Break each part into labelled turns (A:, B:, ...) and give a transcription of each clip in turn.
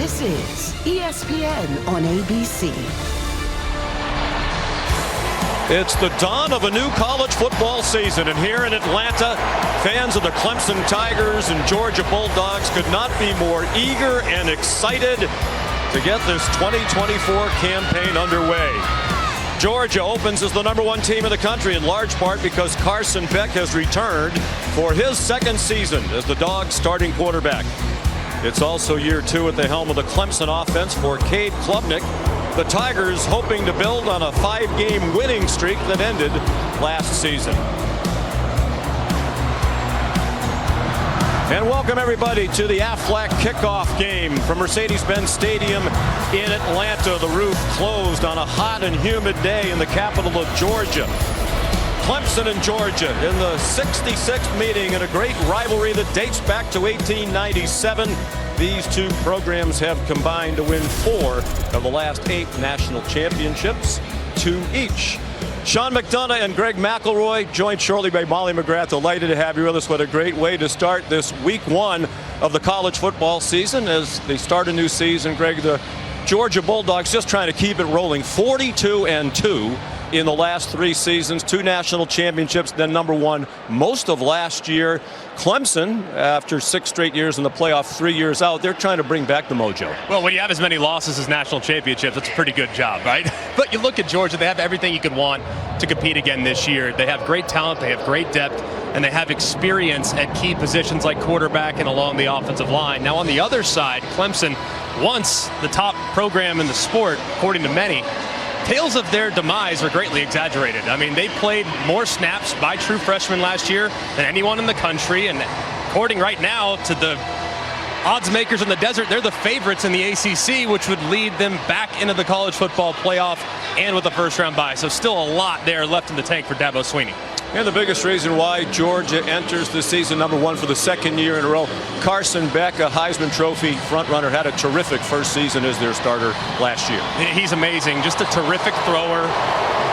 A: This is ESPN on ABC.
B: It's the dawn of a new college football season, and here in Atlanta, fans of the Clemson Tigers and Georgia Bulldogs could not be more eager and excited to get this 2024 campaign underway. Georgia opens as the #1 team in the country, in large part because Carson Beck has returned for his second season as the Dogs' starting quarterback. It's also year 2 at the helm of the Clemson offense for Cade Klubnik. The Tigers hoping to build on a 5-game winning streak that ended last season. And welcome everybody to the Aflac kickoff game from Mercedes-Benz Stadium in Atlanta. The roof closed on a hot and humid day in the capital of Georgia. Clemson and Georgia in the 66th meeting in a great rivalry that dates back to 1897. These two programs have combined to win 4 of the last 8 national championships, 2 each. Sean McDonough and Greg McElroy, joined shortly by Molly McGrath. Delighted to have you with us. What a great way to start this week 1 of the college football season as they start a new season. Greg, the Georgia Bulldogs just trying to keep it rolling. 42-2 in the last 3 seasons, 2 national championships, then #1 most of last year. Clemson, after 6 straight years in the playoff, 3 years out, they're trying to bring back the mojo.
C: Well, when you have as many losses as national championships, that's a pretty good job, right? But you look at Georgia, they have everything you could want to compete again this year. They have great talent, they have great depth, and they have experience at key positions like quarterback and along the offensive line. Now on the other side, Clemson, once the top program in the sport, according to many, tales of their demise are greatly exaggerated. I mean, they played more snaps by true freshmen last year than anyone in the country, and according right now to the odds makers in the desert, they're the favorites in the ACC, which would lead them back into the college football playoff and with a first-round bye. So still a lot there left in the tank for Dabo Swinney.
B: And the biggest reason why Georgia enters the season #1 for the 2nd year in a row, Carson Beck, a Heisman Trophy frontrunner, had a terrific first season as their starter last year.
C: He's amazing, just a terrific thrower,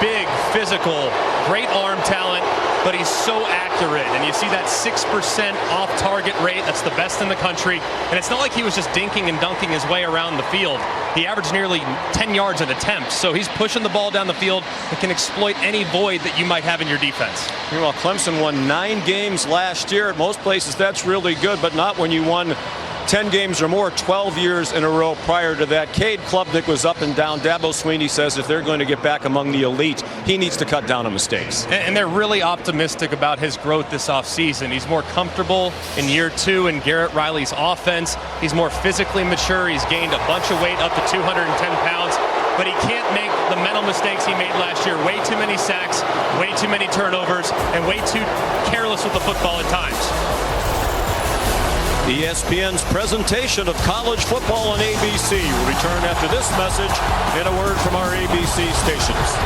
C: big, physical, great arm talent, but he's so accurate. And you see that 6% off-target rate, that's the best in the country. And it's not like he was just dinking and dunking his way around the field. He averaged nearly 10 yards an attempt, so he's pushing the ball down the field and can exploit any void that you might have in your defense.
B: Well, Clemson won 9 games last year. At most places, that's really good, but not when you won 10 games or more 12 years in a row prior to that. Cade Klubnik was up and down. Dabo Swinney says if they're going to get back among the elite, he needs to cut down on mistakes.
C: And they're really optimistic about his growth this offseason. He's more comfortable in year 2 in Garrett Riley's offense. He's more physically mature. He's gained a bunch of weight, up to 210 pounds. But he can't make the mental mistakes he made last year. Way too many sacks, way too many turnovers, and way too careless with the football at times.
B: ESPN's presentation of college football on ABC will return after this message and a word from our ABC stations.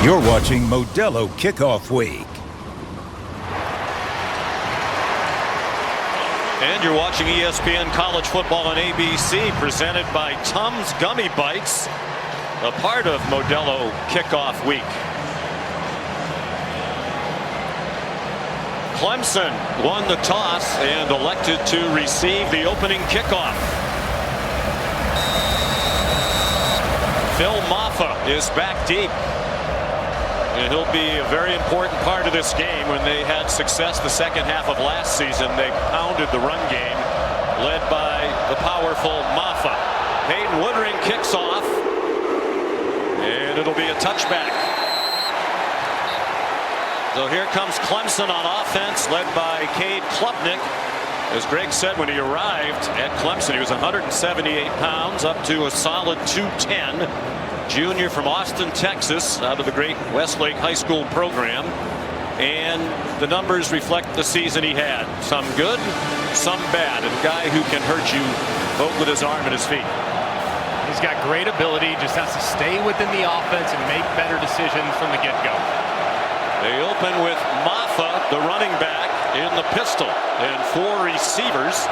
D: You're watching Modelo Kickoff Week.
B: And you're watching ESPN College Football on ABC, presented by Tums Gummy Bites, a part of Modelo Kickoff Week. Clemson won the toss and elected to receive the opening kickoff. Phil Maffa is back deep. And he'll be a very important part of this game. When they had success the second half of last season, they pounded the run game, led by the powerful Maffa. Peyton Woodring kicks off, and it'll be a touchback. So here comes Clemson on offense, led by Cade Klubnik. As Greg said, when he arrived at Clemson, he was 178 pounds, up to a solid 210. Junior from Austin, Texas, out of the great Westlake High School program. And the numbers reflect the season he had. Some good, some bad. A guy who can hurt you both with his arm and his feet.
C: He's got great ability, just has to stay within the offense and make better decisions from the get-go.
B: They open with Maffa, the running back, in the pistol, and 4 receivers.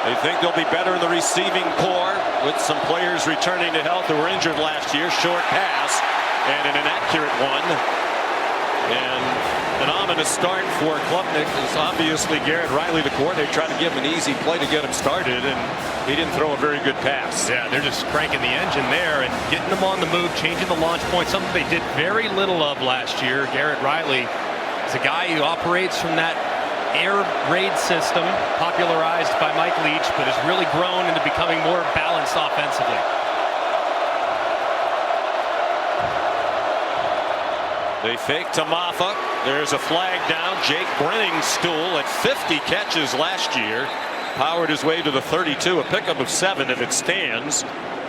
B: They think they'll be better in the receiving corps with some players returning to health who were injured last year. Short pass and an inaccurate one. And an ominous start for Klubnik is obviously Garrett Riley, the coordinator, tried to give him an easy play to get him started, and he didn't throw a very good pass.
C: Yeah, they're just cranking the engine there and getting them on the move, changing the launch point, something they did very little of last year. Garrett Riley is a guy who operates from that air raid system popularized by Mike Leach, but has really grown into becoming more balanced offensively.
B: They fake to Maffa. There's a flag down. Jake Brenningstool at 50 catches last year powered his way to the 32, a pickup of 7 if it stands.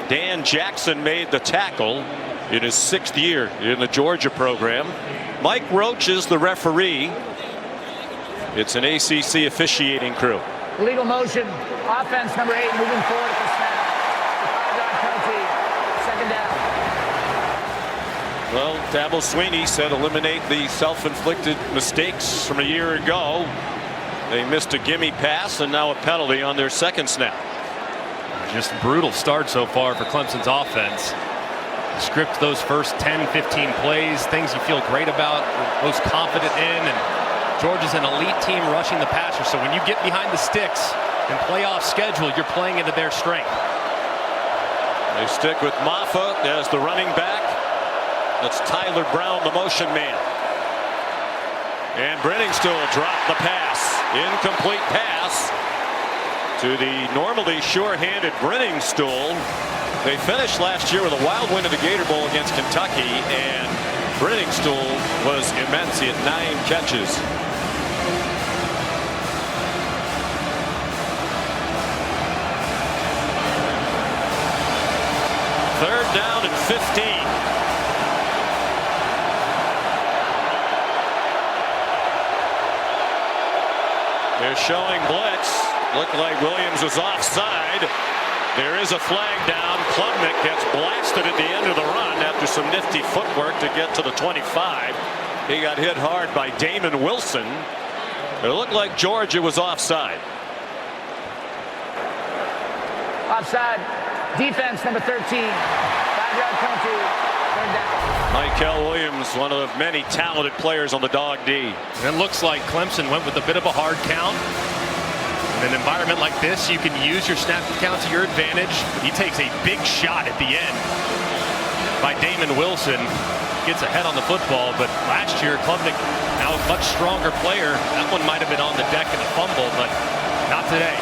B: Dan Jackson made the tackle in his 6th year in the Georgia program. Mike Roach is the referee. It's an ACC officiating crew.
E: Illegal motion, offense number 8 moving forward at the snap. 5-yard penalty, second down.
B: Well, Dabo Swinney said eliminate the self-inflicted mistakes from a year ago. They missed a gimme pass and now a penalty on their second snap.
C: Just brutal start so far for Clemson's offense. Script those first 10, 15 plays, things you feel great about, most confident in, and Georgia's an elite team rushing the passer. So when you get behind the sticks and playoff schedule, you're playing into their strength.
B: They stick with Maffa as the running back. That's Tyler Brown, the motion man. And Brenningstool dropped the pass. Incomplete pass to the normally sure-handed Brenningstool. They finished last year with a wild win at the Gator Bowl against Kentucky, and Brenningstool was immense. He had 9 catches. Third down and 15. They're showing blitz. Looked like Williams was offside. There is a flag down. Klubnik gets blasted at the end of the run after some nifty footwork to get to the 25. He got hit hard by Damon Wilson. It looked like Georgia was offside.
E: Offside. Defense number 13. 5-yard penalty. Third down.
B: Michael Williams, one of the many talented players on the Dog D.
C: And it looks like Clemson went with a bit of a hard count. In an environment like this, you can use your snap count to your advantage. He takes a big shot at the end by Damon Wilson. Gets ahead on the football, but last year, Klubnik, now a much stronger player. That one might have been on the deck in a fumble, but not today.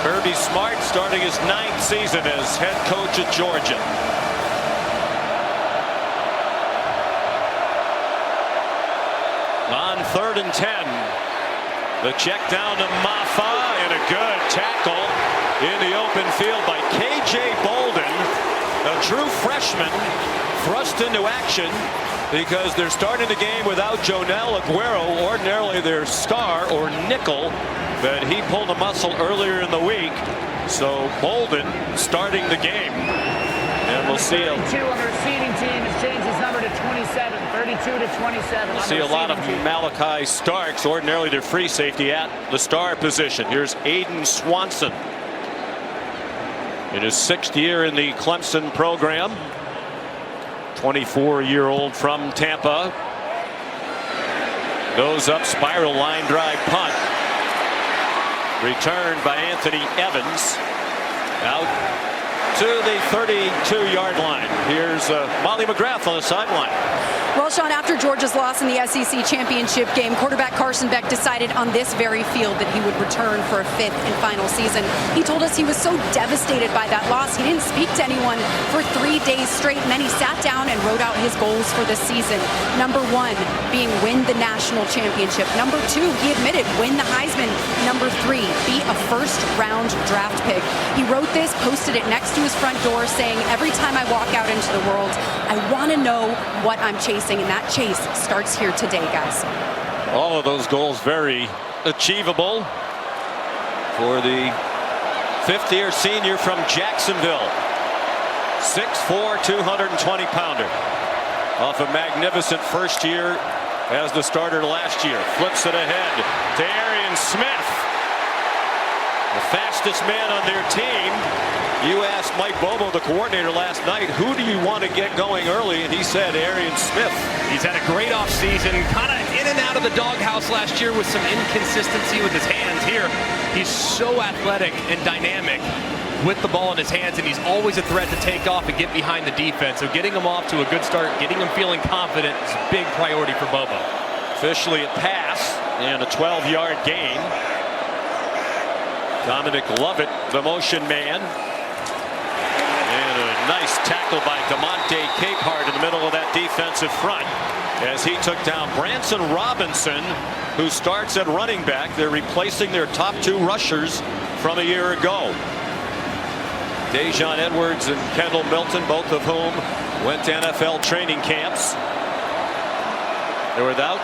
B: Kirby Smart starting his 9th season as head coach at Georgia. On 3rd and 10. The check down to Maffa and a good tackle in the open field by KJ Bolden, a true freshman, thrust into action because they're starting the game without Jonel Aguero, ordinarily their star or nickel, but he pulled a muscle earlier in the week. So Bolden starting the game. And we'll see
E: 32 on the receiving team has changed his number to 27. 32 to 27.
B: We'll see a lot of Malachi Starks, ordinarily their free safety, at the star position. Here's Aiden Swanson in his 6th year in the Clemson program. 24-year-old from Tampa. Goes up, spiral line drive punt. Returned by Anthony Evans. Out to the 32-yard line. Here's Molly McGrath on the sideline.
F: Well, Sean, after Georgia's loss in the SEC championship game, quarterback Carson Beck decided on this very field that he would return for a 5th and final season. He told us he was so devastated by that loss, he didn't speak to anyone for 3 days straight, and then he sat down and wrote out his goals for the season. Number 1 being win the national championship. Number 2, he admitted, win the Heisman. Number 3, be a first-round draft pick. He wrote this, posted it next to his front door, saying, every time I walk out into the world, I want to know what I'm chasing. And that chase starts here today, guys.
B: All of those goals very achievable for the 5th-year senior from Jacksonville. 6'4", 220-pounder. Off a magnificent first year as the starter last year. Flips it ahead to Arian Smith. the fastest man on their team. You asked Mike Bobo, the coordinator, last night, who do you want to get going early? And he said Arian Smith.
C: He's had a great offseason, kind of in and out of the doghouse last year with some inconsistency with his hands. Here, he's so athletic and dynamic with the ball in his hands, and he's always a threat to take off and get behind the defense. So getting him off to a good start, getting him feeling confident is a big priority for Bobo.
B: Officially a pass and a 12-yard gain. Dominic Lovett, the motion man. And a nice tackle by DeMonte Capehart in the middle of that defensive front as he took down Branson Robinson, who starts at running back. They're replacing their top 2 rushers from a year ago. Dejon Edwards and Kendall Milton, both of whom went to NFL training camps. They're without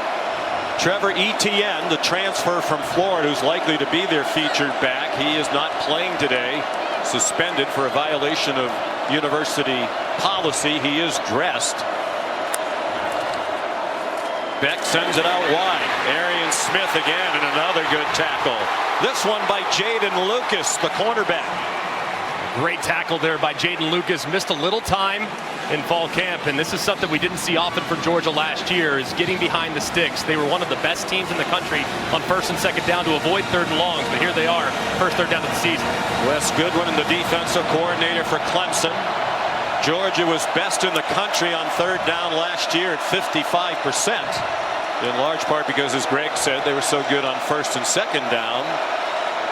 B: Trevor Etienne, the transfer from Florida, who's likely to be their featured back. He is not playing today, suspended for a violation of university policy. He is dressed. Beck sends it out wide. Arian Smith again, and another good tackle. This one by Jaden Lucas, the cornerback.
C: Great tackle there by Jaden Lucas. Missed a little time in fall camp, and this is something we didn't see often from Georgia last year, is getting behind the sticks. They were one of the best teams in the country on 1st and 2nd down to avoid 3rd and longs, but here they are, first 3rd down of the season.
B: Wes Goodwin, the defensive coordinator for Clemson. Georgia was best in the country on 3rd down last year at 55%, in large part because, as Greg said, they were so good on 1st and 2nd down.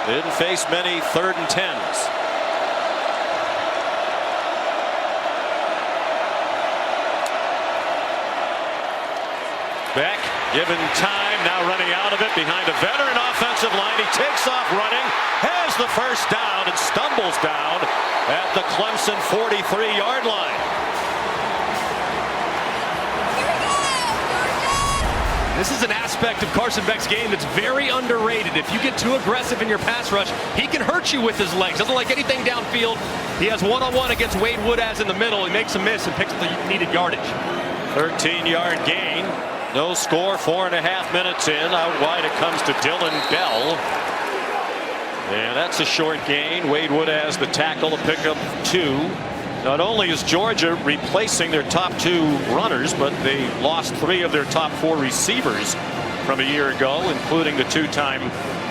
B: They didn't face many 3rd and 10s. Beck given time, now running out of it behind a veteran offensive line. He takes off running, has the first down, and stumbles down at the Clemson 43-yard line.
C: This is an aspect of Carson Beck's game that's very underrated. If you get too aggressive in your pass rush, he can hurt you with his legs. Doesn't like anything downfield. He has one-on-one against Wade Woodaz in the middle. He makes a miss and picks up the needed yardage.
B: 13-yard gain. No score, 4.5 minutes in. Out wide it comes to Dylan Bell. And that's a short gain. Wade Woodaz the tackle to pick up 2. Not only is Georgia replacing their top 2 runners, but they lost 3 of their top 4 receivers from a year ago, including the 2-time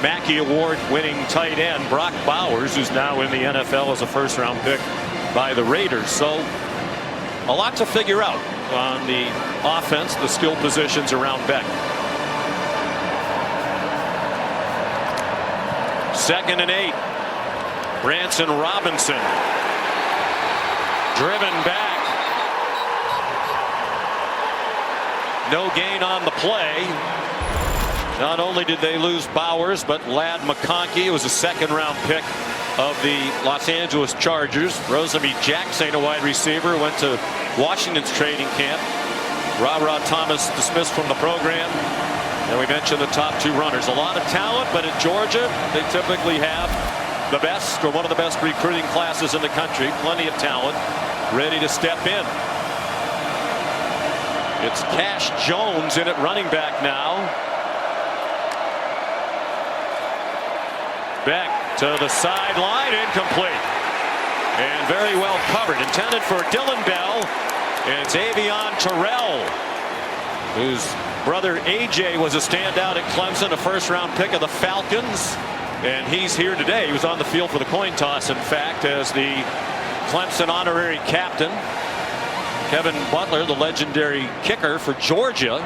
B: Mackey Award winning tight end Brock Bowers, who's now in the NFL as a first-round pick by the Raiders. So a lot to figure out on the offense, the skill positions around Beck. 2nd and 8. Branson Robinson driven back. No gain on the play. Not only did they lose Bowers, but Ladd McConkey was a 2nd-round pick of the Los Angeles Chargers. Rosamie Jackson, a wide receiver, went to Washington's training camp. Ra Thomas dismissed from the program. And we mentioned the top 2 runners. A lot of talent, but in Georgia, they typically have the best, or one of the best recruiting classes in the country. Plenty of talent ready to step in. It's Cash Jones in at running back now. Beck to the sideline, incomplete. And very well covered. Intended for Dylan Bell. And it's Avion Terrell, whose brother AJ was a standout at Clemson, a first-round pick of the Falcons. And he's here today. He was on the field for the coin toss, in fact, as the Clemson honorary captain. Kevin Butler, the legendary kicker for Georgia,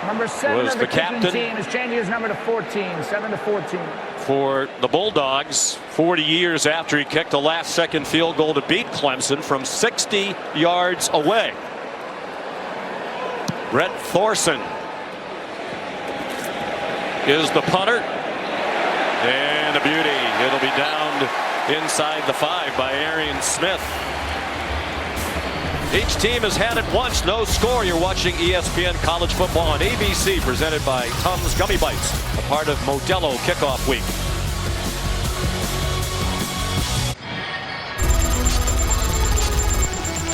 E: Number 7
B: was
E: of
B: the
E: the kicking
B: captain.
E: team is changing his number to 14, 7 to 14.
B: For the Bulldogs, 40 years after he kicked the last-second field goal to beat Clemson from 60 yards away. Brett Thorson is the punter. And a beauty. It'll be downed inside the 5 by Arian Smith. Each team has had it once, no score. You're watching ESPN College Football on ABC, presented by Tums Gummy Bites, a part of Modelo Kickoff Week.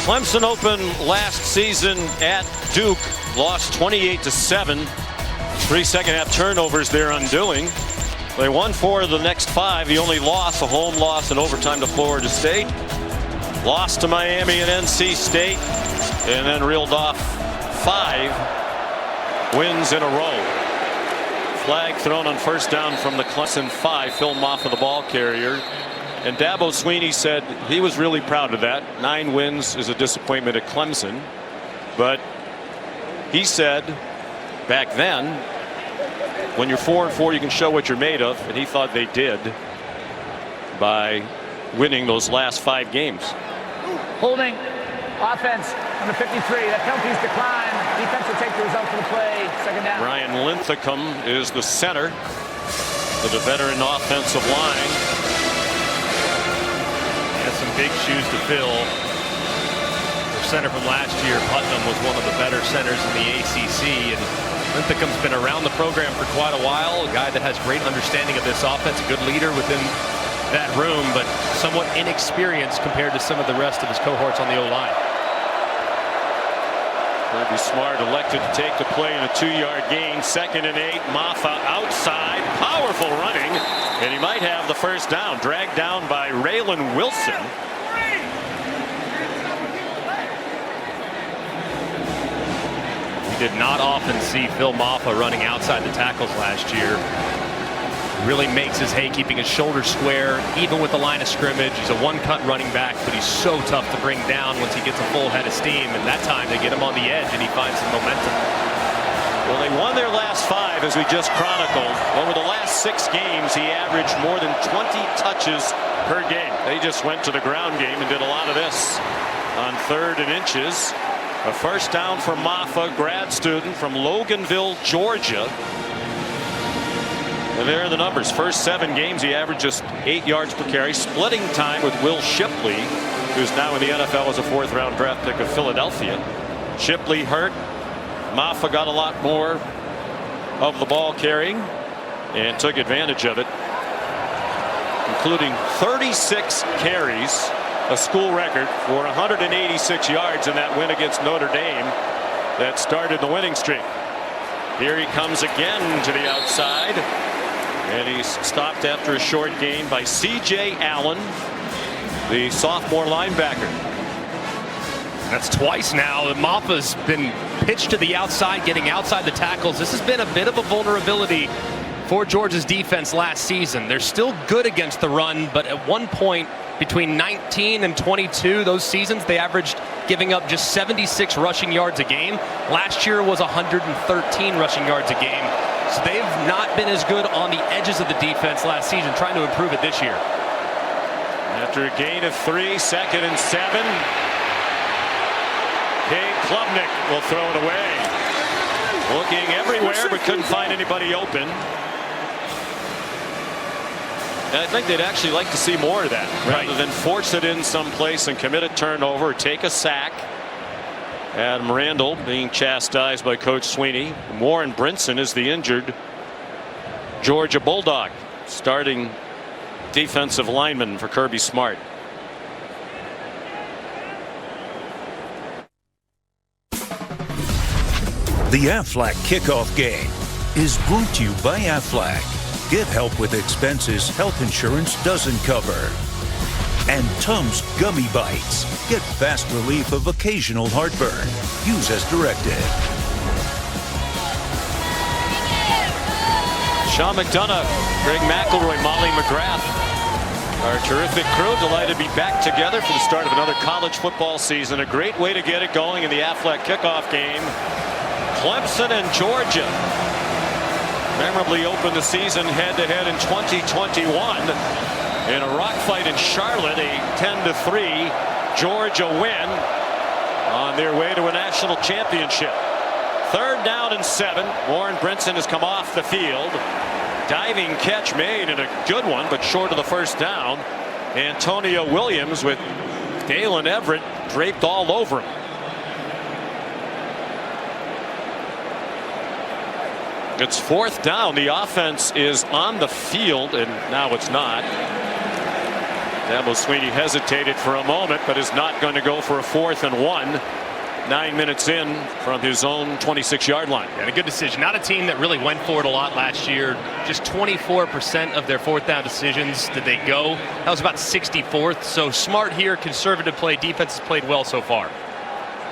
B: Clemson opened last season at Duke, lost 28-7. 3 second-half turnovers their undoing. They won 4 of the next 5. The only loss, a home loss in overtime to Florida State. Lost to Miami and NC State, and then reeled off 5 wins in a row. Flag thrown on first down from the Clemson 5. Phil Maffa, the ball carrier. And Dabo Swinney said he was really proud of that. 9 wins is a disappointment at Clemson. But he said back then, when you're 4-4, you can show what you're made of. And he thought they did by winning those last 5 games.
E: Holding offense number 53. That penalty's declined. Defense will take the result of the play. Second down.
B: Ryan Linthicum is the center for the veteran offensive line.
C: Has some big shoes to fill. The center from last year, Putnam, was one of the better centers in the ACC, and Linthicum's been around the program for quite a while. A guy that has great understanding of this offense, a good leader within that room, but somewhat inexperienced compared to some of the rest of his cohorts on the O-line.
B: Kirby Smart elected to take the play in a 2-yard gain. 2nd and 8. Maffa outside. Powerful running. And he might have the first down. Dragged down by Raylan Wilson.
C: We did not often see Phil Maffa running outside the tackles last year. Really makes his hay keeping his shoulders square, even with the line of scrimmage. He's a one-cut running back, but he's so tough to bring down once he gets a full head of steam. And that time they get him on the edge and he finds some momentum.
B: Well, they won their last 5, as we just chronicled. Over the last 6 games, he averaged more than 20 touches per game. They just went to the ground game and did a lot of this on 3rd and inches. A first down for Maffa, grad student from Loganville, Georgia. And there are the numbers. First 7 games, he averaged just 8 yards per carry, splitting time with Will Shipley, who's now in the NFL as a 4th-round draft pick of Philadelphia. Shipley hurt. Maffa got a lot more of the ball carrying and took advantage of it, including 36 carries, a school record, for 186 yards in that win against Notre Dame that started the winning streak. Here he comes again to the outside. And he's stopped after a short gain by C.J. Allen, the sophomore linebacker.
C: That's twice now that Maffa's been pitched to the outside, getting outside the tackles. This has been a bit of a vulnerability for Georgia's defense last season. They're still good against the run, but at one point between 19 and 22, those seasons, they averaged giving up just 76 rushing yards a game. Last year was 113 rushing yards a game. So they've not been as good on the edges of the defense last season, trying to improve it this year.
B: After a gain of 3, 2nd and 7. Cade Klubnik will throw it away. Looking everywhere, but couldn't find anybody open. And I think they'd actually like to see more of that, rather than force it in someplace and commit a turnover, take a sack. Adam Randall being chastised by Coach Swinney. Warren Brinson is the injured Georgia Bulldog, starting defensive lineman for Kirby Smart.
D: The Aflac kickoff game is brought to you by Aflac. Get help with expenses health insurance doesn't cover. And Tums Gummy Bites. Get fast relief of occasional heartburn. Use as directed.
B: Sean McDonough, Greg McElroy, Molly McGrath, our terrific crew, delighted to be back together for the start of another college football season. A great way to get it going in the Aflac kickoff game. Clemson and Georgia memorably opened the season head-to-head in 2021. In a rock fight in Charlotte, a 10-3 Georgia win on their way to a national championship. 3rd down and 7. Warren Brinson has come off the field. Diving catch made, and a good one, but short of the first down. Antonio Williams with Dalen Everett draped all over him. It's 4th down. The offense is on the field, and now it's not. Dabo Swinney hesitated for a moment, but is not going to go for a 4th and 1. 9 minutes in from his own 26-yard line.
C: And a good decision. Not a team that really went for it a lot last year. Just 24% of their fourth down decisions did they go. That was about 64th. So smart here, conservative play. Defense has played well so far.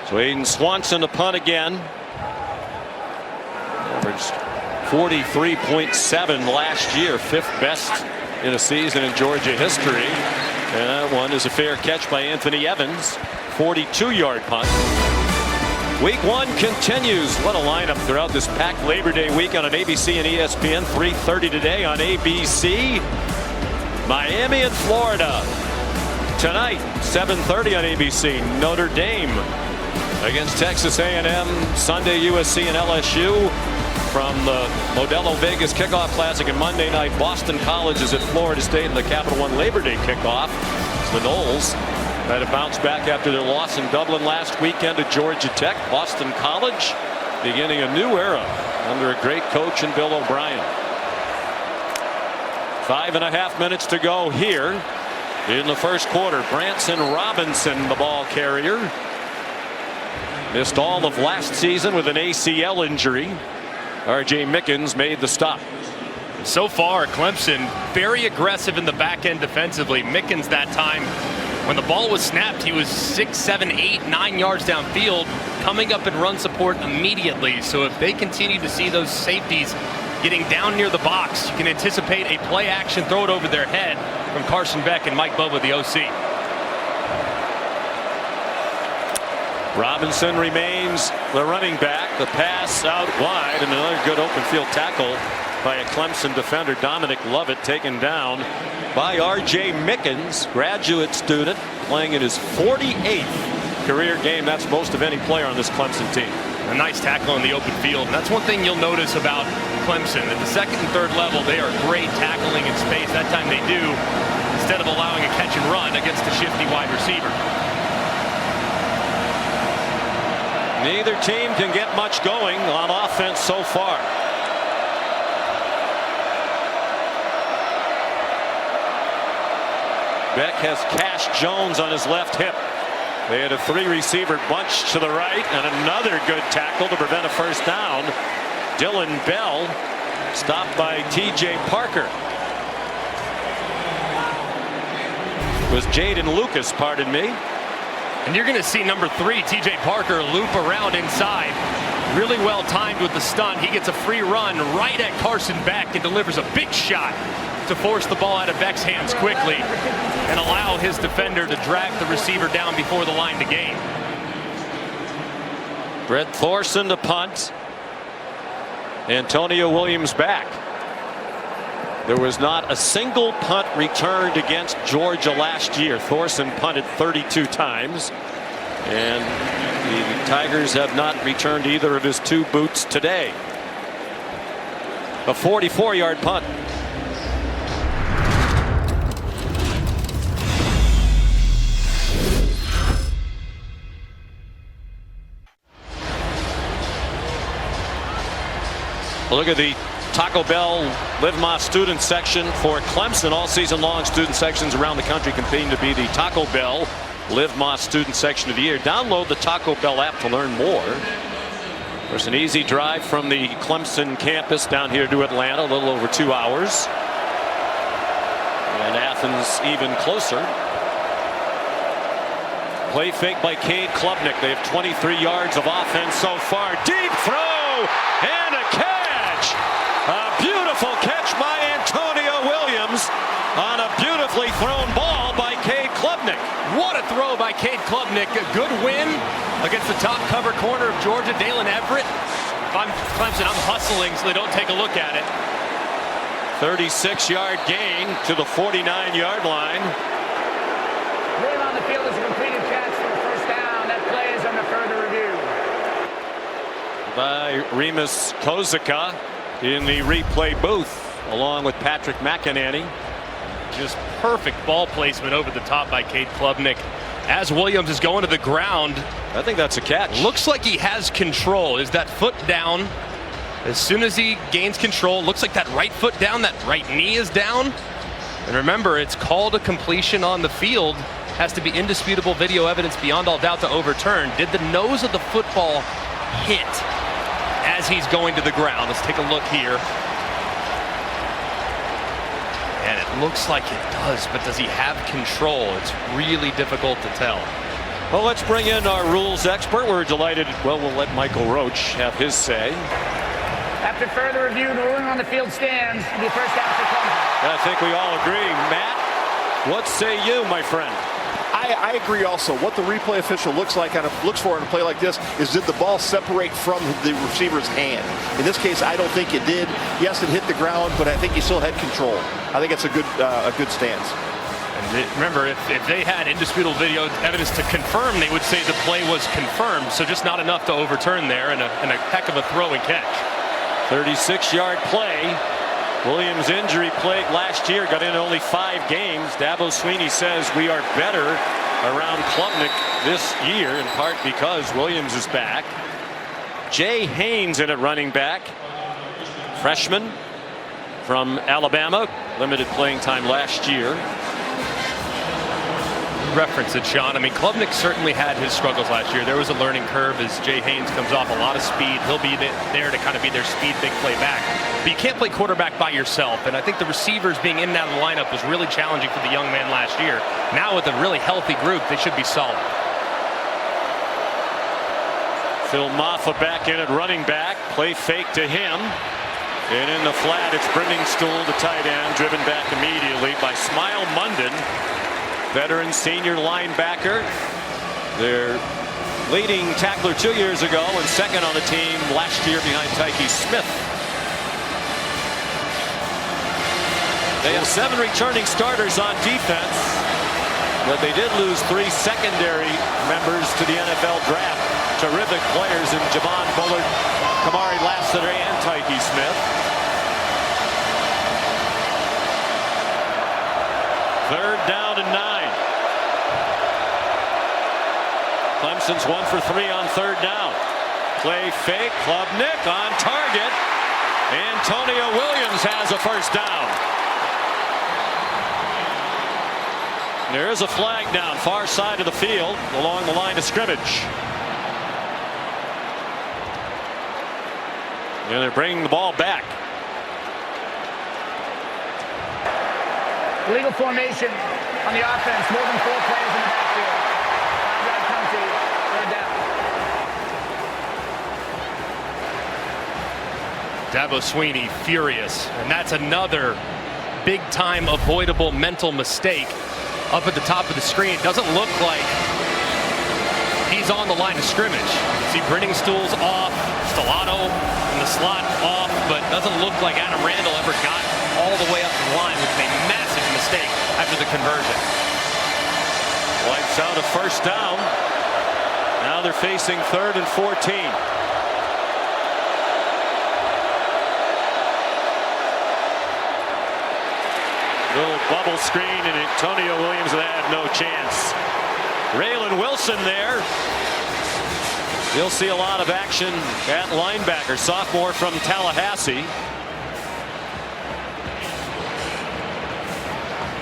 B: So Aiden Swanson to punt again. Averaged 43.7 last year, 5th best in a season in Georgia history. And that one is a fair catch by Anthony Evans. 42-yard punt. Week 1 continues. What a lineup throughout this packed Labor Day weekend on ABC and ESPN. 3:30 today on ABC. Miami and Florida. Tonight, 7:30 on ABC. Notre Dame against Texas A&M. Sunday, USC and LSU. From the Modelo Vegas Kickoff Classic, and Monday night, Boston College is at Florida State in the Capital One Labor Day kickoff. It's the Noles had to bounce back after their loss in Dublin last weekend to Georgia Tech. Boston College beginning a new era under a great coach in Bill O'Brien. 5.5 minutes to go here in the first quarter. Branson Robinson, the ball carrier, missed all of last season with an ACL injury. R.J. Mickens made the stop.
C: So far, Clemson very aggressive in the back end defensively. Mickens that time, when the ball was snapped, he was 6, 7, 8, 9 yards downfield, coming up in run support immediately. So if they continue to see those safeties getting down near the box, you can anticipate a play action, throw it over their head from Carson Beck and Mike Bubba, the OC.
B: Robinson remains the running back. The pass out wide, and another good open field tackle by a Clemson defender. Dominic Lovett taken down by R.J. Mickens, graduate student, playing in his 48th career game. That's most of any player on this Clemson team.
C: A nice tackle in the open field. And that's one thing you'll notice about Clemson. At the second and third level, they are great tackling in space. That time they do, instead of allowing a catch and run against a shifty wide receiver.
B: Neither team can get much going on offense so far. Beck has Cash Jones on his left hip. They had a 3-receiver bunch to the right, and another good tackle to prevent a first down. Dylan Bell stopped by T.J. Parker. It was Jaden Lucas, pardon me.
C: And you're going to see number 3, T.J. Parker, loop around inside. Really well timed with the stunt. He gets a free run right at Carson Beck and delivers a big shot to force the ball out of Beck's hands quickly and allow his defender to drag the receiver down before the line to gain.
B: Brett Thorson to punt. Antonio Williams back. There was not a single punt returned against Georgia last year. Thorson punted 32 times. And the Tigers have not returned either of his 2 boots today. A 44-yard punt. Look at the Taco Bell Live Más student section for Clemson. All season long, student sections around the country competing to be the Taco Bell Live Más student section of the year. Download the Taco Bell app to learn more. There's an easy drive from the Clemson campus down here to Atlanta, a little over 2 hours. And Athens even closer. Play fake by Cade Klubnik. They have 23 yards of offense so far. Deep throw and a catch. A beautiful catch by Antonio Williams on a beautifully thrown ball by Cade Klubnik.
C: What a throw by Cade Klubnik. A good win against the top cover corner of Georgia, Dalen Everett. If I'm Clemson, I'm hustling so they don't take a look at it.
B: 36-yard gain to the 49-yard line.
E: Name on the field is a completed catch for the first down. That play is under further review.
B: By Remus Kozika in the replay booth, along with Patrick McEnany.
C: Just perfect ball placement over the top by Cade Klubnik. As Williams is going to the ground,
B: I think that's a catch.
C: Looks like he has control. Is that foot down? As soon as he gains control, looks like that right foot down, that right knee is down. And remember, it's called a completion on the field. has to be indisputable video evidence beyond all doubt to overturn. Did the nose of the football hit as he's going to the ground? Let's take a look here. And it looks like it does, but does he have control? It's really difficult to tell.
B: Well, let's bring in our rules expert. We're delighted. Well, we'll let Michael Roach have his say.
E: After further review, the ruling on the field stands. The first down for Clemson.
B: I think we all agree. Matt, what say you, my friend?
G: I agree also. What the replay official looks for in a play like this is, did the ball separate from the receiver's hand? In this case, I don't think it did. Yes, it hit the ground, but I think he still had control. I think it's a good stance.
C: And remember, if they had indisputable video evidence to confirm, they would say the play was confirmed. So just not enough to overturn there, and a heck of a throw and catch. 36-yard play. Williams' injury plague last year, got in only 5 games. Dabo Swinney says we are better around Klubnik this year, in part because Williams is back. Jay Haynes in at running back. Freshman from Alabama. Limited playing time last year. Reference it, Sean. I mean, Klubnik certainly had his struggles last year. There was a learning curve as Jay Haynes comes off a lot of speed. He'll be there to kind of be their speed big play back. But you can't play quarterback by yourself. And I think the receivers being in and out of the lineup was really challenging for the young man last year. Now with a really healthy group, they should be solid.
B: Phil Maffa back in at running back. Play fake to him. And in the flat, it's Brenningstool, the tight end, driven back immediately by Smile Munden. Veteran senior linebacker. Their leading tackler 2 years ago and second on the team last year behind Tyke Smith. They have 7 returning starters on defense, but they did lose 3 secondary members to the NFL draft. Terrific players in Javon Bullard, Kamari Lassiter, and Tyke Smith. 3rd down and 9. Clemson's 1 for 3 on 3rd down. Play fake. Klubnik on target. Antonio Williams has a first down. There is a flag down far side of the field along the line of scrimmage. And they're bringing the ball back.
E: Legal formation on the offense. More than 4 players in the backfield. 5-yard penalty. 3rd down.
C: Dabo Swinney furious, and that's another big-time avoidable mental mistake up at the top of the screen. It doesn't look like he's on the line of scrimmage. See Brenningstool's off, Stellato in the slot off, but doesn't look like Adam Randall ever got all the way up the line, which is a massive mistake after the conversion.
B: Wipes out a first down. Now they're facing 3rd and 14. Little bubble screen, and Antonio Williams had no chance. Raylan Wilson there. You'll see a lot of action at linebacker, sophomore from Tallahassee.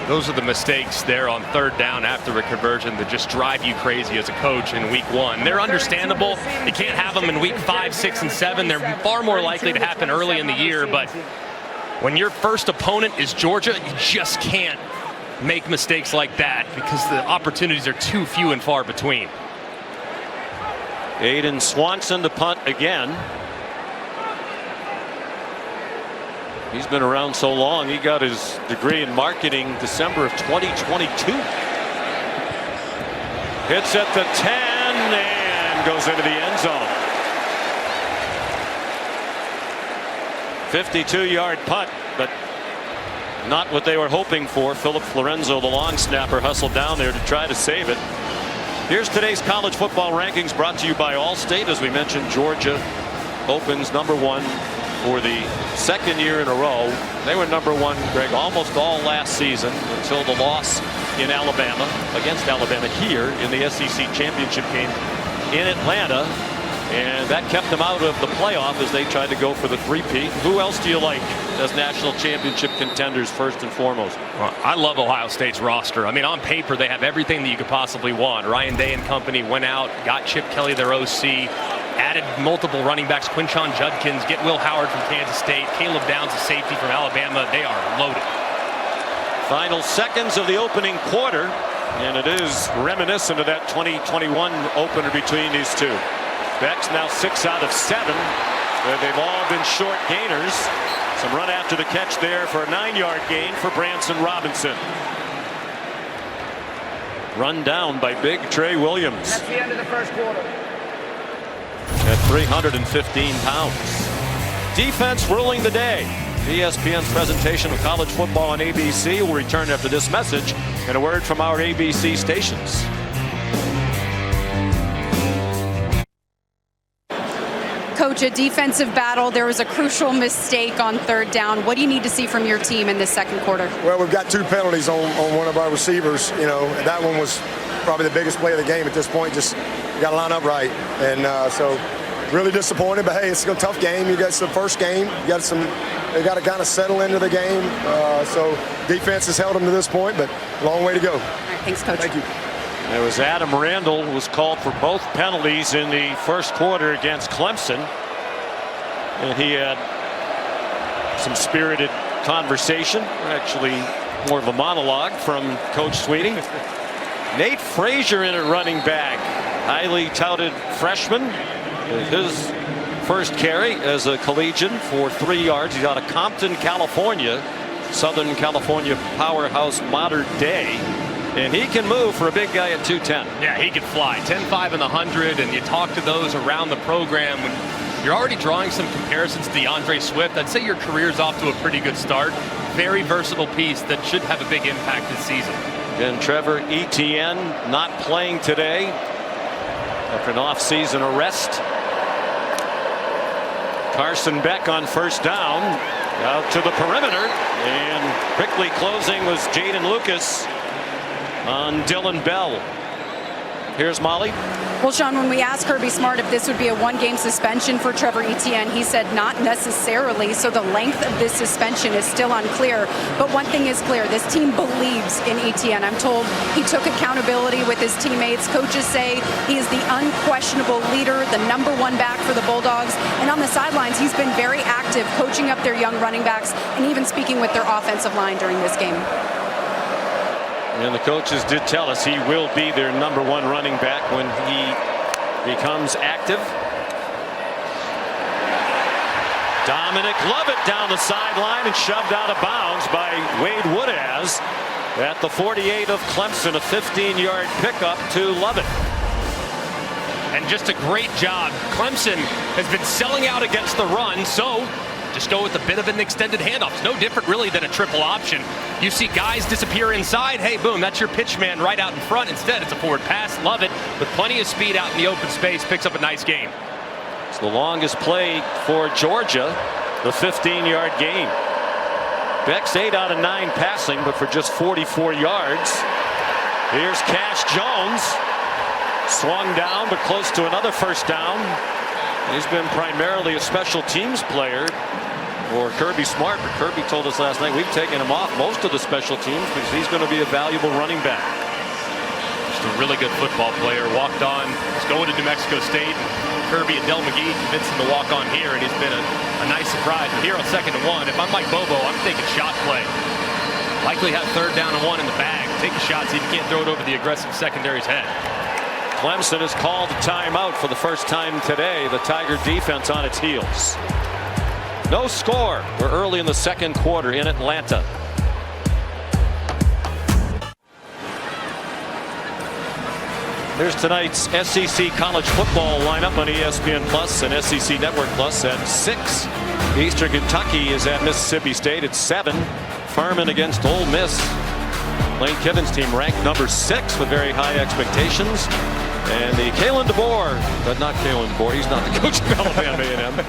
C: Those are the mistakes there on 3rd down after a conversion that just drive you crazy as a coach in week 1. They're understandable. You can't have them in week 5, 6, and 7. They're far more likely to happen early in the year, but when your first opponent is Georgia, you just can't make mistakes like that because the opportunities are too few and far between.
B: Aiden Swanson to punt again. He's been around so long. He got his degree in marketing December of 2022. Hits at the 10 and goes into the end zone. 52-yard punt, but not what they were hoping for. Philip Florenzo, the long snapper, hustled down there to try to save it. Here's today's college football rankings brought to you by Allstate. As we mentioned, Georgia opens number 1 for the 2nd year in a row. They were number 1, Greg, almost all last season until the loss in Alabama, against Alabama here in the SEC championship game in Atlanta. And that kept them out of the playoff as they tried to go for the three-peat. Who else do you like as national championship contenders first and foremost?
C: Well, I love Ohio State's roster. I mean, on paper, they have everything that you could possibly want. Ryan Day and company went out, got Chip Kelly, their OC, added multiple running backs, Quinshon Judkins, get Will Howard from Kansas State, Caleb Downs, a safety from Alabama. They are loaded.
B: Final seconds of the opening quarter, and it is reminiscent of that 2021 opener between these two. Beck's now 6 out of 7. They've all been short gainers. Some run after the catch there for a 9-yard gain for Branson Robinson. Run down by big Trey Williams.
E: That's the end of the first quarter.
B: At 315 pounds. Defense ruling the day. ESPN's presentation of college football on ABC will return after this message and a word from our ABC stations.
F: Coach, a defensive battle. There was a crucial mistake on third down. What do you need to see from your team in this second quarter?
H: Well, we've got 2 penalties on one of our receivers. You know, that one was probably the biggest play of the game at this point. Just got to line up right. And so really disappointed, but hey, it's a tough game. You got some first game. They got to kind of settle into the game. So defense has held them to this point, but long way to go.
F: All right, thanks, Coach.
H: Thank you.
B: It was Adam Randall who was called for both penalties in the first quarter against Clemson. And he had some spirited conversation, actually more of a monologue from Coach Sweeting. Nate Frazier in at running back, highly touted freshman. His first carry as a collegian for 3 yards. He's out of Compton, California, Southern California powerhouse Modern Day. And he can move for a big guy at 210.
C: Yeah, he can fly. 10.5 in the 100, and you talk to those around the program. When you're already drawing some comparisons to DeAndre Swift, I'd say your career's off to a pretty good start. Very versatile piece that should have a big impact this season.
B: And Trevor Etienne not playing today after an off-season arrest. Carson Beck on first down, out to the perimeter, and quickly closing was Jaden Lucas on Dylan Bell. Here's Molly.
F: Well, Sean, when we asked Kirby Smart if this would be a 1-game suspension for Trevor Etienne, he said not necessarily. So the length of this suspension is still unclear. But one thing is clear, this team believes in Etienne. I'm told he took accountability with his teammates. Coaches say he is the unquestionable leader, the #1 back for the Bulldogs. And on the sidelines, he's been very active, coaching up their young running backs and even speaking with their offensive line during this game.
B: And the coaches did tell us he will be their #1 running back when he becomes active. Dominic Lovett down the sideline and shoved out of bounds by Wade Woodaz at the 48 of Clemson. A 15-yard pickup to Lovett.
C: And just a great job. Clemson has been selling out against the run, so just go with a bit of an extended handoff. It's no different really than a triple option. You see guys disappear inside. Hey, boom, that's your pitch man right out in front. Instead, it's a forward pass. Love it. With plenty of speed out in the open space, picks up a nice gain.
B: It's the longest play for Georgia, the 15-yard gain. Beck's 8 out of 9 passing, but for just 44 yards. Here's Cash Jones. Swung down, but close to another first down. He's been primarily a special teams player for Kirby Smart, but Kirby told us last night we've taken him off most of the special teams because he's going to be a valuable running back.
C: Just a really good football player. Walked on. He's going to New Mexico State. Kirby and Del McGee convinced him to walk on here, and he's been a nice surprise. But here on 2nd and 1, if I'm Mike Bobo, I'm thinking shot play. Likely have 3rd down and 1 in the bag. Take a shot, see if you can't throw it over the aggressive secondary's head.
B: Clemson has called a timeout for the first time today. The Tiger defense on its heels. No score. We're early in the second quarter in Atlanta. Here's tonight's SEC college football lineup on ESPN Plus and SEC Network Plus at 6. Eastern Kentucky is at Mississippi State at 7. Furman against Ole Miss. Lane Kiffin's team ranked number 6 with very high expectations. And the Kalen DeBoer, but not Kalen DeBoer, he's not the coach of Alabama A&M.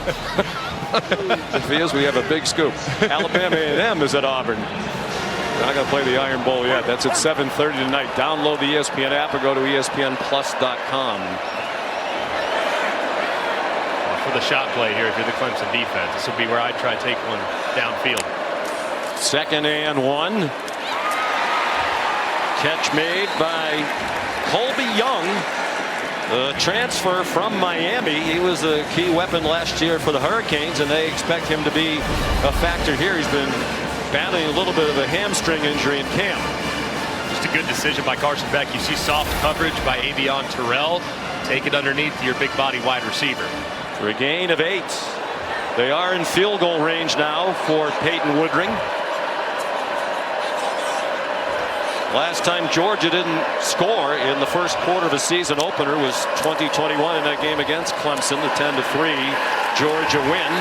B: If he is, we have a big scoop. Alabama A&M is at Auburn. Not going to play the Iron Bowl yet. That's at 7:30 tonight. Download the ESPN app or go to ESPNplus.com.
C: with a shot play here if you're the Clemson defense. This would be where I'd try to take one downfield.
B: 2nd and 1. Catch made by Colby Young, the transfer from Miami. He was a key weapon last year for the Hurricanes, and they expect him to be a factor here. He's been battling a little bit of a hamstring injury in camp.
C: Just a good decision by Carson Beck. You see soft coverage by Avion Terrell. Take it underneath your big body wide receiver.
B: For a gain of 8. They are in field goal range now for Peyton Woodring. Last time Georgia didn't score in the first quarter of a season opener was 2021 in that game against Clemson, the 10-3 Georgia win.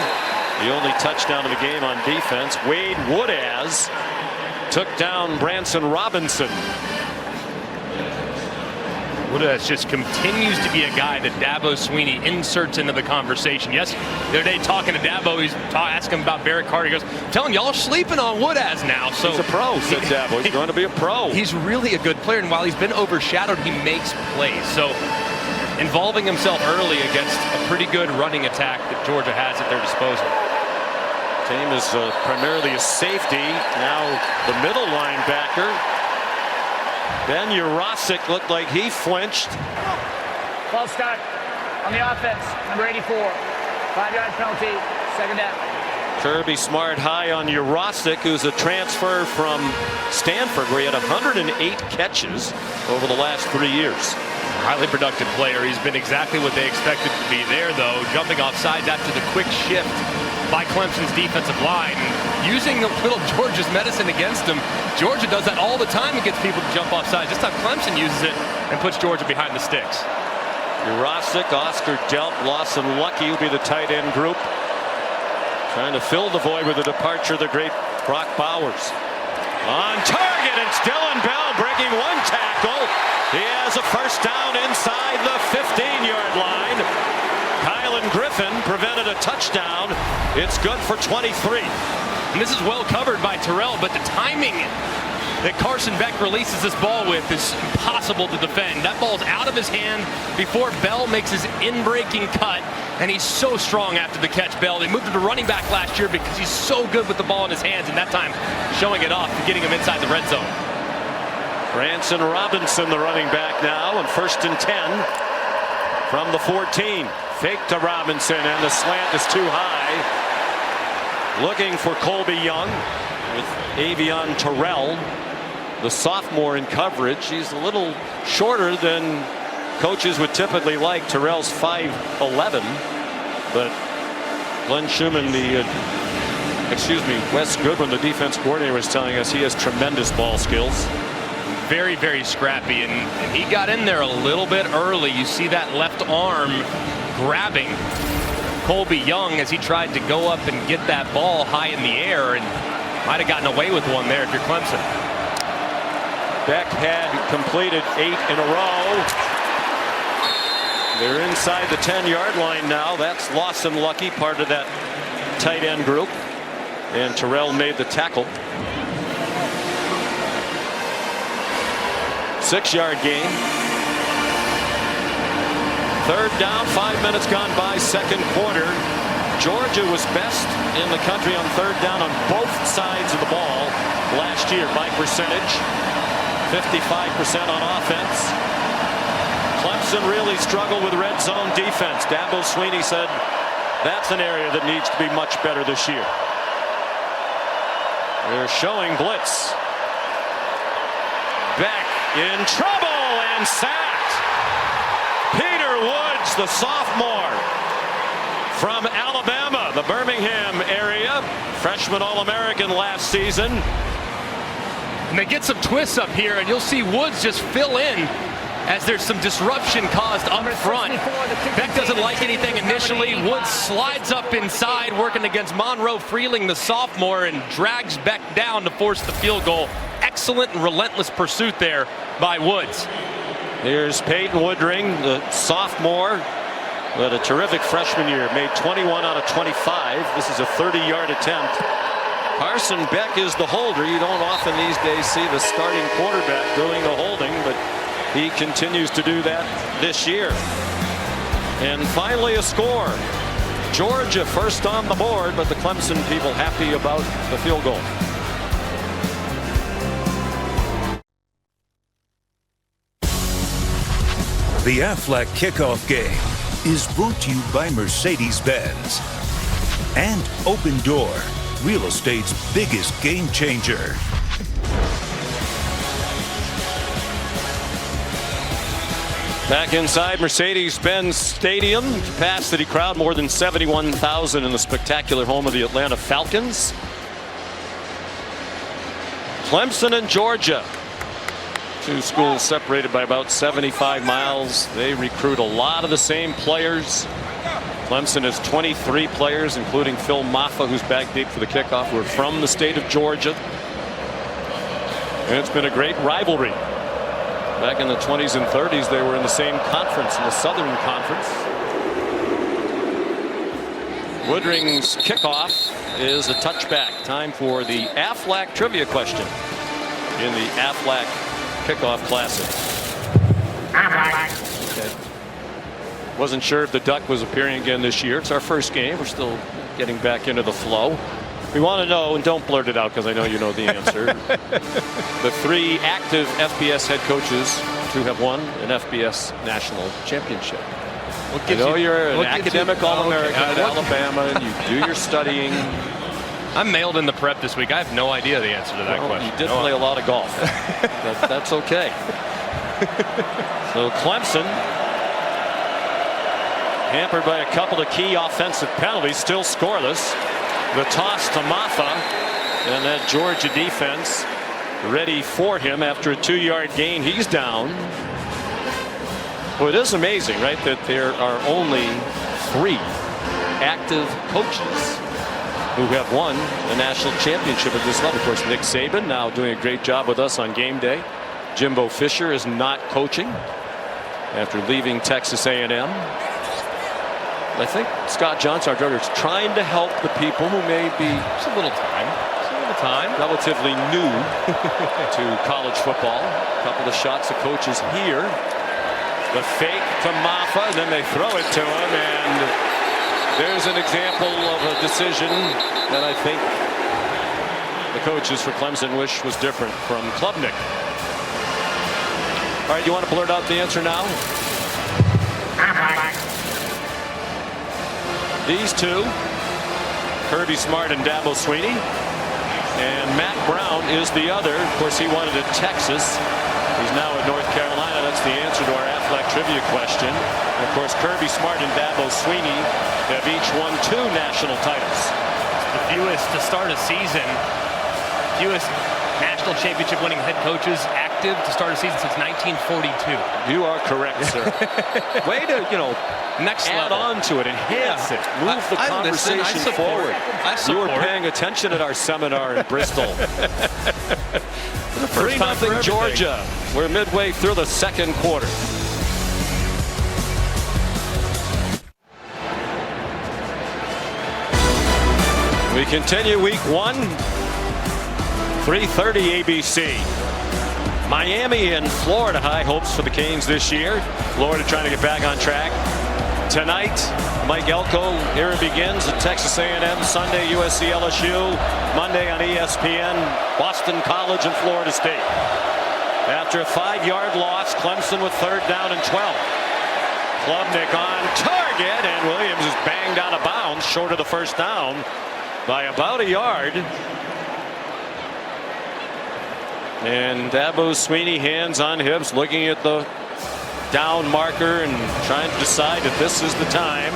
B: The only touchdown of the game on defense. Wade Woodaz took down Branson Robinson.
C: Woodaz just continues to be a guy that Dabo Swinney inserts into the conversation. Yes, the other day talking to Dabo, he's asking him about Barrett Carter. He goes, tell him y'all sleeping on Woodaz now. So
B: he's a pro, said Dabo. He's going to be a pro.
C: He's really a good player, and while he's been overshadowed, he makes plays. So involving himself early against a pretty good running attack that Georgia has at their disposal.
B: Team is primarily a safety. Now the middle linebacker. Ben Urosic looked like he flinched.
E: False start on the offense, number 84. 5-yard penalty, 2nd down.
B: Kirby Smart high on Urosic, who's a transfer from Stanford, where he had 108 catches over the last 3 years.
C: Highly productive player. He's been exactly what they expected to be there, though, jumping off sides after the quick shift by Clemson's defensive line. Using a little Georgia's medicine against him. Georgia does that all the time and gets people to jump off sides. This time Clemson uses it and puts Georgia behind the sticks.
B: Urosic, Oscar Delp, Lawson Lucky will be the tight end group. Trying to fill the void with the departure of the great Brock Bowers. On target, it's Dylan Bell breaking 1 tackle. He has a first down inside the 15-yard line. Kylan Griffin prevented a touchdown. It's good for 23.
C: And this is well covered by Terrell, but the timing that Carson Beck releases this ball with is impossible to defend. That ball's out of his hand before Bell makes his in-breaking cut, and he's so strong after the catch, Bell. They moved him to running back last year because he's so good with the ball in his hands, and that time showing it off and getting him inside the red zone.
B: Branson Robinson, the running back now, and 1st and 10 from the 14. Fake to Robinson, and the slant is too high. Looking for Colby Young with Avion Terrell, the sophomore in coverage. He's a little shorter than coaches would typically like. Terrell's 5'11", but Glenn Schumann, Wes Goodwin, the defense coordinator, was telling us he has tremendous ball skills.
C: Very, very scrappy, and he got in there a little bit early. You see that left arm grabbing Colby Young as he tried to go up and get that ball high in the air, and might have gotten away with one there if you're Clemson.
B: Beck had completed 8 in a row. They're inside the 10-yard line now. That's Lawson Lucky, part of that tight end group, and Terrell made the tackle. 6-yard gain. 3rd down, 5 minutes gone by, 2nd quarter. Georgia was best in the country on 3rd down on both sides of the ball last year by percentage. 55% on offense. Clemson really struggled with red zone defense. Dabo Swinney said that's an area that needs to be much better this year. They're showing blitz. Beck in trouble and sacked. Peter Woods, the sophomore from Alabama, the Birmingham area, freshman All-American last season.
C: And they get some twists up here, and you'll see Woods just fill in as there's some disruption caused up front. Beck doesn't like anything initially. Woods slides up inside, working against Monroe Freeling, the sophomore, and drags Beck down to force the field goal. Excellent and relentless pursuit there by Woods.
B: Here's Peyton Woodring, the sophomore, but a terrific freshman year. Made 21 out of 25. This is a 30-yard attempt. Carson Beck is the holder. You don't often these days see the starting quarterback doing the holding, but he continues to do that this year. And finally a score. Georgia first on the board, but the Clemson people happy about the field goal.
D: The Aflac kickoff game is brought to you by Mercedes-Benz and Open Door, real estate's biggest game changer.
B: Back inside Mercedes-Benz Stadium, capacity crowd more than 71,000 in the spectacular home of the Atlanta Falcons. Clemson and Georgia, two schools separated by about 75 miles. They recruit a lot of the same players. Clemson has 23 players, including Phil Maffa, who's back deep for the kickoff, who are from the state of Georgia. And it's been a great rivalry. Back in the 20s and 30s, they were in the same conference, in the Southern Conference. Woodring's kickoff is a touchback. Time for the Aflac trivia question in the Aflac Kickoff Classic. Okay. Wasn't sure if the Duck was appearing again this year. It's our first game. We're still getting back into the flow. We want to know, and don't blurt it out because I know you know the answer. The 3 active FBS head coaches who have won an FBS national championship. I know you're an academic All-American at Alabama, and you do your studying.
C: I'm mailed in the prep this week. I have no idea the answer to that question.
B: You did play a lot of golf. That's okay. So Clemson, hampered by a couple of key offensive penalties, still scoreless. The toss to Maffa, and that Georgia defense ready for him after a 2-yard gain. He's down. Well, it is amazing, right, that there are only 3 active coaches who have won a national championship at this level. Of course, Nick Saban now doing a great job with us on game day. Jimbo Fisher is not coaching after leaving Texas A&M. I think Scott Johnson, our director, is trying to help the people who may be relatively new to college football. A couple of shots of coaches here. The fake to Maffa, and then they throw it to him, and there's an example of a decision that I think the coaches for Clemson wish was different from Klubnik. All right, you want to blurt out the answer now? These two, Kirby Smart and Dabo Swinney, and Matt Brown is the other. Of course, he wanted at Texas. He's now at North Carolina. That's the answer to our Aflac trivia question. And of course, Kirby Smart and Dabo Swinney have each won 2 national titles.
C: The fewest to start a season, fewest national championship winning head coaches active to start a season since 1942.
B: You are correct, sir. Way to,
C: next
B: add
C: level.
B: on to it, enhance it, move the conversation forward. You were paying attention at our seminar in Bristol. 3-0 Georgia. We're midway through the second quarter. We continue week 1. 3:30 ABC. Miami and Florida, high hopes for the Canes this year. Florida trying to get back on track. Tonight, Mike Elko, here it begins at Texas A&M. Sunday, USC LSU. Monday on ESPN, Boston College and Florida State. After a 5-yard loss, Clemson with 3rd down and 12. Klubnik on target, and Williams is banged out of bounds short of the first down by about a yard. And Dabo Swinney, hands on hips, looking at the down marker and trying to decide if this is the time.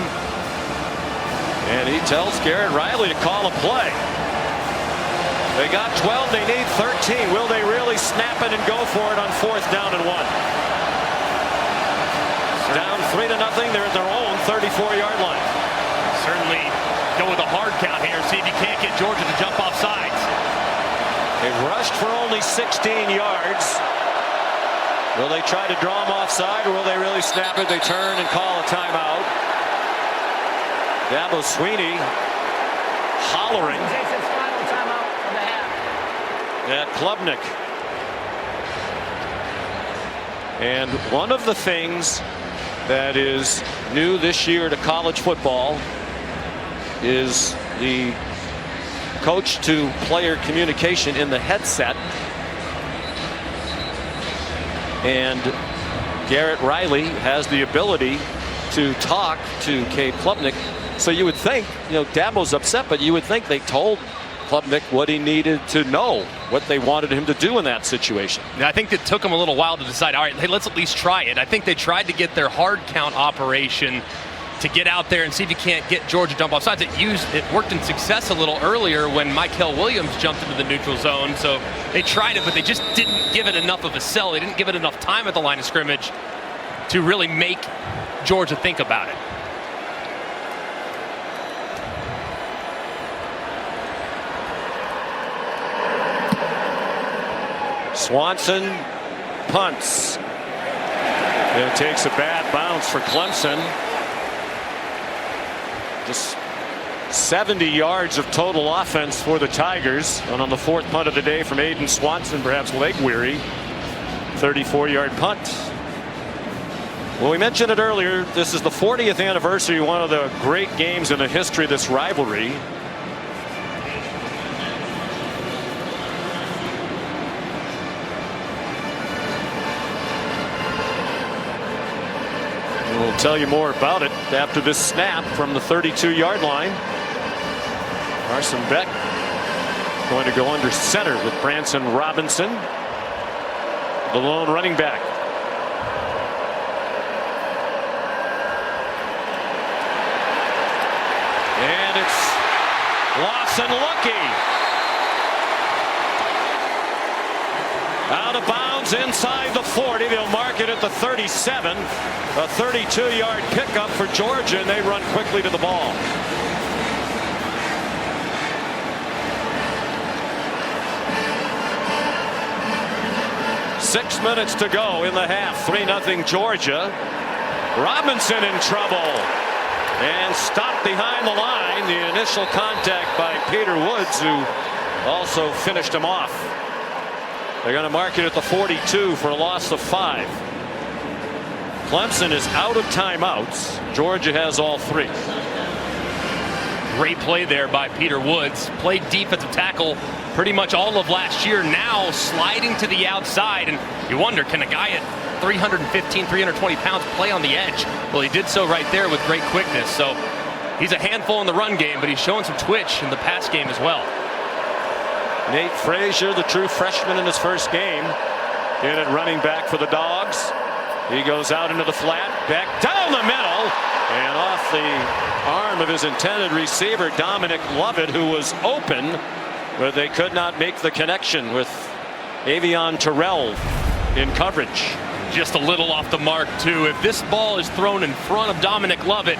B: And he tells Garrett Riley to call a play. They got 12, they need 13. Will they really snap it and go for it on 4th down and 1? Down 3-0. They're at their own 34-yard line.
C: Certainly go with a hard count here. See if you can't get Georgia to jump off sides.
B: They rushed for only 16 yards. Will they try to draw him offside, or will they really snap it? They turn and call a timeout. Dabo Swinney hollering at Klubnik. And one of the things that is new this year to college football is the coach-to-player communication in the headset. And Garrett Riley has the ability to talk to Cade Klubnik. So you would think, Dabo's upset, but you would think they told Klubnik what he needed to know, what they wanted him to do in that situation.
C: I think it took him a little while to decide, all right, hey, let's at least try it. I think they tried to get their hard count operation to get out there and see if you can't get Georgia dump off sides. It worked in success a little earlier when Michael Williams jumped into the neutral zone. So they tried it, but they just didn't give it enough of a sell. They didn't give it enough time at the line of scrimmage to really make Georgia think about it.
B: Swanson punts. It takes a bad bounce for Clemson. Just 70 yards of total offense for the Tigers. And on the fourth punt of the day from Aiden Swanson, perhaps leg weary, 34-yard punt. Well, we mentioned it earlier. This is the 40th anniversary, one of the great games in the history of this rivalry. We'll tell you more about it after this snap from the 32-yard line. Carson Beck going to go under center with Branson Robinson, the lone running back. And it's Lawson Lucky. Out of bounds inside the 40. They'll mark it at the 37. A 32-yard pickup for Georgia, and they run quickly to the ball. Six minutes to go in the half. 3-0 Georgia. Robinson in trouble and stopped behind the line. The initial contact by Peter Woods, who also finished him off. They're going to mark it at the 42 for a loss of 5. Clemson is out of timeouts. Georgia has all 3.
C: Great play there by Peter Woods. Played defensive tackle pretty much all of last year. Now sliding to the outside. And you wonder, can a guy at 315, 320 pounds play on the edge? Well, he did so right there with great quickness. So he's a handful in the run game, but he's showing some twitch in the pass game as well.
B: Nate Frazier, the true freshman in his first game, in at running back for the Dogs. He goes out into the flat, back down the middle, and off the arm of his intended receiver, Dominic Lovett, who was open, but they could not make the connection with Avion Terrell in coverage.
C: Just a little off the mark, too. If this ball is thrown in front of Dominic Lovett,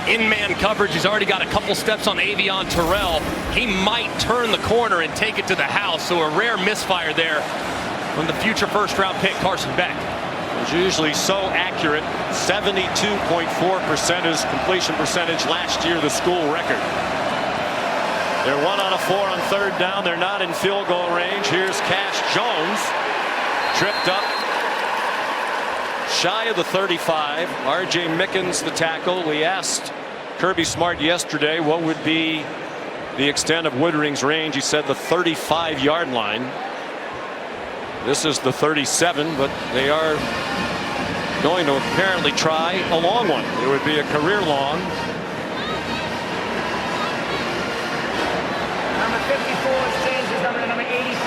C: in man coverage, he's already got a couple steps on Avion Terrell. He might turn the corner and take it to the house. So a rare misfire there from the future first-round pick Carson Beck.
B: It was usually so accurate. 72.4% is completion percentage last year, the school record. They're 1 out of 4 on third down. They're not in field goal range. Here's Cash Jones, tripped up shy of the 35. R.J. Mickens, the tackle. We asked Kirby Smart yesterday what would be the extent of Woodring's range. He said the 35-yard line. This is the 37, but they are going to apparently try a long one. It would be a career long.
E: Number 54 changes number to number 85.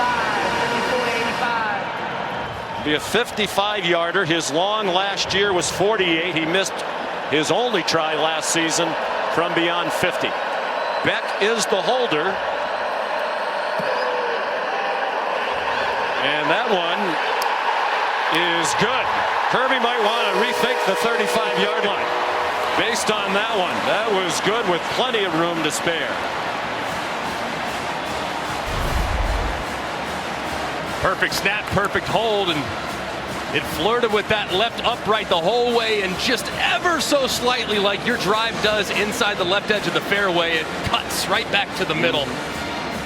E: 54 to 85.
B: Be a 55-yarder. His long last year was 48. He missed his only try last season from beyond 50. Beck is the holder. And that one is good. Kirby might want to rethink the 35-yard line. Based on that one, that was good with plenty of room to spare.
C: Perfect snap, perfect hold, and it flirted with that left upright the whole way, and just ever so slightly, like your drive does inside the left edge of the fairway, it cuts right back to the middle,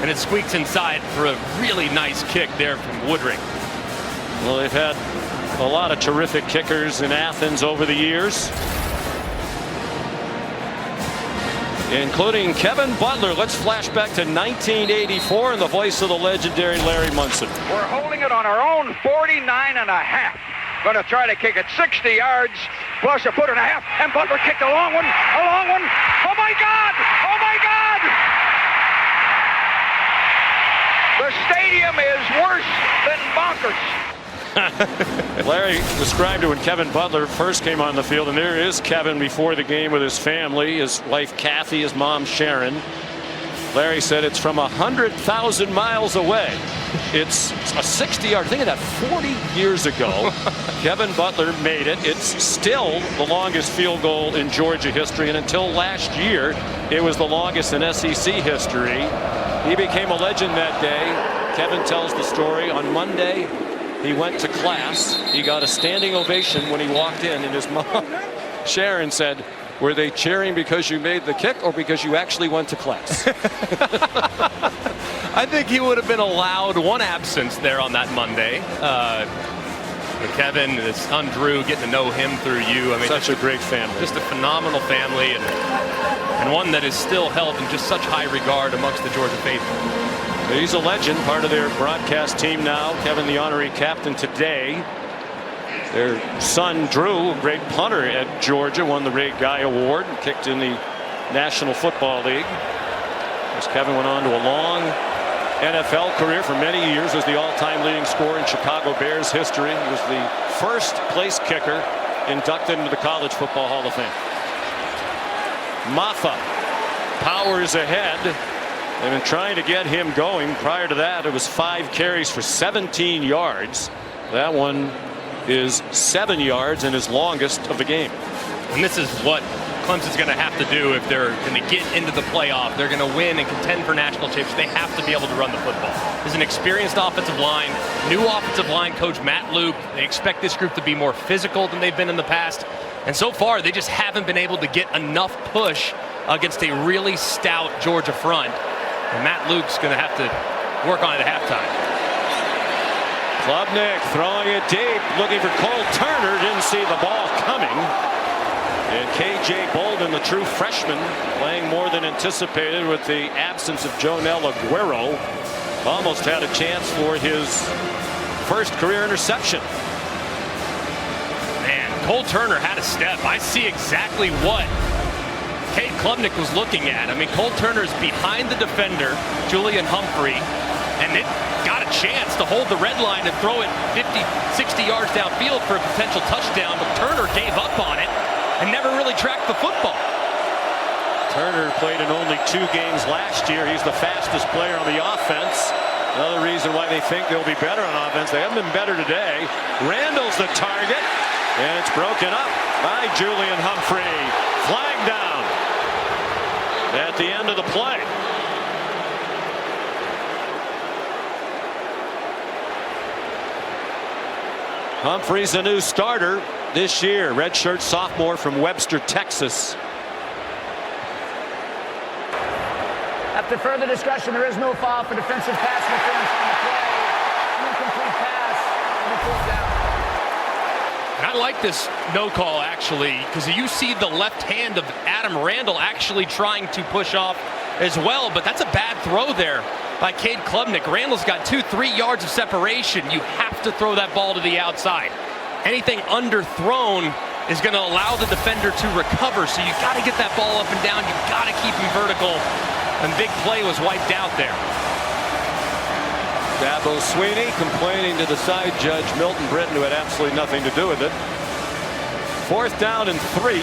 C: and it squeaks inside for a really nice kick there from Woodring.
B: Well, they've had a lot of terrific kickers in Athens over the years. including Kevin Butler. Let's flash back to 1984 in the voice of the legendary Larry Munson.
I: We're holding it on our own 49.5. Going to try to kick it 60 yards plus a 1.5 foot, and Butler kicked a long one. Oh my God! Oh my God! The stadium is worse than bonkers.
B: Larry described it when Kevin Butler first came on the field, and there is Kevin before the game with his family, his wife Kathy, his mom Sharon. Larry said it's from 100,000 miles away. It's a 60-yard. Think of that, 40 years ago. Kevin Butler made it. It's still the longest field goal in Georgia history, and until last year, it was the longest in SEC history. He became a legend that day. Kevin tells the story. On Monday, he went to class. He got a standing ovation when he walked in, and his mom, Sharon, said, "Were they cheering because you made the kick or because you actually went to class?"
C: I think he would have been allowed one absence there on that Monday. Kevin, his son Drew, getting to know him through you. I mean,
B: such a great family.
C: Just a phenomenal family, and one that is still held in just such high regard amongst the Georgia faithful.
B: He's a legend, part of their broadcast team now. Kevin, the honorary captain today. Their son Drew, great punter at Georgia, won the Ray Guy Award and kicked in the National Football League. As Kevin went on to a long NFL career for many years as the all-time leading scorer in Chicago Bears history. He was the first place kicker inducted into the College Football Hall of Fame. Maffa powers ahead. They've been trying to get him going. Prior to that, it was 5 carries for 17 yards. That one is 7 yards and his longest of the game.
C: And this is what Clemson's going to have to do if they're going to get into the playoff. They're going to win and contend for national championships. They have to be able to run the football. There's an experienced offensive line, new offensive line coach Matt Luke. They expect this group to be more physical than they've been in the past. And so far, they just haven't been able to get enough push against a really stout Georgia front. And Matt Luke's going to have to work on it at halftime.
B: Klubnik throwing it deep, looking for Cole Turner. Didn't see the ball coming. And KJ Bolden, the true freshman, playing more than anticipated with the absence of Jonel Aguero. Almost had a chance for his first career interception.
C: Man, Cole Turner had a step. I see exactly what Cade Klubnik was looking at. I mean, Cole Turner's behind the defender, Julian Humphrey, and it got a chance to hold the red line and throw it 50, 60 yards downfield for a potential touchdown, but Turner gave up on it and never really tracked the football.
B: Turner played in only 2 games last year. He's the fastest player on the offense. Another reason why they think they'll be better on offense. They haven't been better today. Randall's the target, and it's broken up by Julian Humphrey. Flag down at the end of the play. Humphrey's a new starter this year. Redshirt sophomore from Webster, Texas.
E: After further discussion, there is no foul for defensive pass interference on the play. An incomplete pass and a fourth down.
C: And I like this no call, actually, because you see the left hand of Adam Randall actually trying to push off as well, but that's a bad throw there by Cade Klubnik. Randall's got 2-3 yards of separation. You have to throw that ball to the outside. Anything underthrown is going to allow the defender to recover, so you got to get that ball up and down. You got to keep him vertical, and big play was wiped out there.
B: Dabo Sweeney complaining to the side judge, Milton Britton, who had absolutely nothing to do with it. 4th down and 3.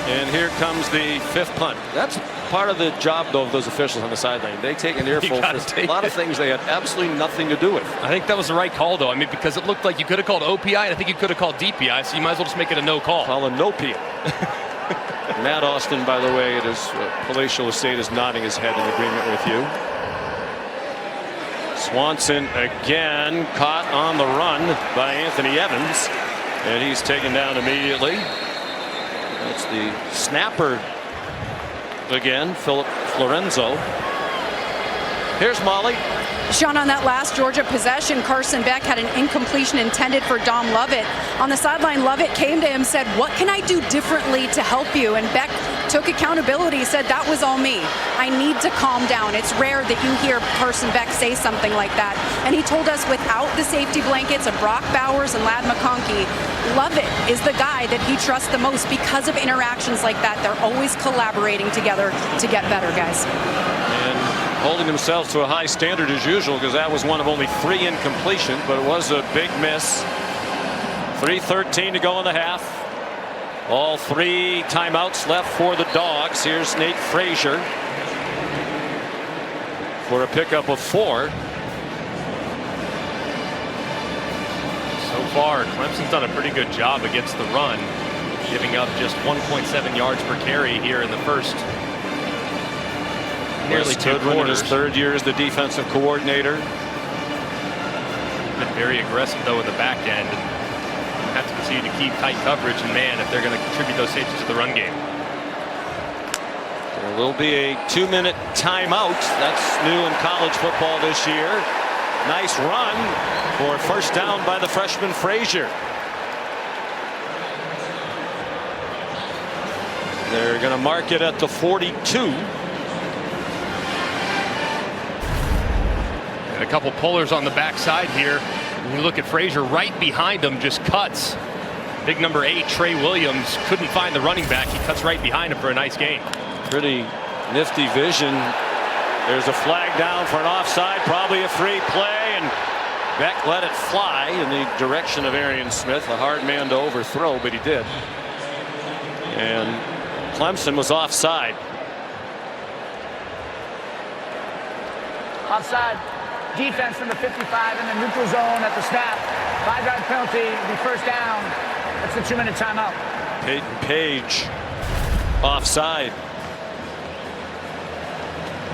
B: And here comes the 5th punt. That's part of the job, though, of those officials on the sideline. They take an earful for a lot of things they had absolutely nothing to do with.
C: I think that was the right call, though. I mean, because it looked like you could have called OPI, and I think you could have called DPI, so you might as well just make it a no call.
B: Call a no PI. Matt Austin, by the way, at his palatial estate, is nodding his head in agreement with you. Swanson again caught on the run by Anthony Evans, and he's taken down immediately. That's the snapper again, Philip Florenzo. Here's Molly.
F: Sean, on that last Georgia possession, Carson Beck had an incompletion intended for Dom Lovett. On the sideline, Lovett came to him, said, "What can I do differently to help you?" And Beck took accountability, said, "That was all me. I need to calm down." It's rare that you hear Carson Beck say something like that. And he told us without the safety blankets of Brock Bowers and Ladd McConkey, Lovett is the guy that he trusts the most because of interactions like that. They're always collaborating together to get better, guys.
B: And holding themselves to a high standard as usual, because that was one of only 3 incompletions, but it was a big miss. 3:13 to go in the half. All 3 timeouts left for the Dogs. Here's Nate Frazier for a pickup of 4.
C: So far, Clemson's done a pretty good job against the run, giving up just 1.7 yards per carry here in the first nearly 2
B: Goodwin in
C: quarters.
B: his 3rd year as the defensive coordinator.
C: Been very aggressive though in the back end. Have to continue to keep tight coverage and man if they're going to contribute those safeties to the run game.
B: There will be a 2-minute timeout. That's new in college football this year. Nice run for first down by the freshman Frazier. They're going to mark it at the 42.
C: And a couple pullers on the backside here. When you look at Frazier, right behind him, just cuts. Big number 8, Trey Williams, couldn't find the running back. He cuts right behind him for a nice gain.
B: Pretty nifty vision. There's a flag down for an offside, probably a free play, and Beck let it fly in the direction of Arian Smith. A hard man to overthrow, but he did. And Clemson was offside.
E: Offside. Defense number 55 in the neutral zone at the snap. 5-yard penalty, be first down. That's the 2-minute timeout.
B: Peyton Page offside.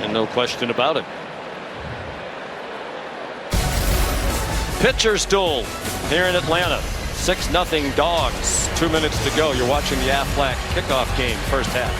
B: And no question about it. Pitcher's duel here in Atlanta. 6-0 Dogs. 2 minutes to go. You're watching the Aflac kickoff game, first half.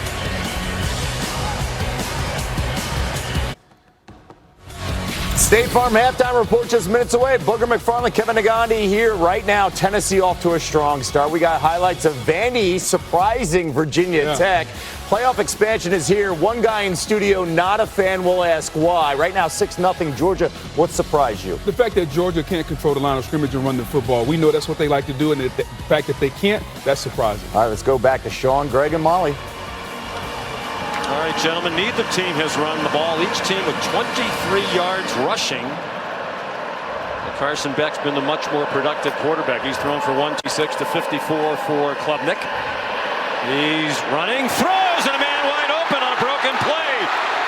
J: State Farm halftime report just minutes away. Booger McFarland, Kevin Negandhi here right now. Tennessee off to a strong start. We got highlights of Vandy surprising Virginia Tech. Playoff expansion is here. One guy in studio not a fan will ask why. Right now 6-0 Georgia. What surprised you?
K: The fact that Georgia can't control the line of scrimmage and run the football. We know that's what they like to do, and the fact that they can't, that's surprising.
J: All right, let's go back to Sean, Greg, and Molly.
B: All right, gentlemen, neither team has run the ball. Each team with 23 yards rushing. Carson Beck's been the much more productive quarterback. He's thrown for 126 to 54 for Klubnik. He's running, throws, and a man wide open on a broken play.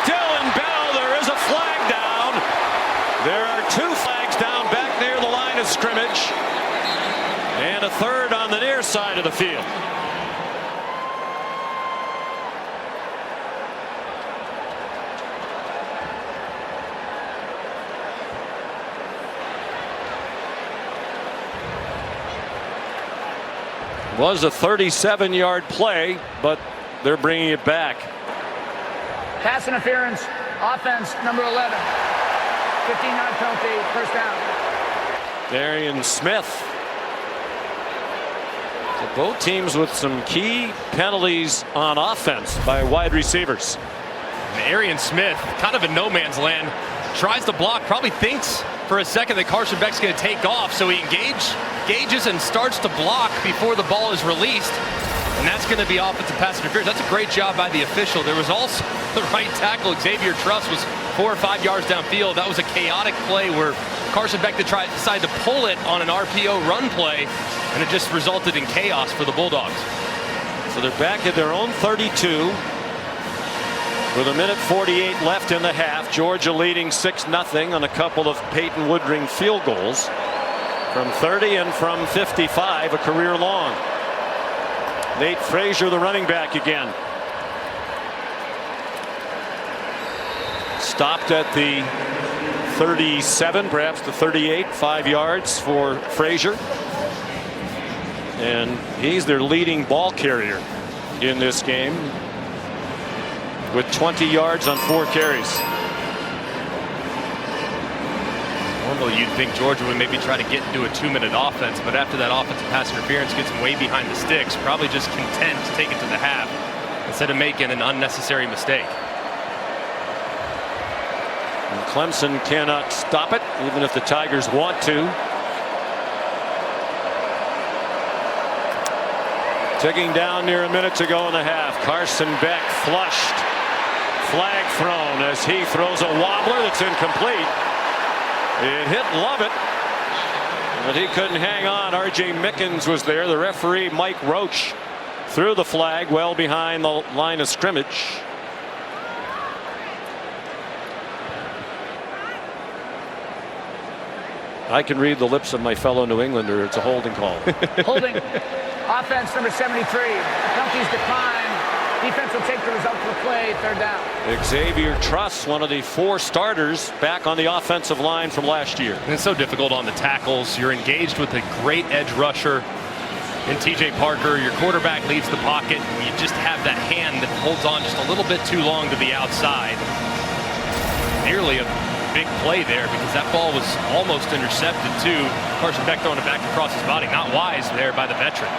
B: Dylan Bell, there is a flag down. There are 2 flags down back near the line of scrimmage. And a third on the near side of the field. Was a 37-yard play, but they're bringing it back.
E: Pass interference, offense number 11. 15-yard penalty, first down.
B: Arian Smith. So both teams with some key penalties on offense by wide receivers.
C: And Arian Smith, kind of in no man's land, tries to block, probably thinks for a second that Carson Beck's going to take off, so he engages and starts to block before the ball is released, and that's going to be offensive pass interference. That's a great job by the official. There was also the right tackle, Xavier Truss, was 4 or 5 yards downfield. That was a chaotic play where Carson Beck decided to pull it on an RPO run play, and it just resulted in chaos for the Bulldogs.
B: So they're back at their own 32. With 1:48 left in the half, Georgia leading 6-0 on a couple of Peyton Woodring field goals from 30 and from 55, a career long. Nate Frazier, the running back again. Stopped at the 37, perhaps the 38, 5 yards for Frazier. And he's their leading ball carrier in this game, with 20 yards on 4 carries.
C: Normally you'd think Georgia would maybe try to get into a 2-minute offense, but after that offensive pass interference gets him way behind the sticks, probably just content to take it to the half instead of making an unnecessary mistake.
B: And Clemson cannot stop it, even if the Tigers want to. Ticking down near a minute to go in the half. Carson Beck flushed. Flag thrown as he throws a wobbler that's incomplete. It hit Lovett, but he couldn't hang on. R.J. Mickens was there. The referee, Mike Roach, threw the flag well behind the line of scrimmage. I can read the lips of my fellow New Englander. It's a holding call.
E: Holding. Offense number 73. Penalties decline. Defense will take the result of the play. 3rd down.
B: Xavier Truss, one of the 4 starters, back on the offensive line from last year.
C: And it's so difficult on the tackles. You're engaged with a great edge rusher in T.J. Parker. Your quarterback leaves the pocket, and you just have that hand that holds on just a little bit too long to the outside. Nearly a big play there because that ball was almost intercepted too. Carson Beck throwing it back across his body. Not wise there by the veteran.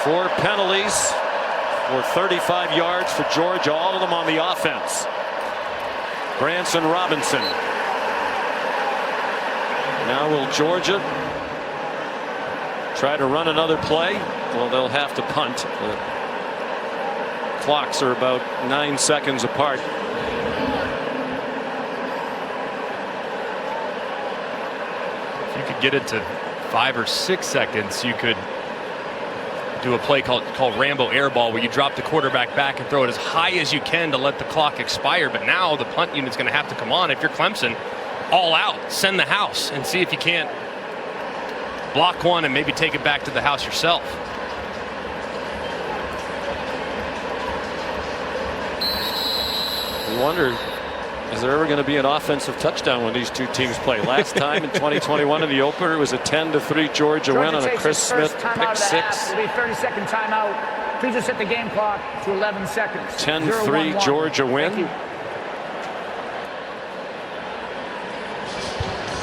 B: 4 penalties for 35 yards for Georgia, all of them on the offense. Branson Robinson. Now will Georgia try to run another play? Well, they'll have to punt. The clocks are about 9 seconds apart.
C: If you could get it to 5 or 6 seconds, you could do a play called Rambo Airball, where you drop the quarterback back and throw it as high as you can to let the clock expire. But now the punt unit's going to have to come on. If you're Clemson, all out, send the house and see if you can't block one and maybe take it back to the house yourself.
B: You wonder, is there ever going to be an offensive touchdown when these two teams play? Last time in 2021 in the opener, it was a 10-3 Georgia win on a Chris Smith pick 6.
E: It'll be a 30-second timeout. Please just set the game clock to 11 seconds.
B: 10-3 Georgia win.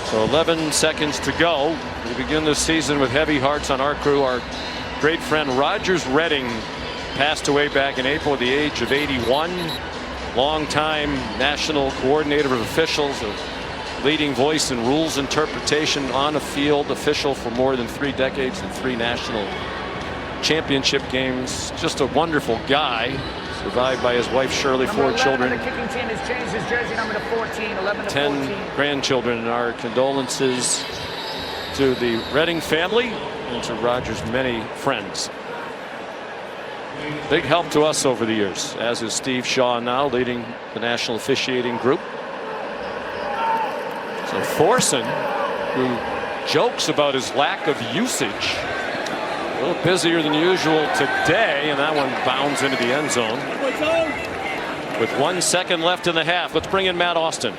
B: So 11 seconds to go. We begin this season with heavy hearts on our crew. Our great friend Rogers Redding passed away back in April at the age of 81. Longtime national coordinator of officials, a leading voice in rules interpretation on a field, official for more than 3 decades and 3 national championship games. Just a wonderful guy. Survived by his wife Shirley, 4 children.
E: The kicking team has changed his jersey number to 14, 11 to
B: 10
E: 14.
B: grandchildren. Our condolences to the Redding family and to Rogers' many friends. Big help to us over the years, as is Steve Shaw now, leading the national officiating group. So Thorson, who jokes about his lack of usage, a little busier than usual today, and that one bounds into the end zone. With 1 second left in the half, let's bring in Matt Austin.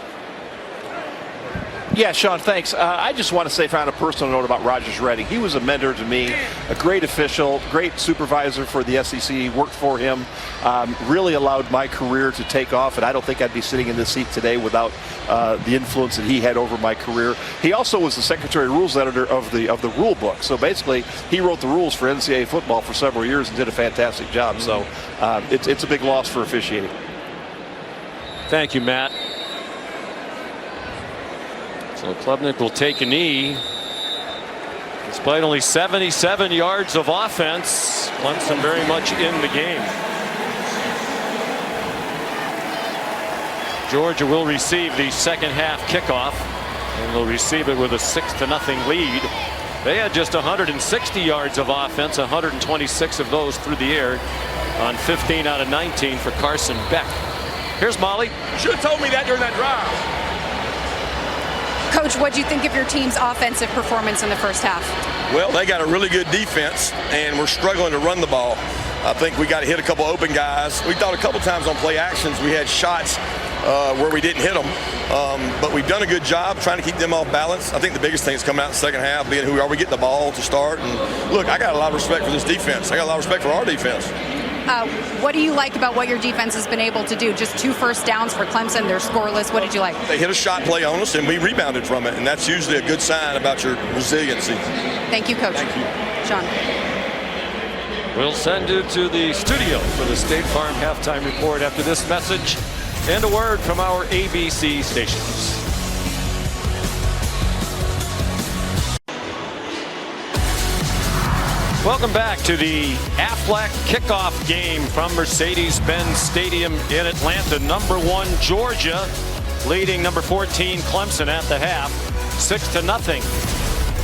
G: Yeah, Sean, thanks. I just want to say, on a personal note, about Rogers Redding. He was a mentor to me, a great official, great supervisor for the SEC, worked for him, really allowed my career to take off, and I don't think I'd be sitting in this seat today without the influence that he had over my career. He also was the secretary rules editor of the rule book. So basically, he wrote the rules for NCAA football for several years and did a fantastic job. So it's a big loss for officiating.
B: Thank you, Matt. So Klubnik will take a knee. Despite only 77 yards of offense, Clemson very much in the game. Georgia will receive the second half kickoff, and they'll receive it with a 6-0 lead. They had just 160 yards of offense, 126 of those through the air on 15 out of 19 for Carson Beck. Here's Molly.
L: You should have told me that during that drive.
F: Coach, what do you think of your team's offensive performance in the first half?
L: Well, they got a really good defense, and we're struggling to run the ball. I think we got to hit a couple open guys. We thought a couple times on play actions we had shots where we didn't hit them, but we've done a good job trying to keep them off balance. I think the biggest thing is coming out in the second half, being who are we getting the ball to start. And look, I got a lot of respect for this defense. I got a lot of respect for our defense.
F: What do you like about what your defense has been able to do? Just 2 first downs for Clemson. They're scoreless. What did you like?
L: They hit a shot play on us, and we rebounded from it, and that's usually a good sign about your resiliency.
F: Thank you, Coach.
L: Thank you.
F: Sean.
B: We'll send you to the studio for the State Farm halftime report after this message and a word from our ABC stations. Welcome back to the Aflac kickoff game from Mercedes-Benz Stadium in Atlanta. Number 1 Georgia leading number 14 Clemson at the half, 6-0.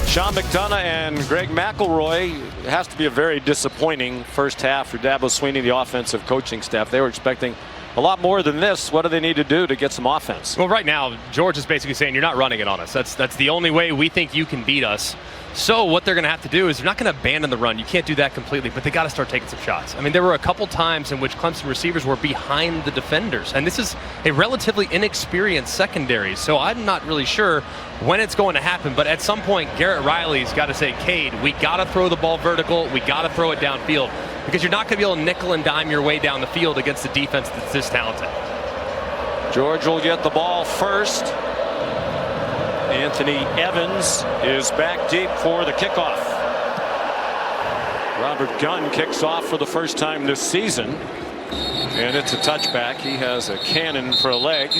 B: Sean McDonough and Greg McElroy. It has to be a very disappointing first half for Dabo Swinney, the offensive coaching staff. They were expecting a lot more than this. What do they need to do to get some offense?
C: Well, right now, George is basically saying you're not running it on us. That's the only way we think you can beat us. So what they're going to have to do is they're not going to abandon the run. You can't do that completely, but they got to start taking some shots. I mean, there were a couple times in which Clemson receivers were behind the defenders, and this is a relatively inexperienced secondary. So I'm not really sure when it's going to happen, but at some point, Garrett Riley's got to say, Cade, we got to throw the ball vertical. We got to throw it downfield, because you're not going to be able to nickel and dime your way down the field against a defense that's this talented.
B: George will get the ball first. Anthony Evans is back deep for the kickoff. Robert Gunn kicks off for the first time this season, and it's a touchback. He has a cannon for a leg.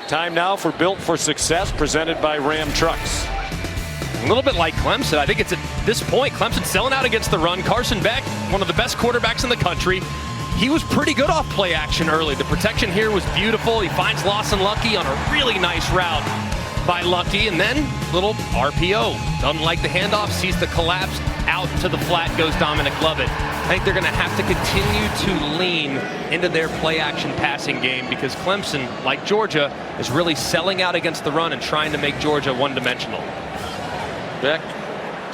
B: Time now for Built for Success, presented by Ram Trucks.
C: A little bit like Clemson. I think it's at this point, Clemson selling out against the run. Carson Beck, one of the best quarterbacks in the country. He was pretty good off play action early. The protection here was beautiful. He finds Lawson Lucky on a really nice route by Lucky, and then little RPO. Doesn't like the handoff, sees the collapse, out to the flat goes Dominic Lovett. I think they're going to have to continue to lean into their play action passing game, because Clemson, like Georgia, is really selling out against the run and trying to make Georgia one-dimensional.
B: Beck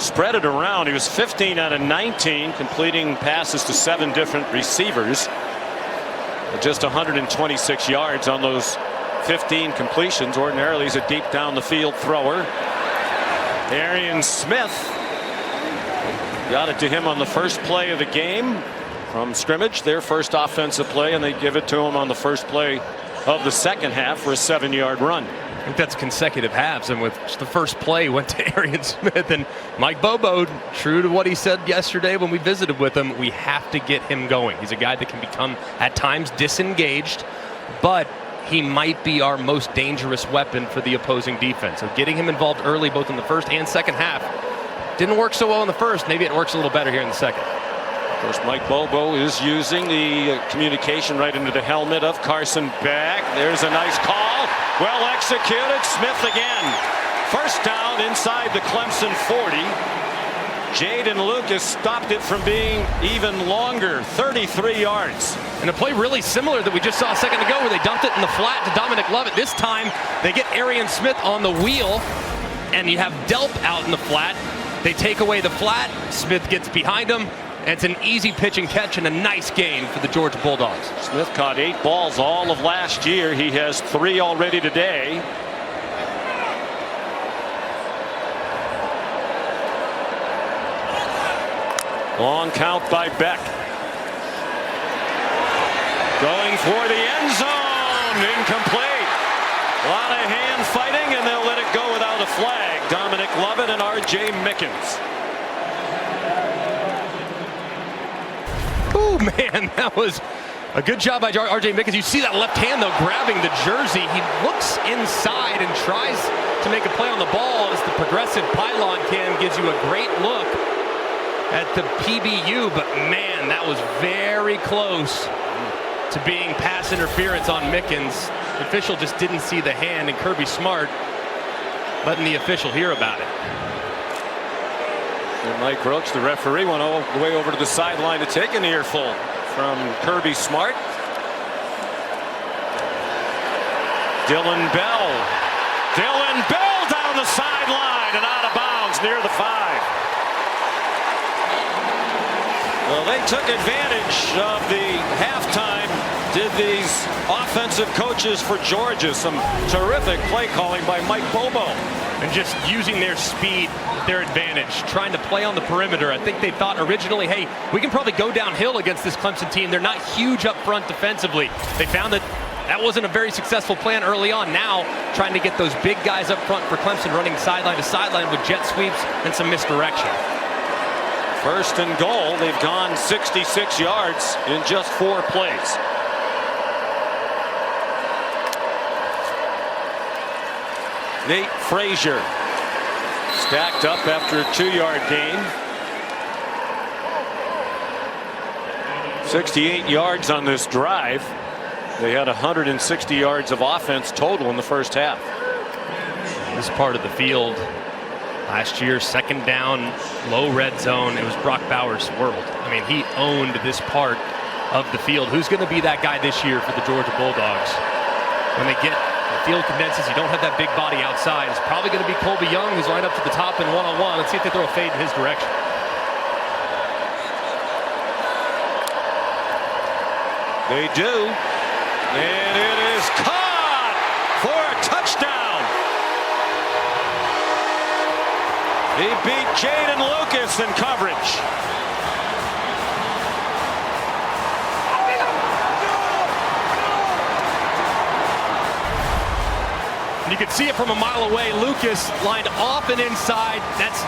B: spread it around. He was 15 out of 19, completing passes to 7 different receivers. Just 126 yards on those 15 completions. Ordinarily, he's a deep down the field thrower. Arian Smith got it to him on the first play of the game from scrimmage, their first offensive play, and they give it to him on the first play of the second half for a 7-yard run.
C: I think that's consecutive halves, and with the first play went to Arian Smith, and Mike Bobo, true to what he said yesterday when we visited with him, we have to get him going. He's a guy that can become at times disengaged, but he might be our most dangerous weapon for the opposing defense. So getting him involved early, both in the first and second half, didn't work so well in the first. Maybe it works a little better here in the second.
B: Of course, Mike Bobo is using the communication right into the helmet of Carson Beck. There's a nice call. Well executed. Smith again. First down inside the Clemson 40. Jaden Lucas stopped it from being even longer, 33 yards.
C: And a play really similar that we just saw a second ago, where they dumped it in the flat to Dominic Lovett. This time they get Arian Smith on the wheel, and you have Delp out in the flat. They take away the flat. Smith gets behind him, and it's an easy pitch and catch and a nice gain for the Georgia Bulldogs.
B: Smith caught 8 balls all of last year. He has 3 already today. Long count by Beck. Going for the end zone. Incomplete. A lot of hand fighting, and they'll let it go without a flag. Dominic Lovett and R.J. Mickens.
C: Oh, man, that was a good job by R.J. Mickens. You see that left hand, though, grabbing the jersey. He looks inside and tries to make a play on the ball, as the progressive pylon cam gives you a great look at the PBU, but man, that was very close to being pass interference on Mickens. The official just didn't see the hand, and Kirby Smart letting the official hear about it.
B: And Mike Roach, the referee, went all the way over to the sideline to take an earful from Kirby Smart. Dylan Bell down the sideline and out of bounds near the 5. Well, they took advantage of the halftime, did these offensive coaches for Georgia. Some terrific play calling by Mike Bobo.
C: and just using their speed, their advantage, trying to play on the perimeter. I think they thought originally, hey, we can probably go downhill against this Clemson team. They're not huge up front defensively. They found that that wasn't a very successful plan early on. Now, trying to get those big guys up front for Clemson, running sideline to sideline with jet sweeps and some misdirection.
B: First and goal. They've gone 66 yards in just 4 plays. Nate Frazier stacked up after a 2-yard gain. 68 yards on this drive. They had 160 yards of offense total in the first half.
C: This part of the field last year, second down, low red zone. It was Brock Bowers' world. I mean, he owned this part of the field. Who's going to be that guy this year for the Georgia Bulldogs? When they get the field condenses, you don't have that big body outside. It's probably going to be Colby Young, who's lined up to the top in one-on-one. Let's see if they throw a fade in his direction.
B: They do. And it is caught for a touchdown. He beat Jaden Lucas in coverage.
C: You can see it from a mile away. Lucas lined off and inside. That's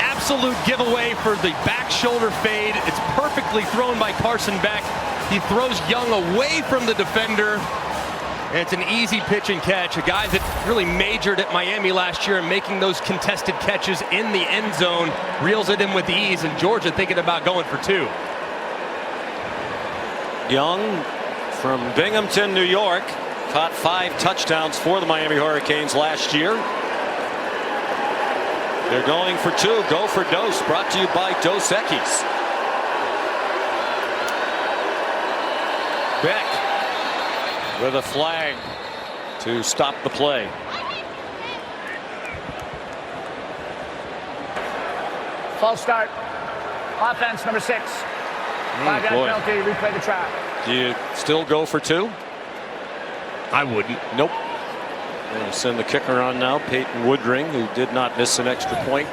C: absolute giveaway for the back shoulder fade. It's perfectly thrown by Carson Beck. He throws Young away from the defender. And it's an easy pitch and catch. A guy that really majored at Miami last year and making those contested catches in the end zone, reels it in with ease, and Georgia thinking about going for 2.
B: Young from Binghamton, New York, caught 5 touchdowns for the Miami Hurricanes last year. They're going for 2. Go for Dose, brought to you by Dos Equis. Beck with a flag to stop the play.
E: False start. Offense, number 6. 5-yard penalty, replay the trap.
B: Do you still go for 2?
C: I wouldn't.
B: Nope. We'll send the kicker on now, Peyton Woodring, who did not miss an extra point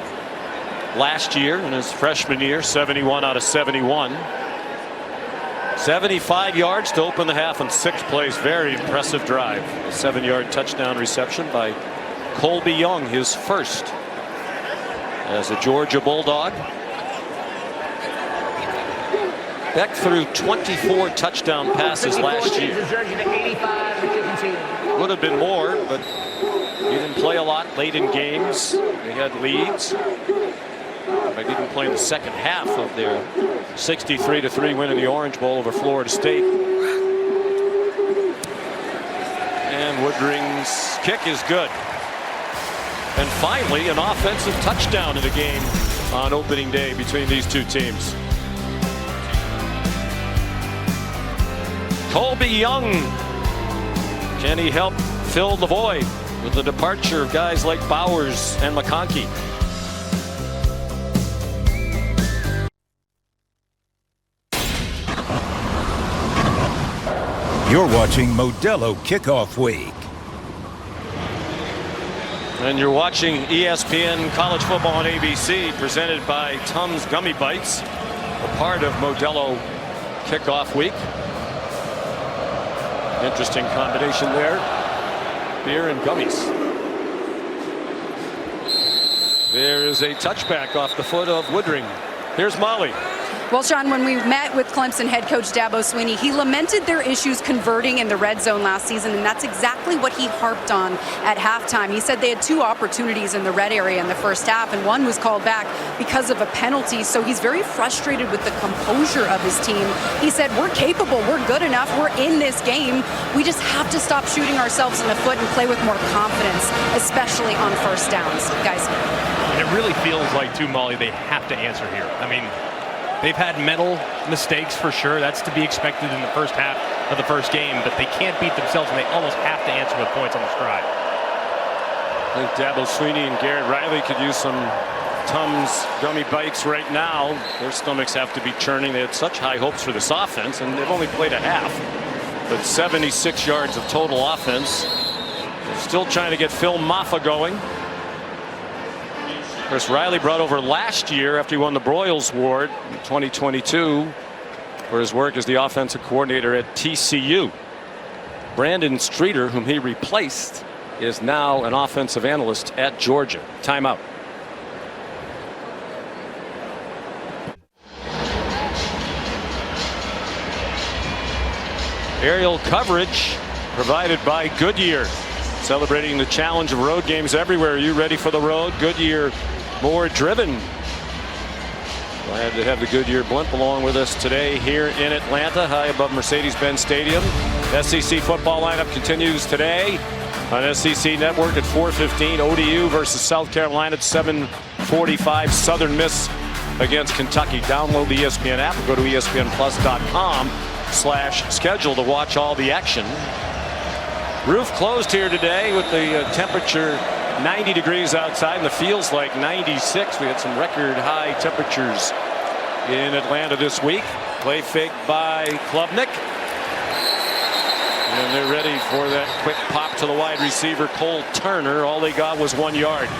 B: last year in his freshman year, 71 out of 71. 75 yards to open the half in 6 plays. Very impressive drive. A 7-yard touchdown reception by Colby Young, his first as a Georgia Bulldog. Beck threw 24 touchdown passes last year. Would have been more, but he didn't play a lot late in games. They had leads. They didn't play in the second half of their 63-3 win in the Orange Bowl over Florida State. And Woodring's kick is good. And finally, an offensive touchdown in the game on opening day between these 2 teams. Colby Young, can he help fill the void with the departure of guys like Bowers and McConkey?
D: You're watching Modelo Kickoff Week.
B: And you're watching ESPN College Football on ABC, presented by Tums Gummy Bites, a part of Modelo Kickoff Week. Interesting combination there. Beer and gummies. There is a touchback off the foot of Woodring. Here's Molly.
F: Well, Sean, when we met with Clemson head coach Dabo Swinney, he lamented their issues converting in the red zone last season, and that's exactly what he harped on at halftime. He said they had 2 opportunities in the red area in the first half, and one was called back because of a penalty, so he's very frustrated with the composure of his team. He said, we're capable, we're good enough, we're in this game. We just have to stop shooting ourselves in the foot and play with more confidence, especially on first downs. Guys.
C: And it really feels like, too, Molly, they have to answer here. I mean, they've had mental mistakes for sure. That's to be expected in the first half of the first game, but they can't beat themselves, and they almost have to answer with points on the stride.
B: I think Dabo Swinney and Garrett Riley could use some Tums Gummy Bites right now. Their stomachs have to be churning. They had such high hopes for this offense, and they've only played a half. But 76 yards of total offense. Still trying to get Phil Maffa going. Chris Riley brought over last year after he won the Broyles Award in 2022 for his work as the offensive coordinator at TCU. Brandon Streeter, whom he replaced, is now an offensive analyst at Georgia. Timeout. Aerial coverage provided by Goodyear. Celebrating the challenge of road games everywhere. Are you ready for the road? Goodyear more driven. Glad to have the Goodyear blimp along with us today here in Atlanta, high above Mercedes-Benz Stadium. SEC football lineup continues today on SEC Network at 4:15. ODU versus South Carolina at 7:45. Southern Miss against Kentucky. Download the ESPN app or go to ESPNplus.com/schedule to watch all the action. Roof closed here today with the temperature 90 degrees outside and the feels like 96. We had some record high temperatures in Atlanta this week. Play fake by Klubnik. And they're ready for that quick pop to the wide receiver, Cole Turner. All they got was 1 yard.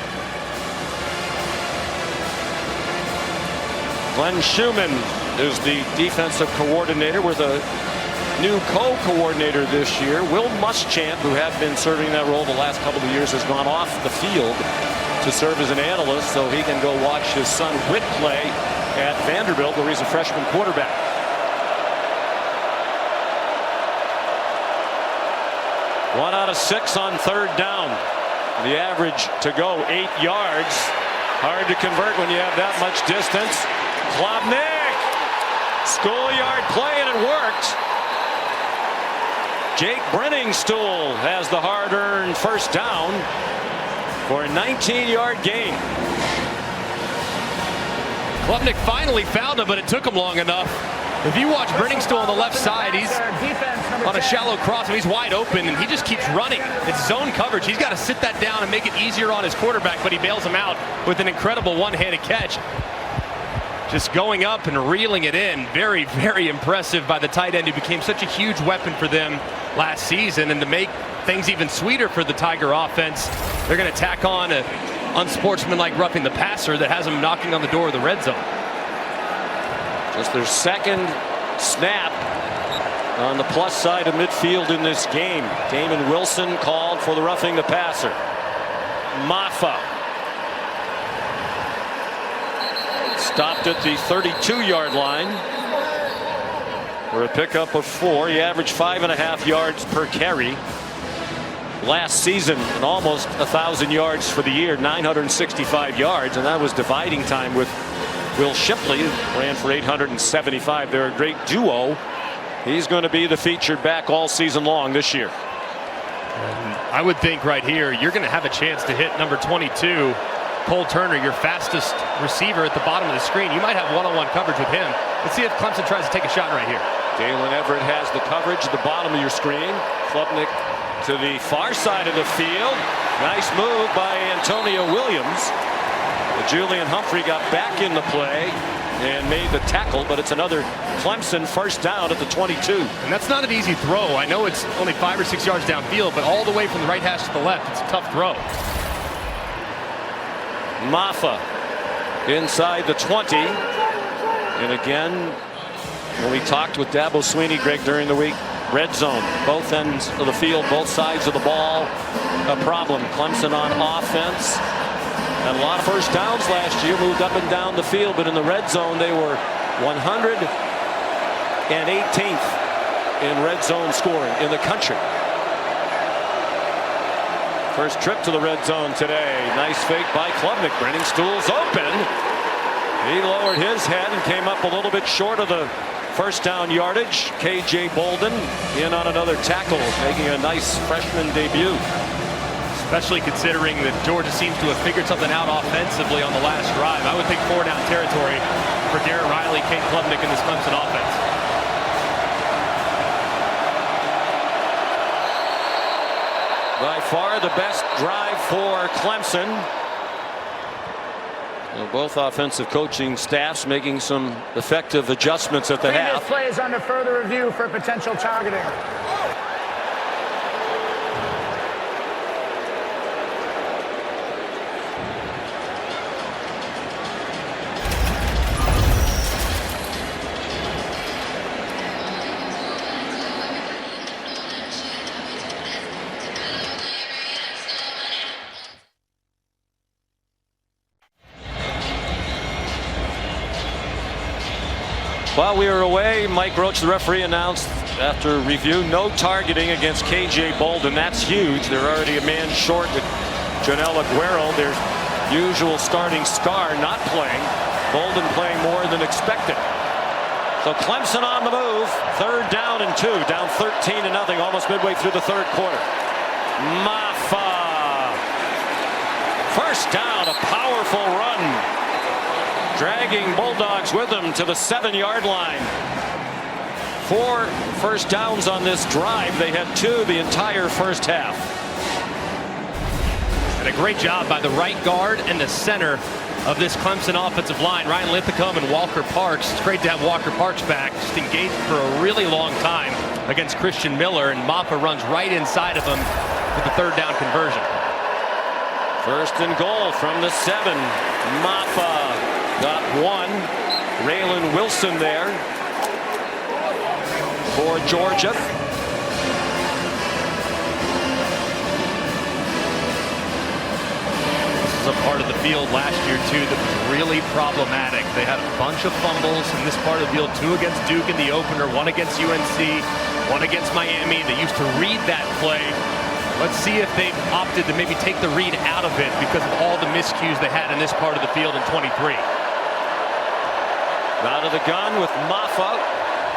B: Glenn Schumann is the defensive coordinator with a new co-coordinator this year. Will Muschamp, who had been serving that role the last couple of years, has gone off the field to serve as an analyst so he can go watch his son Whit play at Vanderbilt, where he's a freshman quarterback. One out of 6 on 3rd down. The average to go 8 yards. Hard to convert when you have that much distance. Klubnik, schoolyard play, and it worked. Jake Brenningstool has the hard-earned first down for a 19-yard gain.
C: Klubnik finally found him, but it took him long enough. If you watch Brenningstool on the left side, he's on a shallow cross and he's wide open and he just keeps running. It's zone coverage. He's got to sit that down and make it easier on his quarterback, but he bails him out with an incredible one-handed catch. Just going up and reeling it in. Very, very impressive by the tight end who became such a huge weapon for them last season. And to make things even sweeter for the Tiger offense, they're going to tack on an unsportsmanlike roughing the passer that has them knocking on the door of the red zone.
B: Just their second snap on the plus side of midfield in this game. Damon Wilson called for the roughing the passer. Maffa stopped at the 32-yard line for a pickup of 4. He averaged 5.5 yards per carry last season and almost 1,000 yards for the year, 965 yards, and that was dividing time with Will Shipley, ran for 875. They're a great duo. He's going to be the featured back all season long this year.
C: I would think right here you're going to have a chance to hit number 22. Cole Turner, your fastest receiver at the bottom of the screen. You might have one-on-one coverage with him. Let's see if Clemson tries to take a shot right here.
B: Dalen Everett has the coverage at the bottom of your screen. Klubnik to the far side of the field. Nice move by Antonio Williams. Julian Humphrey got back in the play and made the tackle, but it's another Clemson first down at the 22.
C: And that's not an easy throw. I know it's only 5 or 6 yards downfield, but all the way from the right hash to the left, it's a tough throw.
B: Maffa inside the 20. And again, when we talked with Dabo Swinney, Greg, during the week, red zone, both ends of the field, both sides of the ball, a problem. Clemson on offense. Had a lot of first downs last year, moved up and down the field, but in the red zone they were 118th in red zone scoring in the country. First trip to the red zone today. Nice fake by Klubnik. Brenningstool's open. He lowered his head and came up a little bit short of the first down yardage. KJ Bolden in on another tackle, making a nice freshman debut.
C: Especially considering that Georgia seems to have figured something out offensively on the last drive. I would think 4 down territory for Garrett Riley, Kate Klubnik, and this Clemson offense.
B: By far the best drive for Clemson. Well, both offensive coaching staffs making some effective adjustments at the half.
E: This play is under further review for potential targeting.
B: While we were away, Mike Roach, the referee, announced after review, no targeting against KJ Bolden. That's huge. They're already a man short with Janelle Aguero. Their usual starting star not playing. Bolden playing more than expected. So Clemson on the move. 3rd down and 2. Down 13-0, almost midway through the 3rd quarter. Maffa. 1st down, a powerful run. Dragging Bulldogs with them to the 7-yard line. 4 first downs on this drive. They had 2 the entire first half.
C: And a great job by the right guard and the center of this Clemson offensive line, Ryan Linthicum and Walker Parks. It's great to have Walker Parks back. Just engaged for a really long time against Christian Miller, and Maffa runs right inside of him with the 3rd down conversion.
B: 1st and goal from the 7. Maffa got 1. Raylan Wilson there for Georgia.
C: A part of the field last year too that was really problematic. They had a bunch of fumbles in this part of the field, 2 against Duke in the opener, 1 against UNC, 1 against Miami. They used to read that play. Let's see if they've opted to maybe take the read out of it because of all the miscues they had in this part of the field in 23.
B: Out of the gun with Maffa,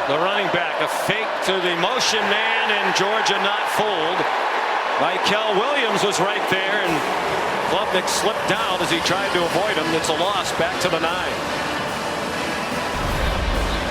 B: the running back. A fake to the motion man, and Georgia not fooled. Michael Williams was right there, and Klubnik slipped down as he tried to avoid him. It's a loss back to the 9.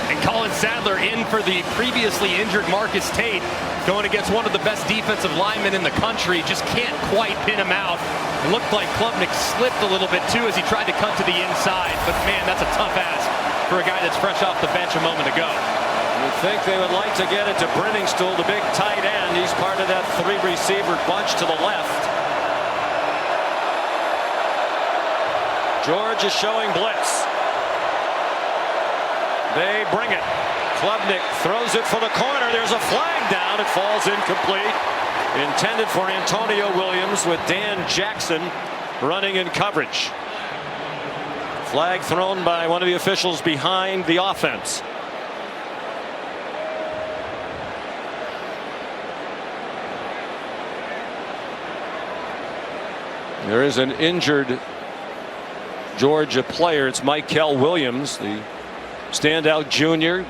C: And Colin Sadler in for the previously injured Marcus Tate, going against one of the best defensive linemen in the country. Just can't quite pin him out. It looked like Klubnik slipped a little bit too as he tried to cut to the inside. But man, that's a tough ask for a guy that's fresh off the bench a moment ago.
B: You think they would like to get it to Brenningstool, the big tight end. He's part of that 3-receiver bunch to the left. George is showing blitz. They bring it. Klubnik throws it for the corner. There's a flag down. It falls incomplete. Intended for Antonio Williams with Dan Jackson running in coverage. Flag thrown by one of the officials behind the offense. There is an injured Georgia player. It's Michael Williams, the standout junior.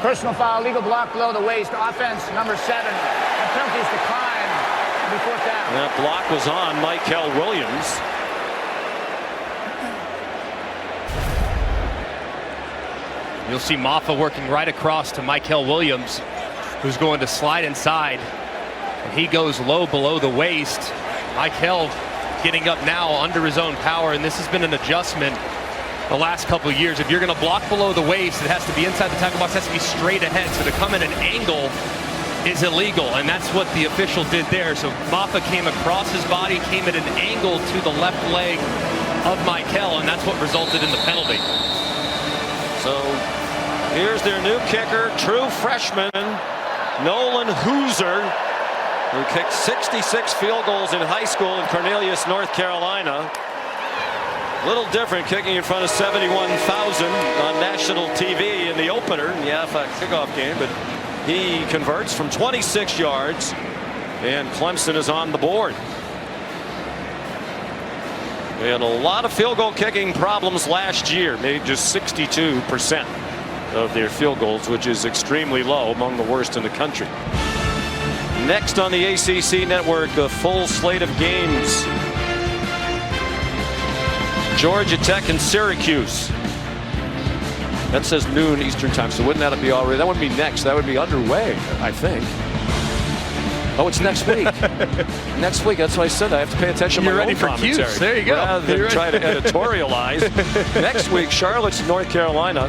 E: Personal foul, legal block below the waist. Offense, number 7. And penalties decline. It'll be 4th down.
B: That block was on Michael Williams.
C: You'll see Maffa working right across to Michael Williams, who's going to slide inside. And he goes low below the waist. Michael getting up now under his own power, and this has been an adjustment the last couple of years. If you're going to block below the waist, it has to be inside the tackle box, it has to be straight ahead. So to come at an angle is illegal, and that's what the official did there. So Maffa came across his body, came at an angle to the left leg of Michael, and that's what resulted in the penalty.
B: So here's their new kicker, true freshman, Nolan Hooser, who kicked 66 field goals in high school in Cornelius, North Carolina. A little different, kicking in front of 71,000 on national TV in the opener in the AFLAC kickoff game, but he converts from 26 yards, and Clemson is on the board. They had a lot of field goal kicking problems last year, made just 62% of their field goals, which is extremely low, among the worst in the country. Next on the ACC network, a full slate of games. Georgia Tech and Syracuse. That says noon Eastern time, so wouldn't that be already? That wouldn't be next. That would be underway, I think. Oh, it's next week. Next week. That's what I said. I have to pay attention to my own commentary.
C: You're ready for cues. There you go.
B: Rather than try to editorialize. Next week, Charlotte's North Carolina,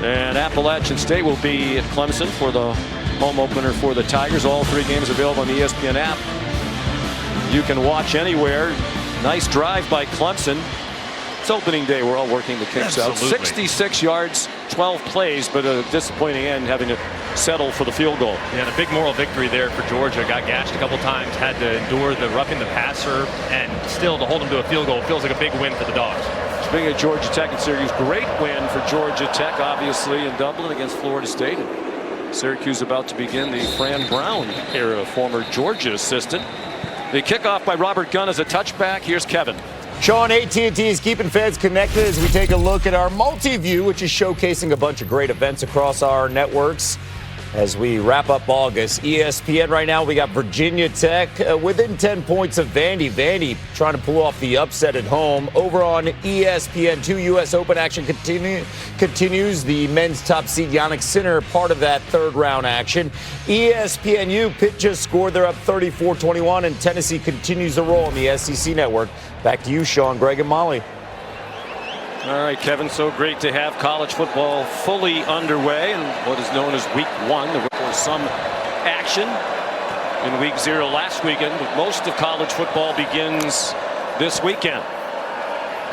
B: and Appalachian State will be at Clemson for the home opener for the Tigers. All 3 games available on the ESPN app. You can watch anywhere. Nice drive by Clemson. It's opening day. We're all working the kicks out. 66 yards, 12 plays, but a disappointing end, having to settle for the field goal.
C: Yeah, and a big moral victory there for Georgia. Got gashed a couple times, had to endure the roughing the passer, and still to hold him to a field goal feels like a big win for the Dogs.
B: Speaking of Georgia Tech and Syracuse, great win for Georgia Tech, obviously, in Dublin against Florida State. And Syracuse about to begin the Fran Brown era, former Georgia assistant. The kickoff by Robert Gunn is a touchback. Here's Kevin.
J: Sean, AT&T is keeping fans connected as we take a look at our multi-view, which is showcasing a bunch of great events across our networks. As we wrap up August, ESPN right now, we got Virginia Tech within 10 points of Vandy. Vandy trying to pull off the upset at home. Over on ESPN2, U.S. Open action continues. The men's top seed Yannick Sinner part of that third round action. ESPNU, Pitt just scored. They're up 34-21, and Tennessee continues to roll on the SEC network. Back to you, Sean, Greg, and Molly.
B: All right, Kevin, so great to have college football fully underway in what is known as week 1. There was some action in week 0 last weekend, but most of college football begins this weekend.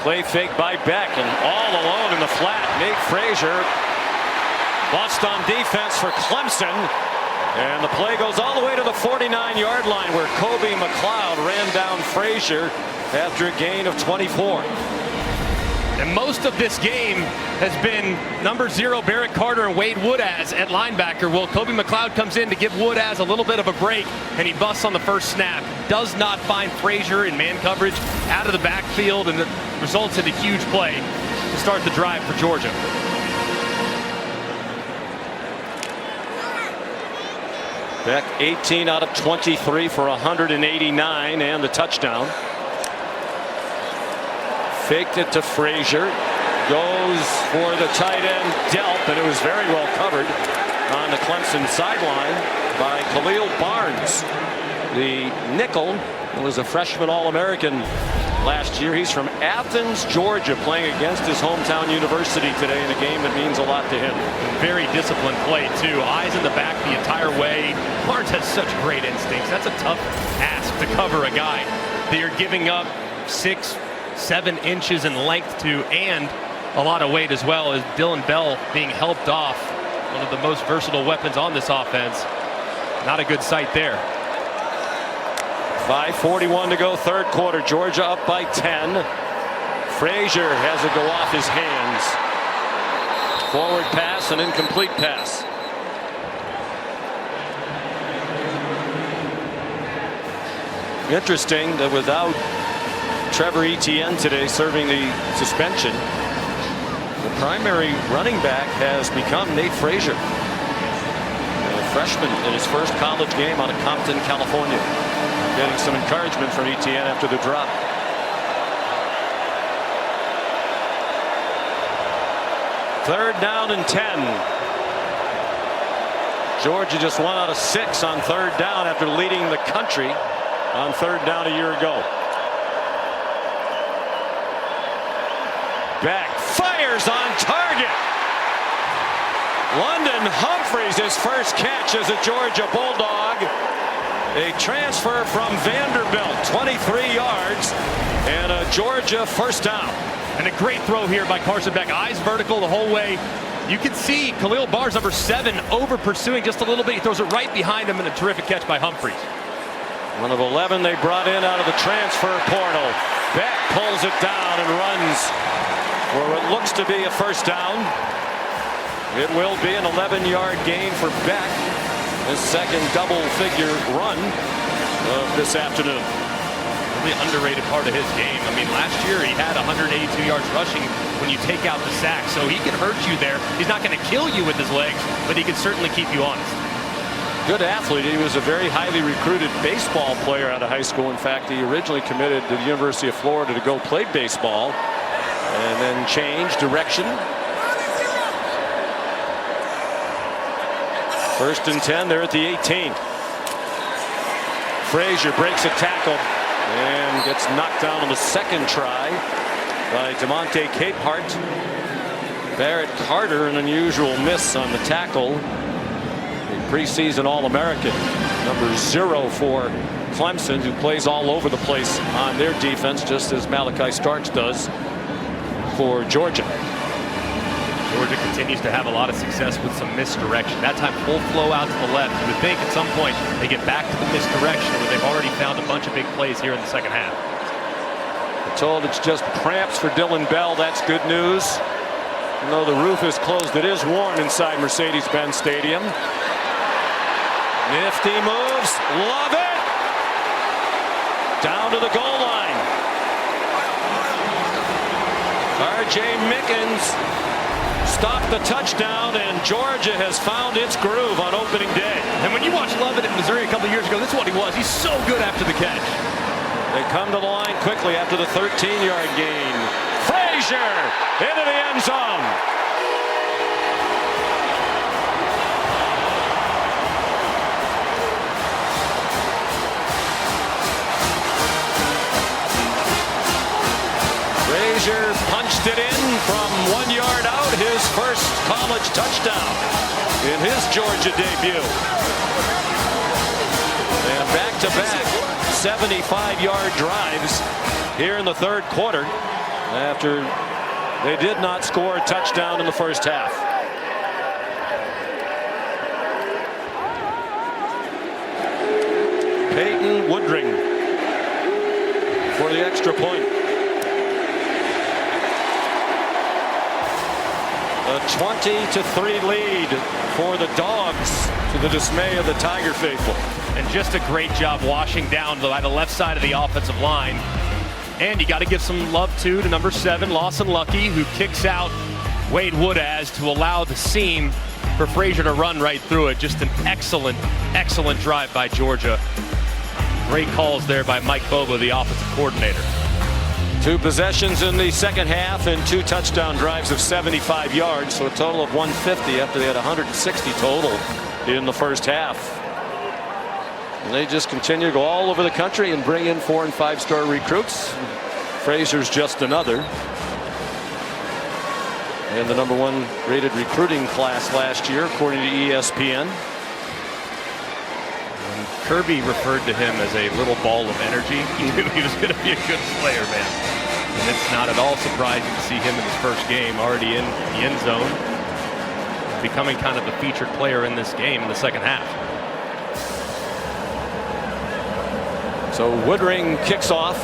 B: Play fake by Beck, and all alone in the flat, Nate Frazier bust on defense for Clemson, and the play goes all the way to the 49-yard line where Kobe McLeod ran down Frazier after a gain of 24.
C: And most of this game has been number 0 Barrett Carter and Wade Woodaz at linebacker. Well, Kobe McLeod comes in to give Woodaz a little bit of a break, and he busts on the first snap. Does not find Frazier in man coverage out of the backfield, and it results in a huge play to start the drive for Georgia.
B: Beck 18 out of 23 for 189 and the touchdown. Faked it to Frazier, goes for the tight end Delp, and it was very well covered on the Clemson sideline by Khalil Barnes. The nickel was a freshman All-American last year. He's from Athens, Georgia, playing against his hometown university today in a game that means a lot to him.
C: Very disciplined play, too. Eyes in the back the entire way. Barnes has such great instincts. That's a tough ask to cover a guy that you're giving up 6-7 inches in length to, and a lot of weight as well, as Dylan Bell being helped off. One of the most versatile weapons on this offense. Not a good sight there.
B: 5:41 to go, third quarter. Georgia up by 10. Frazier has it go off his hands. Forward pass, an incomplete pass. Interesting that without Trevor Etienne today serving the suspension, the primary running back has become Nate Frazier, a freshman in his first college game out of Compton, California. Getting some encouragement from Etienne after the drop. Third down and 10. Georgia just 1 out of 6 on third down after leading the country on third down a year ago. Beck fires on target. London Humphreys, his first catch as a Georgia Bulldog. A transfer from Vanderbilt, 23 yards, and a Georgia first down.
C: And a great throw here by Carson Beck. Eyes vertical the whole way. You can see Khalil Barnes, number 7, over pursuing just a little bit. He throws it right behind him, and a terrific catch by Humphreys.
B: One of 11 they brought in out of the transfer portal. Beck pulls it down and runs for what looks to be a first down. It will be an 11-yard gain for Beck. His second double-figure run of this afternoon.
C: Really underrated part of his game. I mean, last year he had 182 yards rushing when you take out the sack, so he can hurt you there. He's not going to kill you with his legs, but he can certainly keep you honest.
B: Good athlete. He was a very highly recruited baseball player out of high school. In fact, he originally committed to the University of Florida to go play baseball and then changed direction. First and 10, they're at the 18. Frazier breaks a tackle and gets knocked down on the second try by DeMonte Capehart. Barrett Carter, an unusual miss on the tackle. A preseason All-American, number 0 for Clemson, who plays all over the place on their defense, just as Malachi Starks does for Georgia.
C: Georgia continues to have a lot of success with some misdirection. That time, full flow out to the left. You would think at some point they get back to the misdirection where they've already found a bunch of big plays here in the second half.
B: We're told it's just cramps for Dylan Bell. That's good news. Even though the roof is closed, it is warm inside Mercedes-Benz Stadium. Nifty moves. Love it. Down to the goal line. R.J. Mickens stopped the touchdown, and Georgia has found its groove on opening day.
C: And when you watch Lovett in Missouri a couple years ago, this is what he was. He's so good after the catch.
B: They come to the line quickly after the 13-yard gain. Frazier into the end zone. Frazier punched it in from 1 yard out, his first college touchdown in his Georgia debut. And back-to-back 75-yard drives here in the third quarter after they did not score a touchdown in the first half. Peyton Woodring for the extra point. A 20-3 lead for the Dogs, to the dismay of the Tiger faithful.
C: And just a great job washing down by the left side of the offensive line. And you got to give some love to number 7, Lawson Lucky, who kicks out Wade Woodaz to allow the seam for Frazier to run right through it. Just an excellent, excellent drive by Georgia. Great calls there by Mike Bobo, the offensive coordinator.
B: 2 possessions in the second half and 2 touchdown drives of 75 yards, so a total of 150 after they had 160 total in the first half. And they just continue to go all over the country and bring in 4- and 5-star recruits. Frazier's just another. And the number 1 rated recruiting class last year, according to ESPN.
C: And Kirby referred to him as a little ball of energy. He knew he was going to be a good player, man. And it's not at all surprising to see him in his first game already in the end zone, becoming kind of the featured player in this game in the second half.
B: So Woodring kicks off.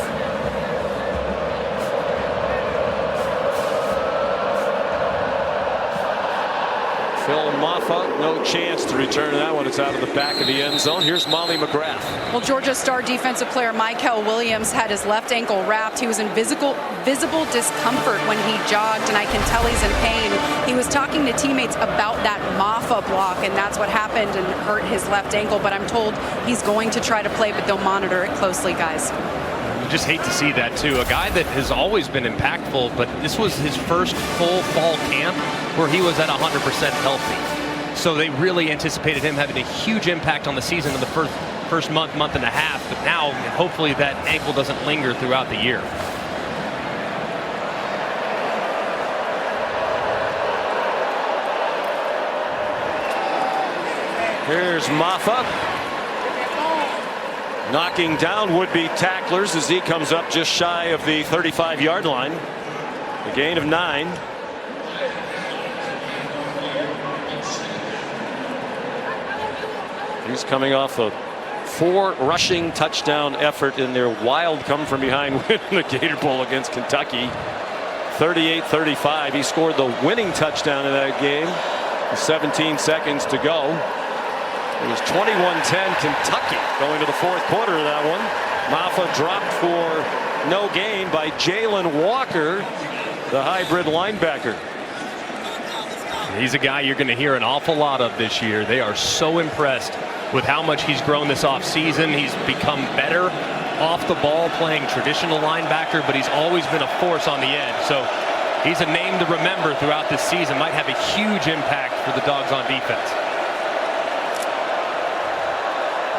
B: Phil Maffa, no chance to return that one. It's out of the back of the end zone. Here's Molly McGrath.
F: Well, Georgia star defensive player Michael Williams had his left ankle wrapped. He was in visible discomfort when he jogged, and I can tell he's in pain. He was talking to teammates about that Maffa block, and that's what happened and hurt his left ankle. But I'm told he's going to try to play, but they'll monitor it closely, guys.
C: You just hate to see that, too. A guy that has always been impactful, but this was his first full fall camp where he was at 100% healthy. So they really anticipated him having a huge impact on the season in the first month and a half. But now, hopefully, that ankle doesn't linger throughout the year.
B: Here's Maffa. Knocking down would-be tacklers as he comes up just shy of the 35-yard line. A gain of 9. He's coming off a 4 rushing touchdown effort in their wild come-from-behind win in the Gator Bowl against Kentucky. 38-35. He scored the winning touchdown in that game with 17 seconds to go. It was 21-10 Kentucky going to the fourth quarter of that one. Maffa dropped for no gain by Jalen Walker, the hybrid linebacker.
C: He's a guy you're going to hear an awful lot of this year. They are so impressed with how much he's grown this offseason. He's become better off the ball playing traditional linebacker, but he's always been a force on the edge. So he's a name to remember throughout this season. Might have a huge impact for the Dogs on defense.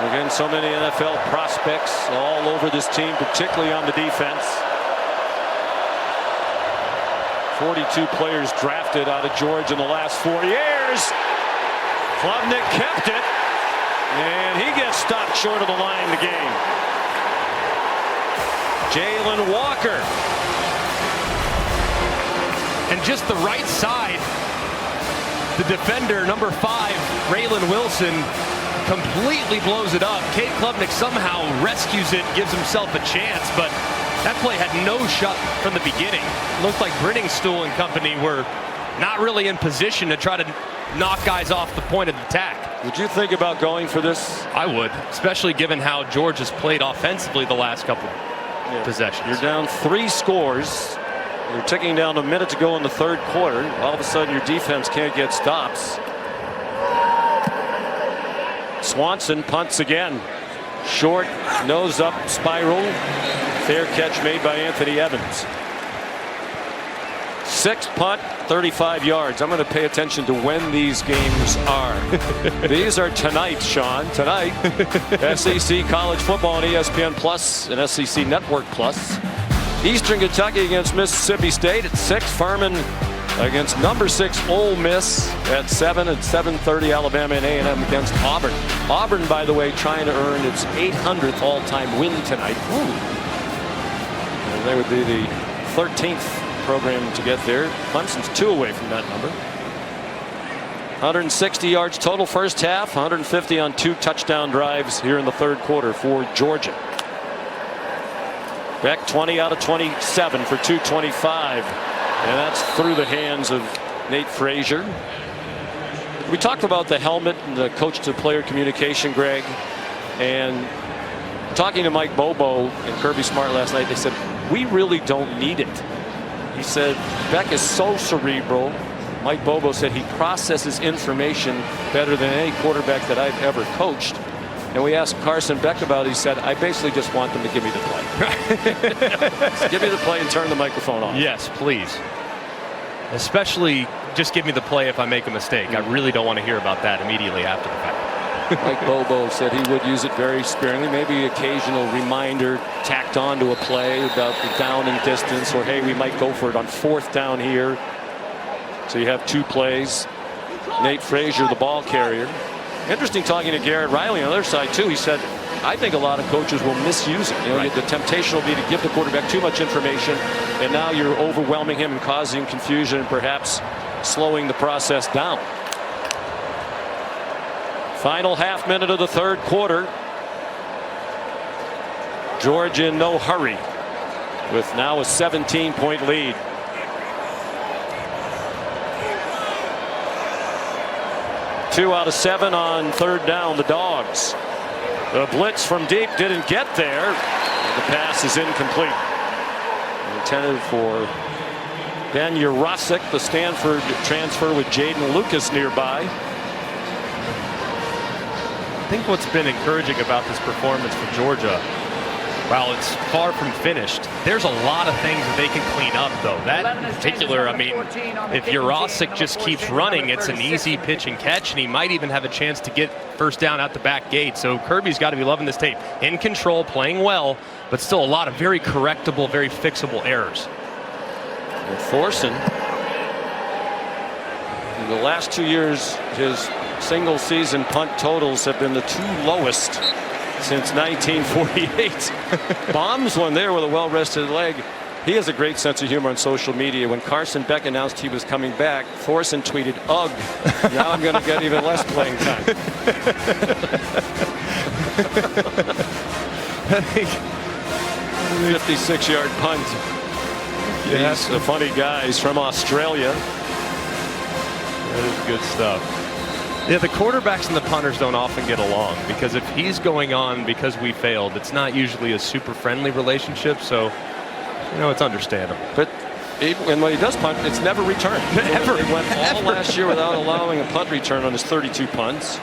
B: Again, so many NFL prospects all over this team, particularly on the defense. 42 players drafted out of Georgia in the last 4 years. Klubnik kept it, and he gets stopped short of the line of the game. Jalen Walker.
C: And just the right side the defender, number 5, Raylan Wilson, completely blows it up. Cade Klubnik somehow rescues it, gives himself a chance, but that play had no shot from the beginning. Looked like Brittingstool and company were not really in position to try to knock guys off the point of attack.
B: Would you think about going for this?
C: I would, especially given how George has played offensively the last couple possessions.
B: You're down 3 scores. You're ticking down a minute to go in the third quarter. All of a sudden, your defense can't get stops. Swanson punts again. Short, nose up, spiral. Fair catch made by Anthony Evans. 6th punt, 35 yards. I'm going to pay attention to when these games are. These are tonight, Sean. Tonight, SEC College Football on ESPN Plus and SEC Network Plus. Eastern Kentucky against Mississippi State at 6. Furman against number 6 Ole Miss at 7. At 7:30, Alabama and A&M against Auburn. Auburn, by the way, trying to earn its 800th all-time win tonight. And they would be the 13th program to get there. Clemson's 2 away from that number. 160 yards total first half, 150 on 2 touchdown drives here in the third quarter for Georgia. Beck 20 out of 27 for 225, and that's through the hands of Nate Frazier. We talked about the helmet and the coach-to-player communication, Greg, and talking to Mike Bobo and Kirby Smart last night, they said, we really don't need it. He said, Beck is so cerebral. Mike Bobo said he processes information better than any quarterback that I've ever coached. And we asked Carson Beck about it. He said, I basically just want them to give me the play. Give me the play and turn the microphone off.
C: Yes, please. Especially just give me the play if I make a mistake. I really don't want to hear about that immediately after the fact.
B: Mike Bobo said he would use it very sparingly, maybe occasional reminder tacked on to a play about the down and distance, or hey, we might go for it on 4th down here. So you have 2 plays. Nate Frazier, the ball carrier. Interesting talking to Garrett Riley on the other side too. He said, I think a lot of coaches will misuse it. You know, the temptation will be to give the quarterback too much information, and now you're overwhelming him and causing confusion and perhaps slowing the process down. Final half minute of the third quarter. Georgia in no hurry with now a 17-point lead. Two out of 7 on 3rd down, the Dogs. The blitz from deep didn't get there. The pass is incomplete. Intended for Ben Urosic, the Stanford transfer with Jaden Lucas nearby.
C: I think what's been encouraging about this performance for Georgia, while it's far from finished, there's a lot of things that they can clean up, though. That in particular, I mean, if Urosic just keeps running, it's an easy pitch and catch, and he might even have a chance to get first down out the back gate. So Kirby's got to be loving this tape. In control, playing well, but still a lot of very correctable, very fixable errors.
B: And Thorson, in the last 2 years, his single season punt totals have been the 2 lowest since 1948. Bombs one there with a well-rested leg. He has a great sense of humor on social media. When Carson Beck announced he was coming back, Thorson tweeted, ugh, now I'm going to get even less playing time.
C: I think
B: 56-yard punt. Yeah, he's a funny guy. He's from Australia.
C: That is good stuff. Yeah, the quarterbacks and the punters don't often get along, because if he's going on because we failed, it's not usually a super friendly relationship. So, you know, it's understandable.
B: But and when he does punt, it's never returned.
C: Never.
B: He went all last year without allowing a punt return on his 32 punts.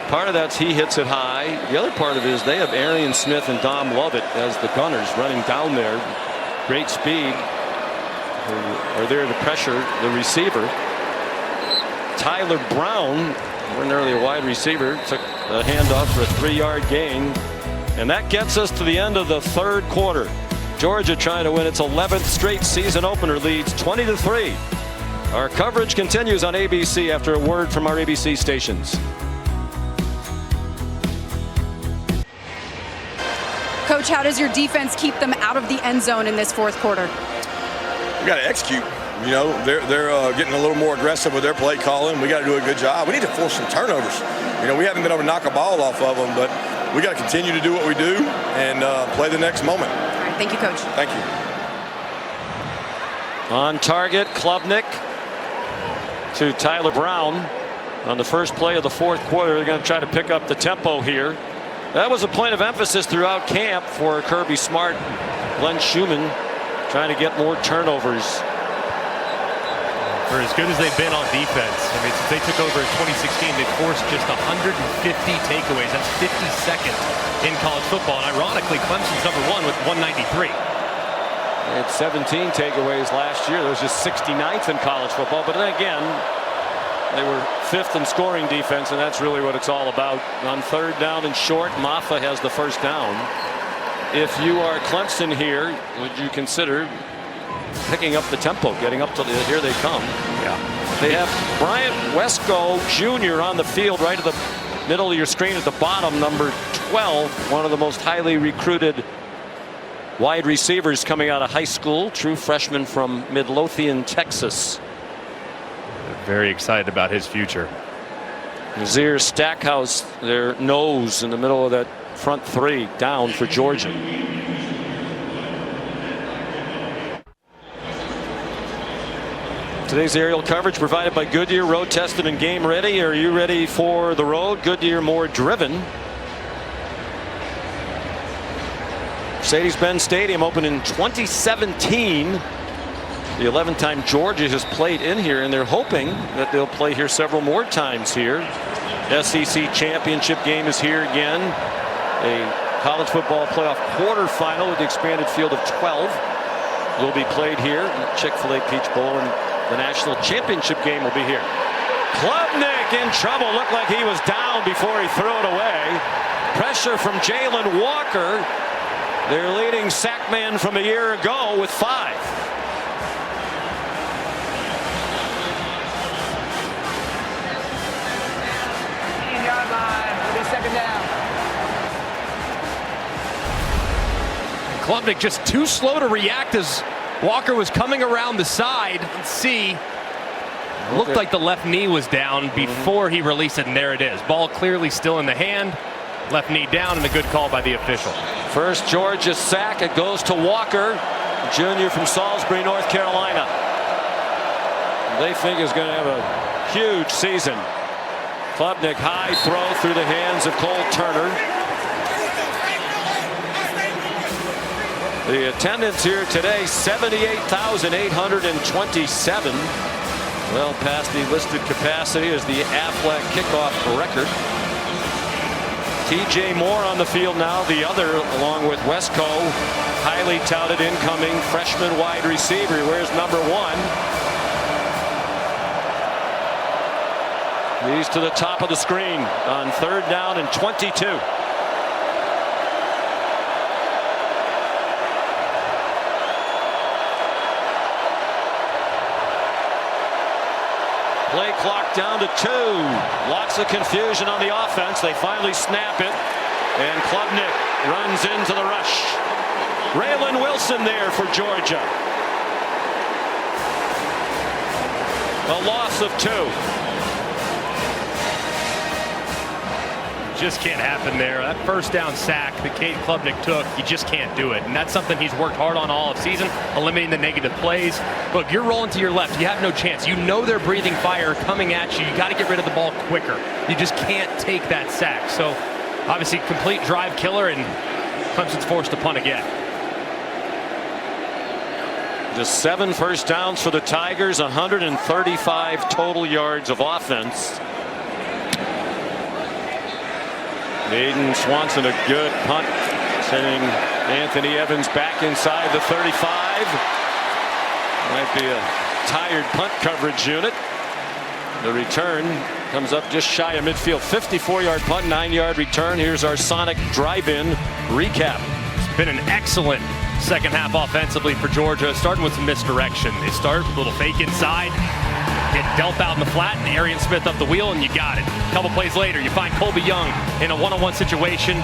B: Part of that's he hits it high. The other part of it is they have Arian Smith and Dom Lovett as the gunners running down there. Great speed. Who are there to pressure the receiver. Tyler Brown, ordinarily a wide receiver, took a handoff for a 3-yard gain. And that gets us to the end of the third quarter. Georgia trying to win its 11th straight season opener, leads 20-3. Our coverage continues on ABC after a word from our ABC stations.
F: Coach, how does your defense keep them out of the end zone in this fourth quarter?
L: We got to execute. You know, they're getting a little more aggressive with their play calling. We got to do a good job. We need to force some turnovers. You know, we haven't been able to knock a ball off of them, but we got to continue to do what we do and play the next moment.
F: All right, thank you, Coach.
L: Thank you.
B: On target, Klubnik to Tyler Brown on the first play of the fourth quarter. They're going to try to pick up the tempo here. That was a point of emphasis throughout camp for Kirby Smart, Glenn Schumann, trying to get more turnovers.
C: For as good as they've been on defense, I mean, since they took over in 2016, they've forced just 150 takeaways. That's 52nd in college football. And ironically, Clemson's #1 with 193.
B: They had 17 takeaways last year. That was just 69th in college football. But then again, they were 5th in scoring defense, and that's really what it's all about. On third down and short, Maffa has the first down. If you are Clemson here, would you consider picking up the tempo, getting up to the, here they come.
C: Yeah.
B: They have Bryant Wesco Jr. on the field right at the middle of your screen at the bottom, number 12, one of the most highly recruited wide receivers coming out of high school, true freshman from Midlothian, Texas.
C: Very excited about his future.
B: Nazir Stackhouse, their nose in the middle of that front three, down for Georgia. Today's aerial coverage provided by Goodyear, road tested and game ready. Are you ready for the road? Goodyear, more driven. Mercedes-Benz Stadium opened in 2017. The 11th time Georgia has played in here, and they're hoping that they'll play here several more times here. SEC championship game is here again. A college football playoff quarterfinal with the expanded field of 12 will be played here. Chick-fil-A Peach Bowl, and the national championship game will be here. Klubnik in trouble. Looked like he was down before he threw it away. Pressure from Jalen Walker, their leading sack man from a year ago, with 5.
E: Yard line for the second down.
C: Klubnik just too slow to react as Walker was coming around the side. Let's see. Looked like the left knee was down before he released it, and there it is. Ball clearly still in the hand. Left knee down, and a good call by the official.
B: First Georgia sack. It goes to Walker, junior from Salisbury, North Carolina. They think is going to have a huge season. Klubnik, high throw through the hands of Cole Turner. The attendance here today, 78,827. Well past the listed capacity as the Aflac kickoff record. TJ Moore on the field now, the other, along with Wesco, highly touted incoming freshman wide receiver. Where's number 1? He's to the top of the screen on third down and 22. Play clock down to 2. Lots of confusion on the offense. They finally snap it, and Klubnik runs into the rush. Raylan Wilson there for Georgia. A loss of 2.
C: Just can't happen there. That first down sack that Cade Klubnik took, you just can't do it. And that's something he's worked hard on all of season, eliminating the negative plays. Look, you're rolling to your left. You have no chance. You know they're breathing fire coming at you. You got to get rid of the ball quicker. You just can't take that sack. So, obviously, complete drive killer, and Clemson's forced to punt again.
B: Just 7 first downs for the Tigers, 135 total yards of offense. Aiden Swanson, a good punt, sending Anthony Evans back inside the 35. Might be a tired punt coverage unit. The return comes up just shy of midfield. 54-yard punt, 9-yard return. Here's our Sonic drive-in recap.
C: It's been an excellent second half offensively for Georgia, starting with some misdirection. They start with a little fake inside, get Delp out in the flat, and Arian Smith up the wheel, and you got it. A couple plays later, you find Colby Young in a one-on-one situation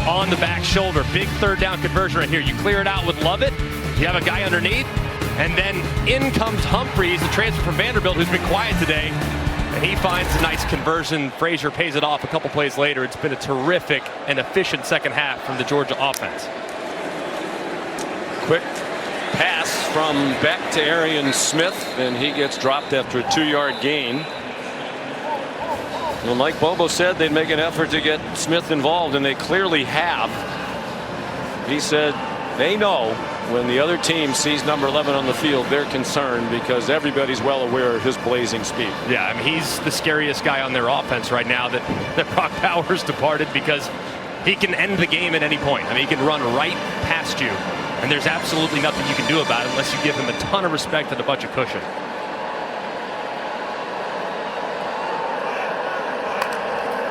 C: on the back shoulder. Big third down conversion right here. You clear it out with Lovett. You have a guy underneath. And then in comes Humphreys, the transfer from Vanderbilt, who's been quiet today. And he finds a nice conversion. Frazier pays it off a couple plays later. It's been a terrific and efficient second half from the Georgia offense.
B: Quick pass from Beck to Arian Smith, and he gets dropped after a 2-yard gain. Well, like Bobo said, they'd make an effort to get Smith involved, and they clearly have. He said they know when the other team sees number 11 on the field, they're concerned because everybody's well aware of his blazing speed.
C: Yeah, I mean, he's the scariest guy on their offense right now that Brock Bowers departed, because he can end the game at any point. I mean, he can run right past you, and there's absolutely nothing you can do about it unless you give him a ton of respect and a bunch of cushion.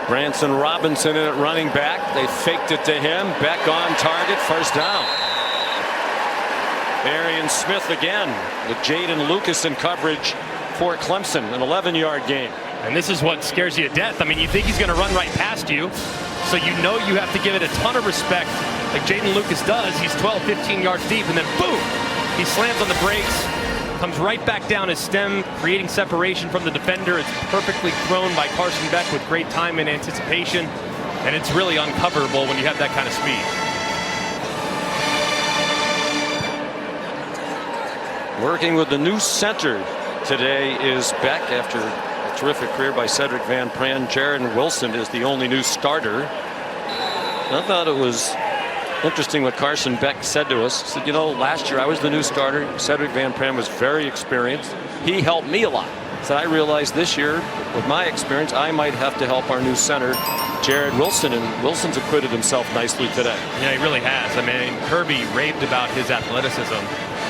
B: Branson Robinson in at running back. They faked it to him. Beck on target. First down. Arian Smith again with Jaden Lucas in coverage for Clemson. An 11-yard gain.
C: And this is what scares you to death. I mean, you think he's going to run right past you, so you know you have to give it a ton of respect like Jaden Lucas does. He's 12, 15 yards deep, and then boom, he slams on the brakes, comes right back down his stem, creating separation from the defender. It's perfectly thrown by Carson Beck with great time and anticipation, and it's really uncoverable when you have that kind of speed.
B: Working with the new center today is Beck after a terrific career by Cedric Van Pran. Jared Wilson is the only new starter. I thought it was interesting what Carson Beck said to us. He said, you know, last year I was the new starter. Cedric Van Pran was very experienced. He helped me a lot. He said, I realized this year with my experience I might have to help our new center, Jared Wilson, and Wilson's acquitted himself nicely today.
C: Yeah, he really has. I mean, Kirby raved about his athleticism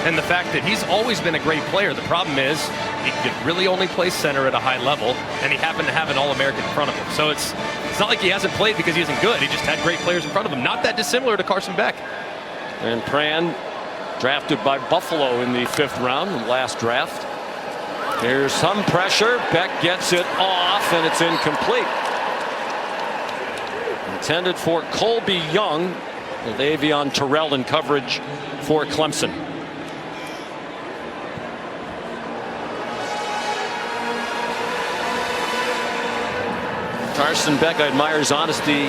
C: and the fact that he's always been a great player. The problem is he could really only play center at a high level, and he happened to have an All-American in front of him. So it's not like he hasn't played because he isn't good. He just had great players in front of him. Not that dissimilar to Carson Beck.
B: And Pran, drafted by Buffalo in the 5th round, the last draft. There's some pressure. Beck gets it off, and it's incomplete. Intended for Colby Young, with Avion Terrell in coverage for Clemson. Carson Beck, I admire his honesty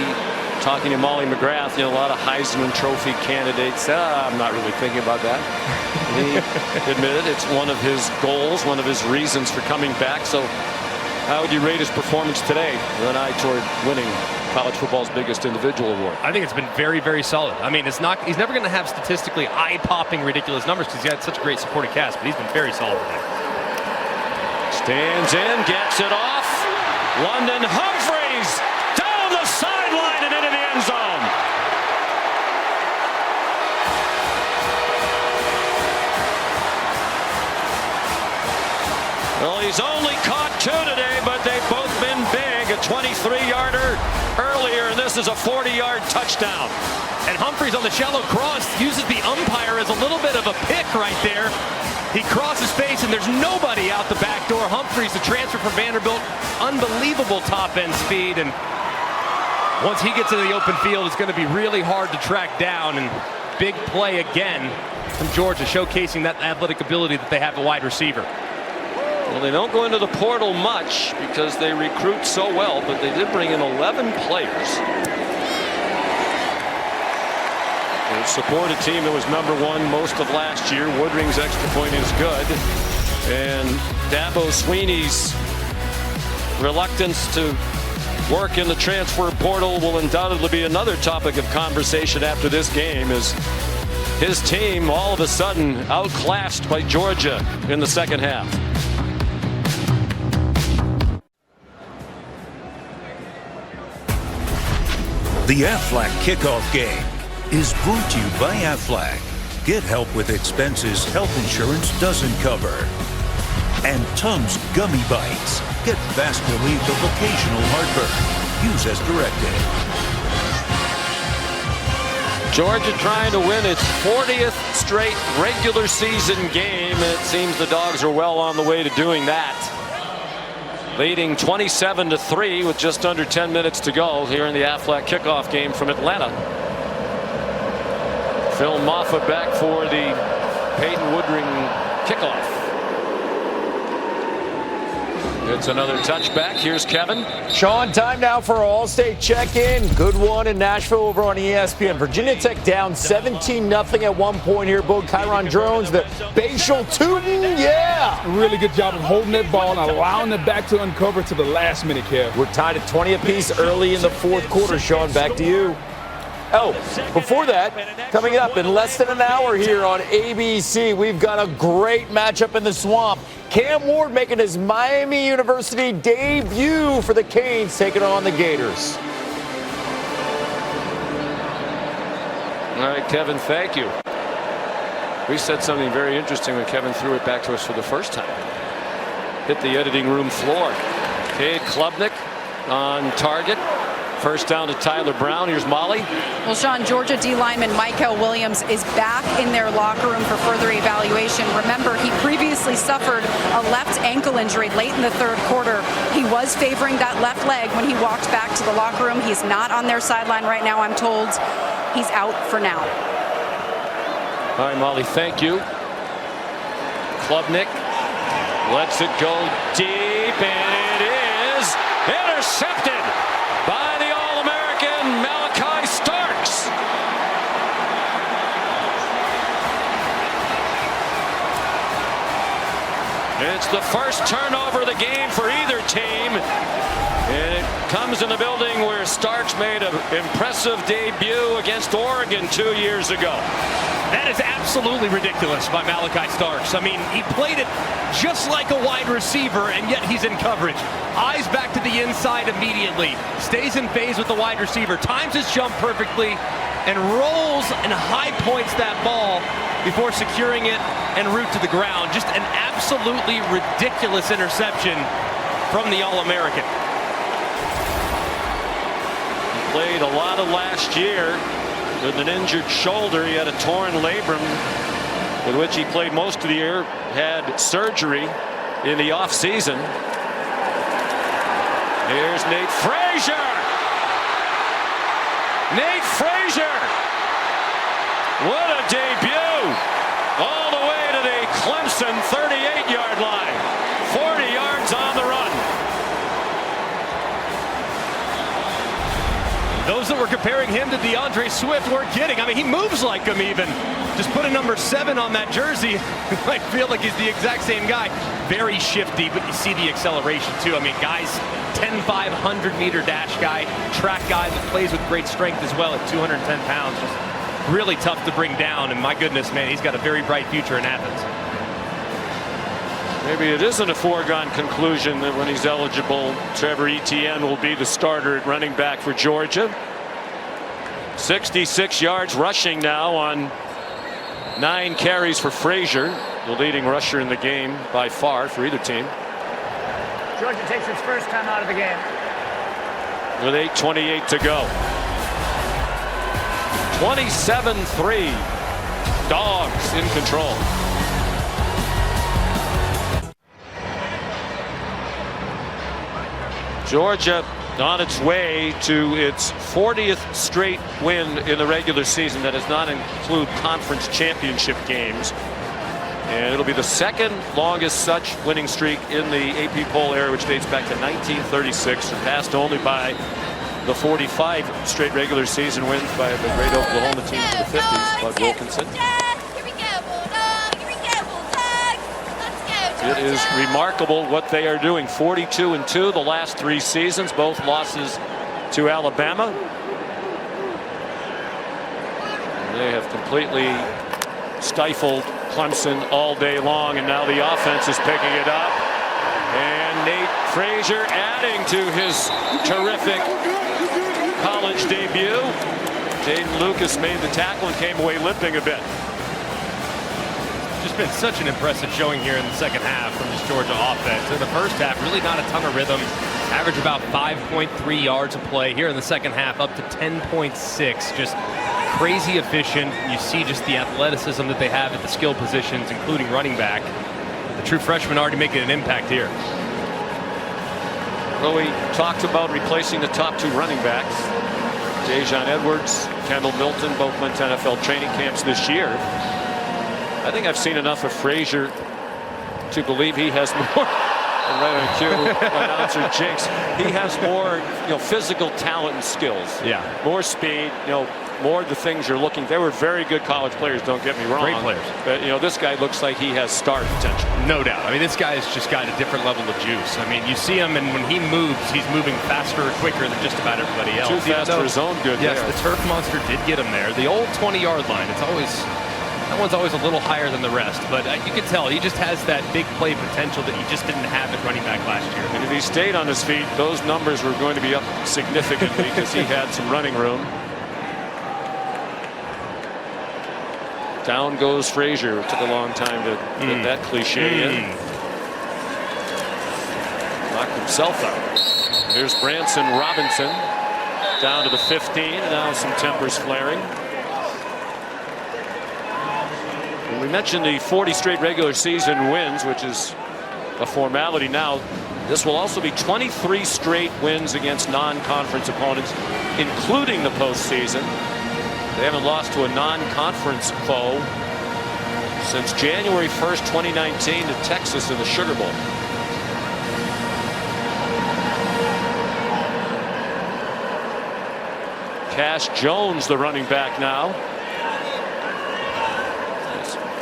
B: talking to Molly McGrath. You know, a lot of Heisman Trophy candidates. I'm not really thinking about that. He admitted it's one of his goals, one of his reasons for coming back. So how would you rate his performance today with an eye toward winning college football's biggest individual award?
C: I think it's been very, very solid. I mean, he's never going to have statistically eye-popping ridiculous numbers because he's got such a great supporting cast, but he's been very solid today.
B: Stands in, gets it off. London Humphreys down the sideline and into the end zone. Well, he's only caught 2 today, but they've both been big. A 23-yarder earlier, and this is a 40-yard touchdown.
C: And Humphreys on the shallow cross uses the umpire as a little bit of a pick right there. He crosses space, and there's nobody out the back door. Humphreys, the transfer from Vanderbilt, unbelievable top-end speed. And once he gets into the open field, it's going to be really hard to track down. And big play again from Georgia, showcasing that athletic ability that they have at wide receiver.
B: Well, they don't go into the portal much because they recruit so well, but they did bring in 11 players. They support a team that was #1 most of last year. Woodring's extra point is good. And Dabo Sweeney's reluctance to work in the transfer portal will undoubtedly be another topic of conversation after this game, as his team all of a sudden outclassed by Georgia in the second half.
D: The Aflac kickoff game is brought to you by Aflac. Get help with expenses health insurance doesn't cover. And Tums Gummy Bites. Get fast relief of occasional heartburn. Use as directed.
B: Georgia trying to win its 40th straight regular season game. It seems the Dogs are well on the way to doing that. Leading 27-3 with just under 10 minutes to go here in the Aflac kickoff game from Atlanta. Phil Moffitt back for the Peyton Woodring kickoff. It's another touchback. Here's Kevin.
J: Sean, time now for our All-State check-in. Good one in Nashville over on ESPN. Virginia Tech down 17-0 at one point here. Boog Kyron Drones, the Bayshore Tootin', yeah!
K: Really good job of holding that ball and allowing the back to uncover to the last minute, Kev.
J: We're tied at 20 apiece early in the fourth quarter. Sean, back to you. Oh, before that, coming up in less than an hour here on ABC, we've got a great matchup in the Swamp. Cam Ward making his Miami University debut for the Canes, taking on the Gators.
B: All right, Kevin, thank you. We said something very interesting when Kevin threw it back to us for the first time. Hit the editing room floor. Cade Klubnik on target. First down to Tyler Brown. Here's Molly.
F: Well, Sean, Georgia D lineman Michael Williams is back in their locker room for further evaluation. Remember, he previously suffered a left ankle injury late in the third quarter. He was favoring that left leg when he walked back to the locker room. He's not on their sideline right now, I'm told. He's out for now.
B: All right, Molly, thank you. Klubnik lets it go deep, and it is intercepted by the All-American Malachi Starks. It's the first turnover of the game for either team. And it comes in the building where Starks made an impressive debut against Oregon 2 years ago.
C: That is absolutely ridiculous by Malachi Starks. I mean, he played it just like a wide receiver, and yet he's in coverage. Eyes back to the inside immediately. Stays in phase with the wide receiver. Times his jump perfectly and rolls and high points that ball before securing it en route to the ground. Just an absolutely ridiculous interception from the All-American.
B: He played a lot of last year with an injured shoulder. He had a torn labrum with which he played most of the year. Had surgery in the offseason. Here's Nate Frazier. Nate Frazier. What a debut. All the way to the Clemson 38-yard line. 40 yards on the run.
C: Those that were comparing him to DeAndre Swift weren't kidding. I mean, he moves like him even. Just put a number 7 on that jersey. You might feel like he's the exact same guy. Very shifty, but you see the acceleration too. I mean, guys, 10-5, 100-meter dash guy, track guy that plays with great strength as well at 210 pounds. Just really tough to bring down. And my goodness, man, he's got a very bright future in Athens.
B: Maybe it isn't a foregone conclusion that when he's eligible, Trevor Etienne will be the starter at running back for Georgia. 66 yards rushing now on 9 carries for Frazier, the leading rusher in the game by far for either team.
E: Georgia takes its first time out of the game.
B: With 8:28 to go. 27-3. Dogs in control. Georgia on its way to its 40th straight win in the regular season. That does not include conference championship games. And it'll be the second longest such winning streak in the AP poll era, which dates back to 1936, surpassed only by the 45 straight regular season wins by the great Oklahoma team in the 50s, Bud Wilkinson. It is remarkable what they are doing. 42-2 the last 3 seasons, both losses to Alabama. They have completely stifled Clemson all day long, and now the offense is picking it up. And Nate Frazier adding to his terrific college debut. Jaden Lucas made the tackle and came away limping a bit.
C: Just been such an impressive showing here in the second half from this Georgia offense. In the first half, really not a ton of rhythm. Average about 5.3 yards a play. Here in the second half, up to 10.6. Just crazy efficient. You see just the athleticism that they have at the skill positions, including running back. The true freshman already making an impact here.
B: Well, we talked about replacing the top 2 running backs. Dejon Edwards, Kendall Milton, both went to NFL training camps this year. I think I've seen enough of Frazier to believe he has more. Right on cue, announcer Jinx. He has more, physical talent and skills.
C: Yeah.
B: More speed. More the things you're looking. They were very good college players. Don't get me wrong.
C: Great players.
B: But this guy looks like he has star potential.
C: No doubt. I mean, this guy's just got a different level of juice. I mean, you see him, and when he moves, he's moving faster or quicker than just about everybody else.
B: Too fast for his own good.
C: Yes,
B: there.
C: the turf monster did get him there. The old 20-yard line. That one's always a little higher than the rest, but you can tell he just has that big play potential that he just didn't have at running back last year.
B: And if he stayed on his feet, those numbers were going to be up significantly because he had some running room. Down goes Frazier. It took a long time to get that cliche in. Locked himself out. Here's Branson Robinson down to the 15. Now some tempers flaring. And we mentioned the 40 straight regular season wins, which is a formality now. This will also be 23 straight wins against non-conference opponents, including the postseason. They haven't lost to a non-conference foe since January 1st, 2019 to Texas in the Sugar Bowl. Cash Jones, the running back now.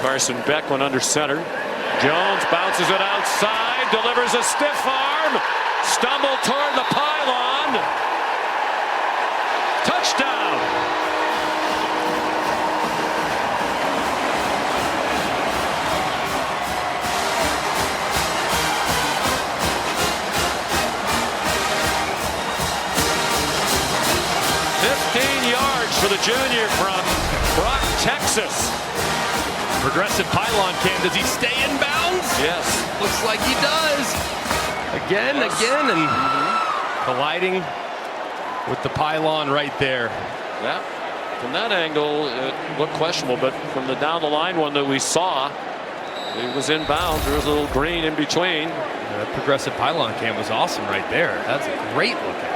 B: Carson Beck went under center. Jones bounces it outside, delivers a stiff arm, stumble toward the pylon. Touchdown. For the junior from Brock, Texas.
C: Progressive pylon cam. Does he stay in bounds?
B: Yes.
C: Looks like he does. Again, and colliding with the pylon right there.
B: Yeah. From that angle, it looked questionable, but from the down the line one that we saw, it was in bounds. There was a little green in between.
C: That progressive pylon cam was awesome right there. That's a great look at it.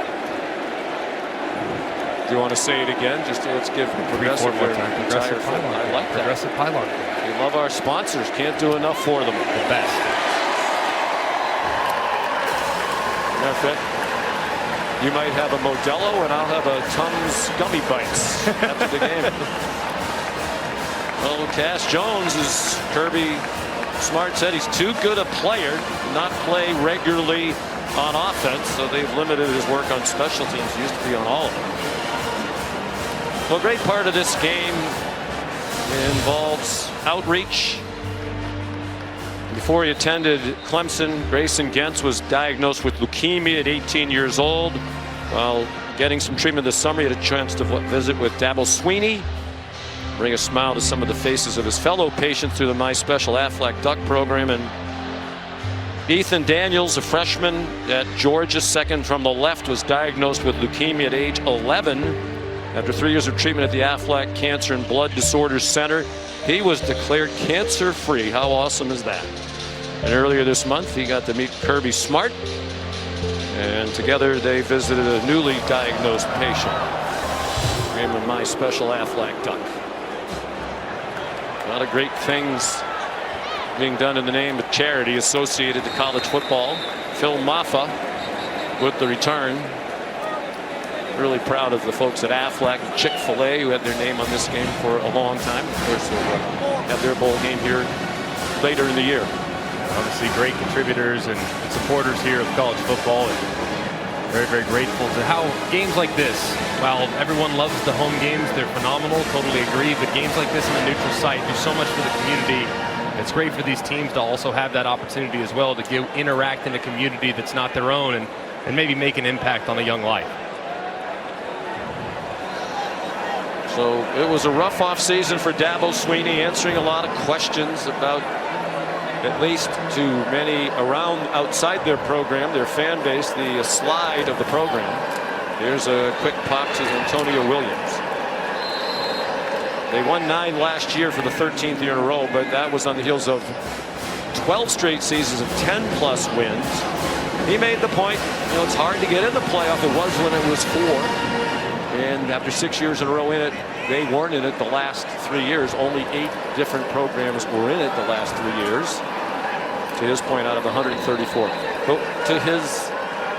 B: Do you want to say it again? Let's give Progressive
C: more time. Progressive pylon.
B: I like that.
C: Progressive pylon.
B: We love our sponsors. Can't do enough for them.
C: The best.
B: That's it. You might have a Modelo, and I'll have a Tums Gummy Bites after the game. Well, Cash Jones, as Kirby Smart said, he's too good a player to not play regularly on offense, so they've limited his work on special teams. He used to be on all of them. Well, a great part of this game involves outreach. Before he attended Clemson, Grayson Gentz was diagnosed with leukemia at 18 years old. While getting some treatment this summer, he had a chance to visit with Dabo Sweeney, bring a smile to some of the faces of his fellow patients through the My Special Aflac Duck program. And Ethan Daniels, a freshman at Georgia, second from the left, was diagnosed with leukemia at age 11. After 3 years of treatment at the Aflac Cancer and Blood Disorders Center, he was declared cancer-free. How awesome is that? And earlier this month, he got to meet Kirby Smart, and together they visited a newly diagnosed patient. Him and My Special Aflac Duck. A lot of great things being done in the name of charity associated to college football. Phil Maffa with the return. Really proud of the folks at Aflac and Chick-fil-A who had their name on this game for a long time. Of course, they'll have their bowl game here later in the year.
C: Obviously, great contributors and supporters here of college football, and very, very grateful to how games like this, while everyone loves the home games, they're phenomenal, totally agree, but games like this in a neutral site do so much for the community. It's great for these teams to also have that opportunity as well to interact in a community that's not their own and maybe make an impact on a young life.
B: So it was a rough offseason for Dabo Sweeney, answering a lot of questions about, at least to many around outside their program, their fan base, the slide of the program. Here's a quick pop to Antonio Williams. They won 9 last year for the 13th year in a row, but that was on the heels of 12 straight seasons of 10-plus wins. He made the point, it's hard to get in the playoff. It was when it was 4. And after 6 years in a row in it, they weren't in it the last 3 years. Only 8 different programs were in it the last 3 years. to his point, out of 134. But to his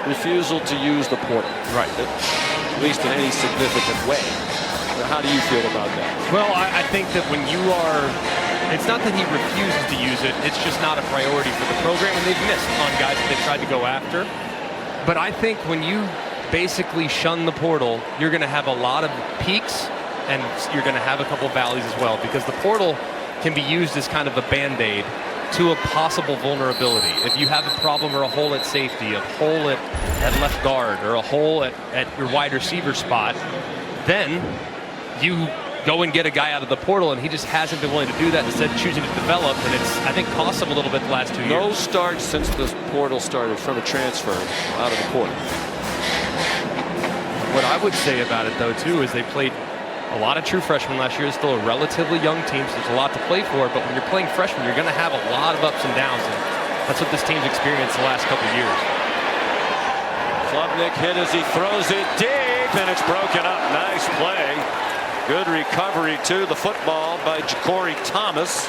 B: refusal to use the portal,
C: right,
B: at least in any significant way. How do you feel about that?
C: Well, I think that when you are, it's not that he refuses to use it, it's just not a priority for the program, and they've missed on guys that they've tried to go after. But I think when you basically shun the portal, you're going to have a lot of peaks, and you're going to have a couple valleys as well, because the portal can be used as kind of a band-aid to a possible vulnerability. If you have a problem or a hole at safety, a hole at left guard, or a hole at your wide receiver spot, then you go and get a guy out of the portal, and he just hasn't been willing to do that, instead of choosing to develop, and it's, I think, cost him a little bit the last 2 years.
B: No starts since the portal started from a transfer out of the portal.
C: What I would say about it, though, too, is they played a lot of true freshmen last year. It's still a relatively young team, so there's a lot to play for, but when you're playing freshmen, you're going to have a lot of ups and downs, and that's what this team's experienced the last couple of years.
B: Klubnik hit as he throws it deep, and it's broken up. Nice play. Good recovery to the football by Ja'Cory Thomas,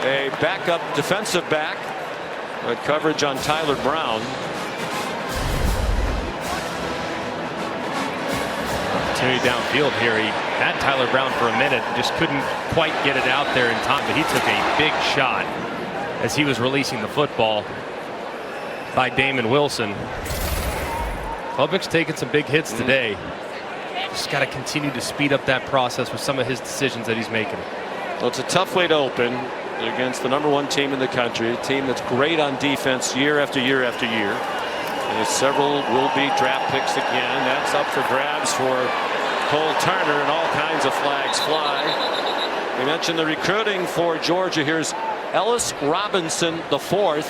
B: a backup defensive back. Good coverage on Tyler Brown.
C: Opportunity downfield here. He had Tyler Brown for a minute, just couldn't quite get it out there in time, but he took a big shot as he was releasing the football by Damon Wilson. Klubnik's taking some big hits today. Just got to continue to speed up that process with some of his decisions that he's making.
B: Well, it's a tough way to open against the #1 team in the country, a team that's great on defense year after year after year. And several will-be draft picks again. That's up for grabs for Cole Turner, and all kinds of flags fly. We mentioned the recruiting for Georgia. Here's Ellis Robinson IV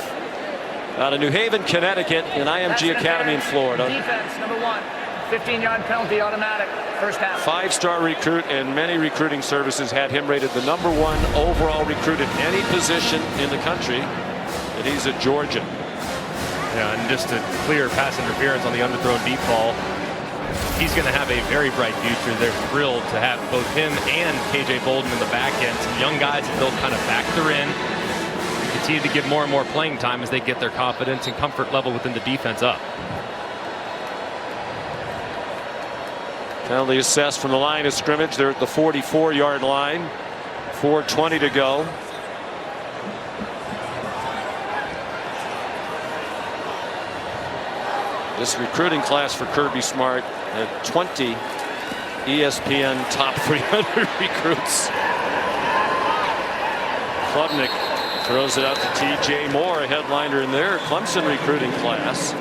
B: out of New Haven, Connecticut, in IMG Academy in Florida.
E: Defense, #1. 15-yard penalty, automatic, first half.
B: 5-star recruit, and many recruiting services had him rated the #1 overall recruit at any position in the country, and he's at Georgia.
C: Yeah, and just a clear pass interference on the underthrown deep ball. He's going to have a very bright future. They're thrilled to have both him and KJ Bolden in the back end. Some young guys that they'll kind of factor in, continue to give more and more playing time as they get their confidence and comfort level within the defense up.
B: Penalty assessed from the line of scrimmage. They're at the 44-yard line. 4:20 to go. This recruiting class for Kirby Smart had 20 ESPN top 300 recruits. Klubnik throws it out to T.J. Moore, a headliner in their Clemson recruiting class.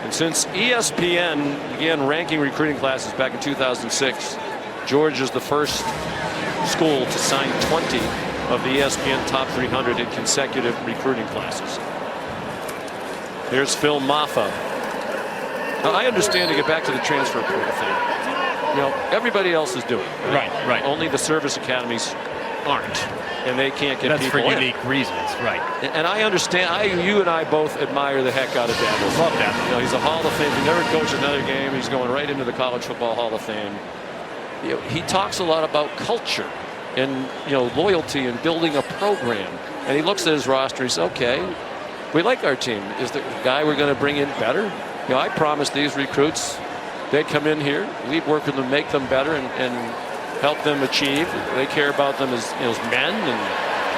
B: And since ESPN began ranking recruiting classes back in 2006, Georgia's the first school to sign 20 of the ESPN top 300 in consecutive recruiting classes. Here's Phil Maffa. Now, I understand, to get back to the transfer portal thing, you know, everybody else is doing it.
C: Right.
B: Only the service academies aren't, and they can't get people in.
C: That's for unique reasons, right.
B: And I understand, you and I both admire the heck out of Dabo.
C: Love that.
B: You know, he's a Hall of Fame. He never coached another game. He's going right into the College Football Hall of Fame. You know, he talks a lot about culture and, you know, loyalty and building a program. And he looks at his roster. He says, okay, we like our team. Is the guy we're going to bring in better? You know, I promised these recruits they'd come in here, we'd work with them, make them better, and help them achieve. They care about them as, you know, as men and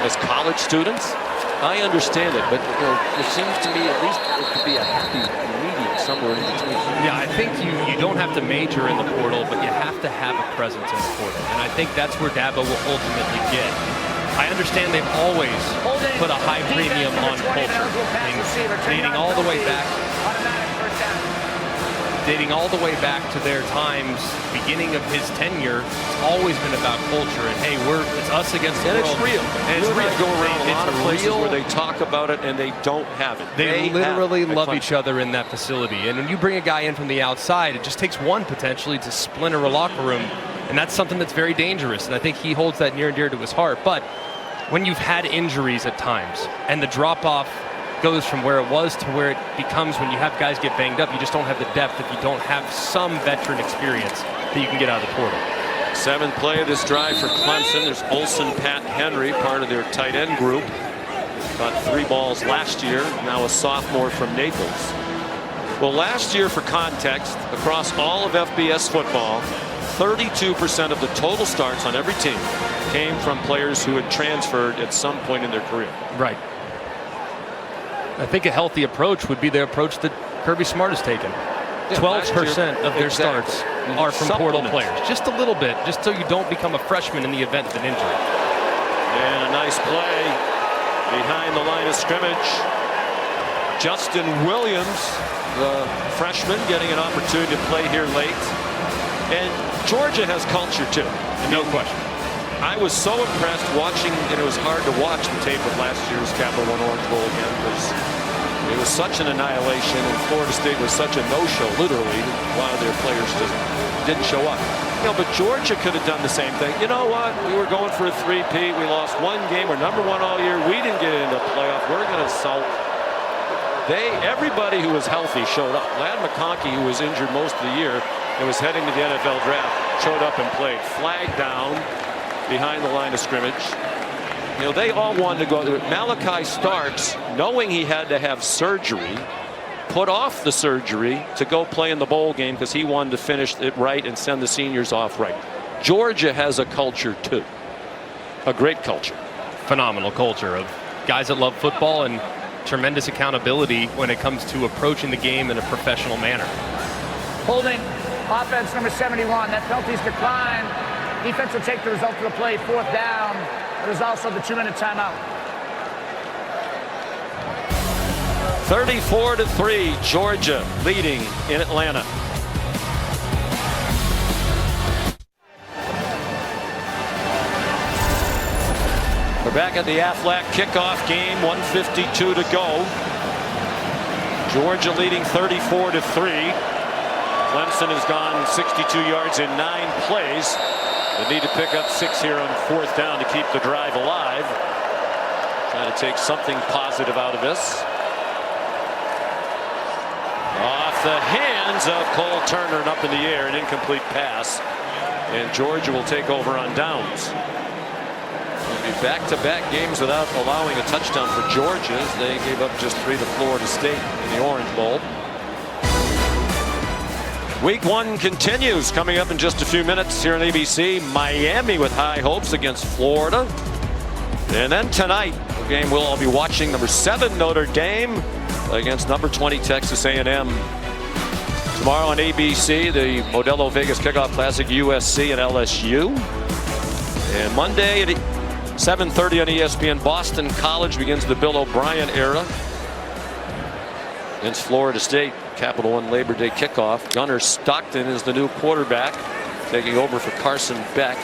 B: as college students. I understand it, but you know, it seems to me at least it could be a happy medium somewhere in between.
C: Yeah, I think you don't have to major in the portal, but you have to have a presence in the portal, and I think that's where Dabo will ultimately get. I understand they've always put a high premium on culture, dating all the way back to their times, beginning of his tenure. It's always been about culture, and hey, it's us against the world.
B: And it's real. And it's real. Go around a lot of places where they talk about it and they don't have it.
C: They literally love each other in that facility, and when you bring a guy in from the outside, it just takes one potentially to splinter a locker room, and that's something that's very dangerous, and I think he holds that near and dear to his heart. But when you've had injuries at times and the drop-off goes from where it was to where it becomes when you have guys get banged up, you just don't have the depth if you don't have some veteran experience that you can get out of the portal.
B: 7th play of this drive for Clemson. There's Olsen, Pat Henry, part of their tight end group. Got 3 balls last year, now a sophomore from Naples. Well, last year, for context, across all of FBS football, 32% of the total starts on every team came from players who had transferred at some point in their career.
C: Right. I think a healthy approach would be the approach that Kirby Smart has taken. 12% of their starts are from portal players. Just a little bit, just so you don't become a freshman in the event of an injury.
B: And a nice play behind the line of scrimmage. Justin Williams, the freshman, getting an opportunity to play here late. And Georgia has culture too.
C: No question.
B: I was so impressed watching, and it was hard to watch the tape of last year's Capital One Orange Bowl again, because it was such an annihilation, and Florida State was such a no-show, literally. A lot of their players just didn't show up. You know, but Georgia could have done the same thing. You know what? We were going for a three-peat. We lost 1 game. We're #1 all year. We didn't get into the playoff. We're going to sulk. Everybody who was healthy showed up. Ladd McConkey, who was injured most of the year and was heading to the NFL draft, showed up and played. Flag down behind the line of scrimmage. You know, they all wanted to go. Malachi Starks, knowing he had to have surgery, put off the surgery to go play in the bowl game because he wanted to finish it right and send the seniors off right. Georgia has a culture too. A great culture.
C: Phenomenal culture of guys that love football and tremendous accountability when it comes to approaching the game in a professional manner.
E: Holding offense number 71. That penalty's declined. Defense will take the result of the play, 4th down. There's also the 2-minute timeout.
B: 34-3, Georgia leading in Atlanta. We're back at the Aflac kickoff game, 1:52 to go. Georgia leading 34-3. Clemson has gone 62 yards in 9 plays. They need to pick up 6 here on 4th down to keep the drive alive. Trying to take something positive out of this. Off the hands of Cole Turner and up in the air, an incomplete pass. And Georgia will take over on downs. It'll be back-to-back games without allowing a touchdown for Georgia, as they gave up just 3 to Florida State in the Orange Bowl. Week 1 continues, coming up in just a few minutes here on ABC. Miami with high hopes against Florida. And then tonight, a game we'll all be watching, number 7 Notre Dame against number 20 Texas A&M. Tomorrow on ABC, the Modelo Vegas Kickoff Classic, USC and LSU. And Monday at 7:30 on ESPN, Boston College begins the Bill O'Brien era against Florida State. Capital One Labor Day kickoff. Gunnar Stockton is the new quarterback, taking over for Carson Beck.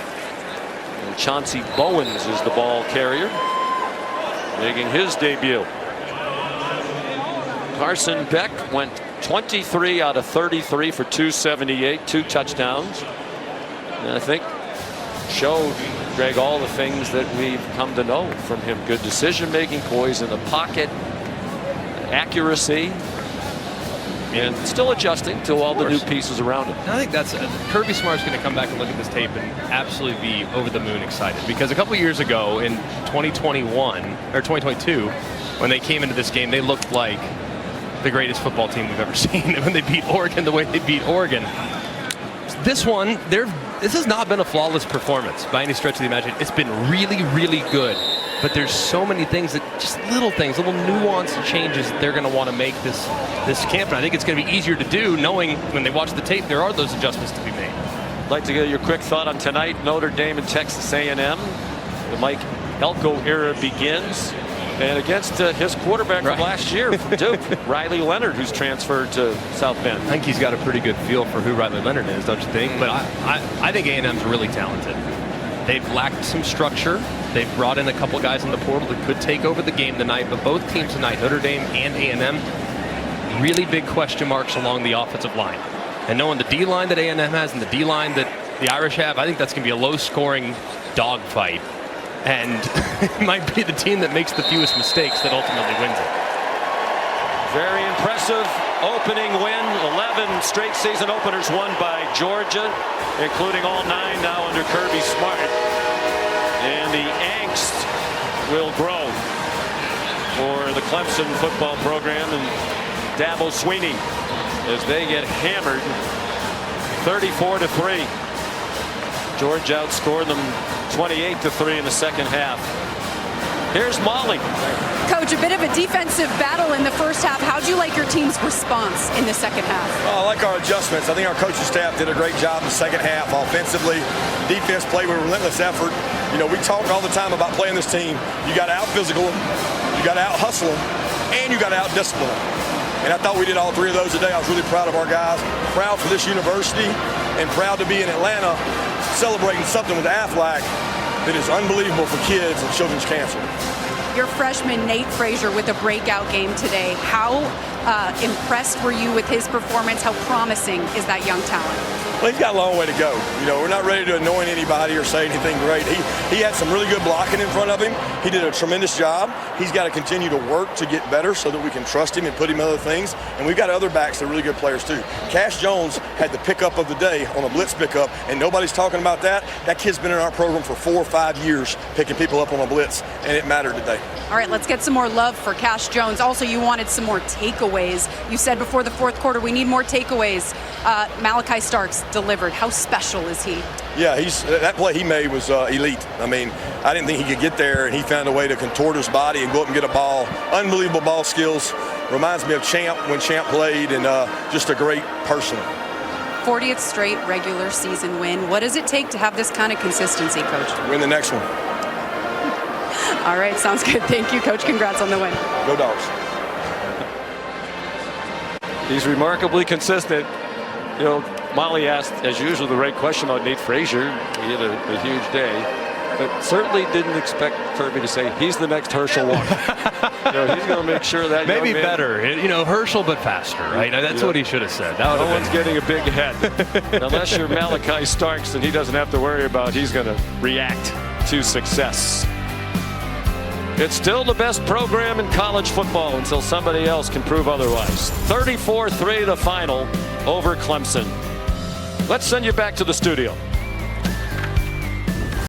B: And Chauncey Bowens is the ball carrier, making his debut. Carson Beck went 23 out of 33 for 278, 2 touchdowns. And I think showed, Greg, all the things that we've come to know from him. Good decision making, poise in the pocket, accuracy. And still adjusting to all the new pieces around him.
C: I think that's Kirby Smart's going to come back and look at this tape and absolutely be over the moon excited, because a couple years ago in 2021 or 2022, when they came into this game, they looked like the greatest football team we've ever seen. When they beat Oregon the way they beat Oregon, this one, this has not been a flawless performance by any stretch of the imagination. It's been really, really good. But there's so many things that, just little things, little nuanced changes that they're going to want to make this camp. And I think it's going to be easier to do knowing when they watch the tape there are those adjustments to be made.
B: I'd like to get your quick thought on tonight. Notre Dame and Texas A&M. The Mike Elko era begins. And against his quarterback from last year from Duke, Riley Leonard, who's transferred to South Bend.
C: I think he's got a pretty good feel for who Riley Leonard is, don't you think? But I think A&M's really talented. They've lacked some structure. They've brought in a couple guys in the portal that could take over the game tonight. But both teams tonight, Notre Dame and A&M, really big question marks along the offensive line. And knowing the D-line that A&M has and the D-line that the Irish have, I think that's going to be a low-scoring dogfight. And it might be the team that makes the fewest mistakes that ultimately wins it.
B: Very impressive opening win. 11 straight season openers won by Georgia, including all 9 now under Kirby Smart. And the angst will grow Clemson football program and Dabo Swinney as they get hammered 34-3. Georgia outscored them 28-3 in the second half. Here's Molly.
F: Coach, a bit of a defensive battle in the first half. How'd you like your team's response in the second half?
L: I like our adjustments. I think our coaching staff did a great job in the second half offensively. Defense played with relentless effort. You know, we talk all the time about playing this team. You got to out-physical them, you got to out-hustle them, and you got to out-discipline them. And I thought we did all three of those today. I was really proud of our guys, proud for this university, and proud to be in Atlanta celebrating something with Aflac that is unbelievable for kids and children's cancer.
F: Your freshman Nate Frazier with a breakout game today. How impressed were you with his performance? How promising is that young talent?
L: Well, he's got a long way to go. You know, we're not ready to anoint anybody or say anything great. He had some really good blocking in front of him. He did a tremendous job. He's got to continue to work to get better so that we can trust him and put him in other things. And we've got other backs that are really good players too. Cash Jones had the pickup of the day on a blitz pickup, and nobody's talking about that. That kid's been in our program for 4 or 5 years picking people up on a blitz, and it mattered today.
F: All right, let's get some more love for Cash Jones. Also, you wanted some more takeaways. You said before the fourth quarter, we need more takeaways. Malachi Starks delivered. How special is he?
L: Yeah, that play he made was elite. I mean, I didn't think he could get there, and he found a way to contort his body and go up and get a ball. Unbelievable ball skills. Reminds me of Champ when Champ played, and just a great person.
F: 40th straight regular season win. What does it take to have this kind of consistency, Coach?
L: Win the next one.
F: All right, sounds good. Thank you, Coach. Congrats on the win.
L: Go Dogs.
B: He's remarkably consistent. You know, Molly asked, as usual, the right question about Nate Frazier. He had a huge day, but certainly didn't expect Kirby to say he's the next Herschel Walker. You know, he's going to make sure that
C: maybe better. You know, Herschel, but faster, right? That's what he should have said.
B: No one's getting a big head. Unless you're Malachi Starks, then he doesn't have to worry about he's going to react to success. It's still the best program in college football until somebody else can prove otherwise. 34-3 the final over Clemson. Let's send you back to the studio.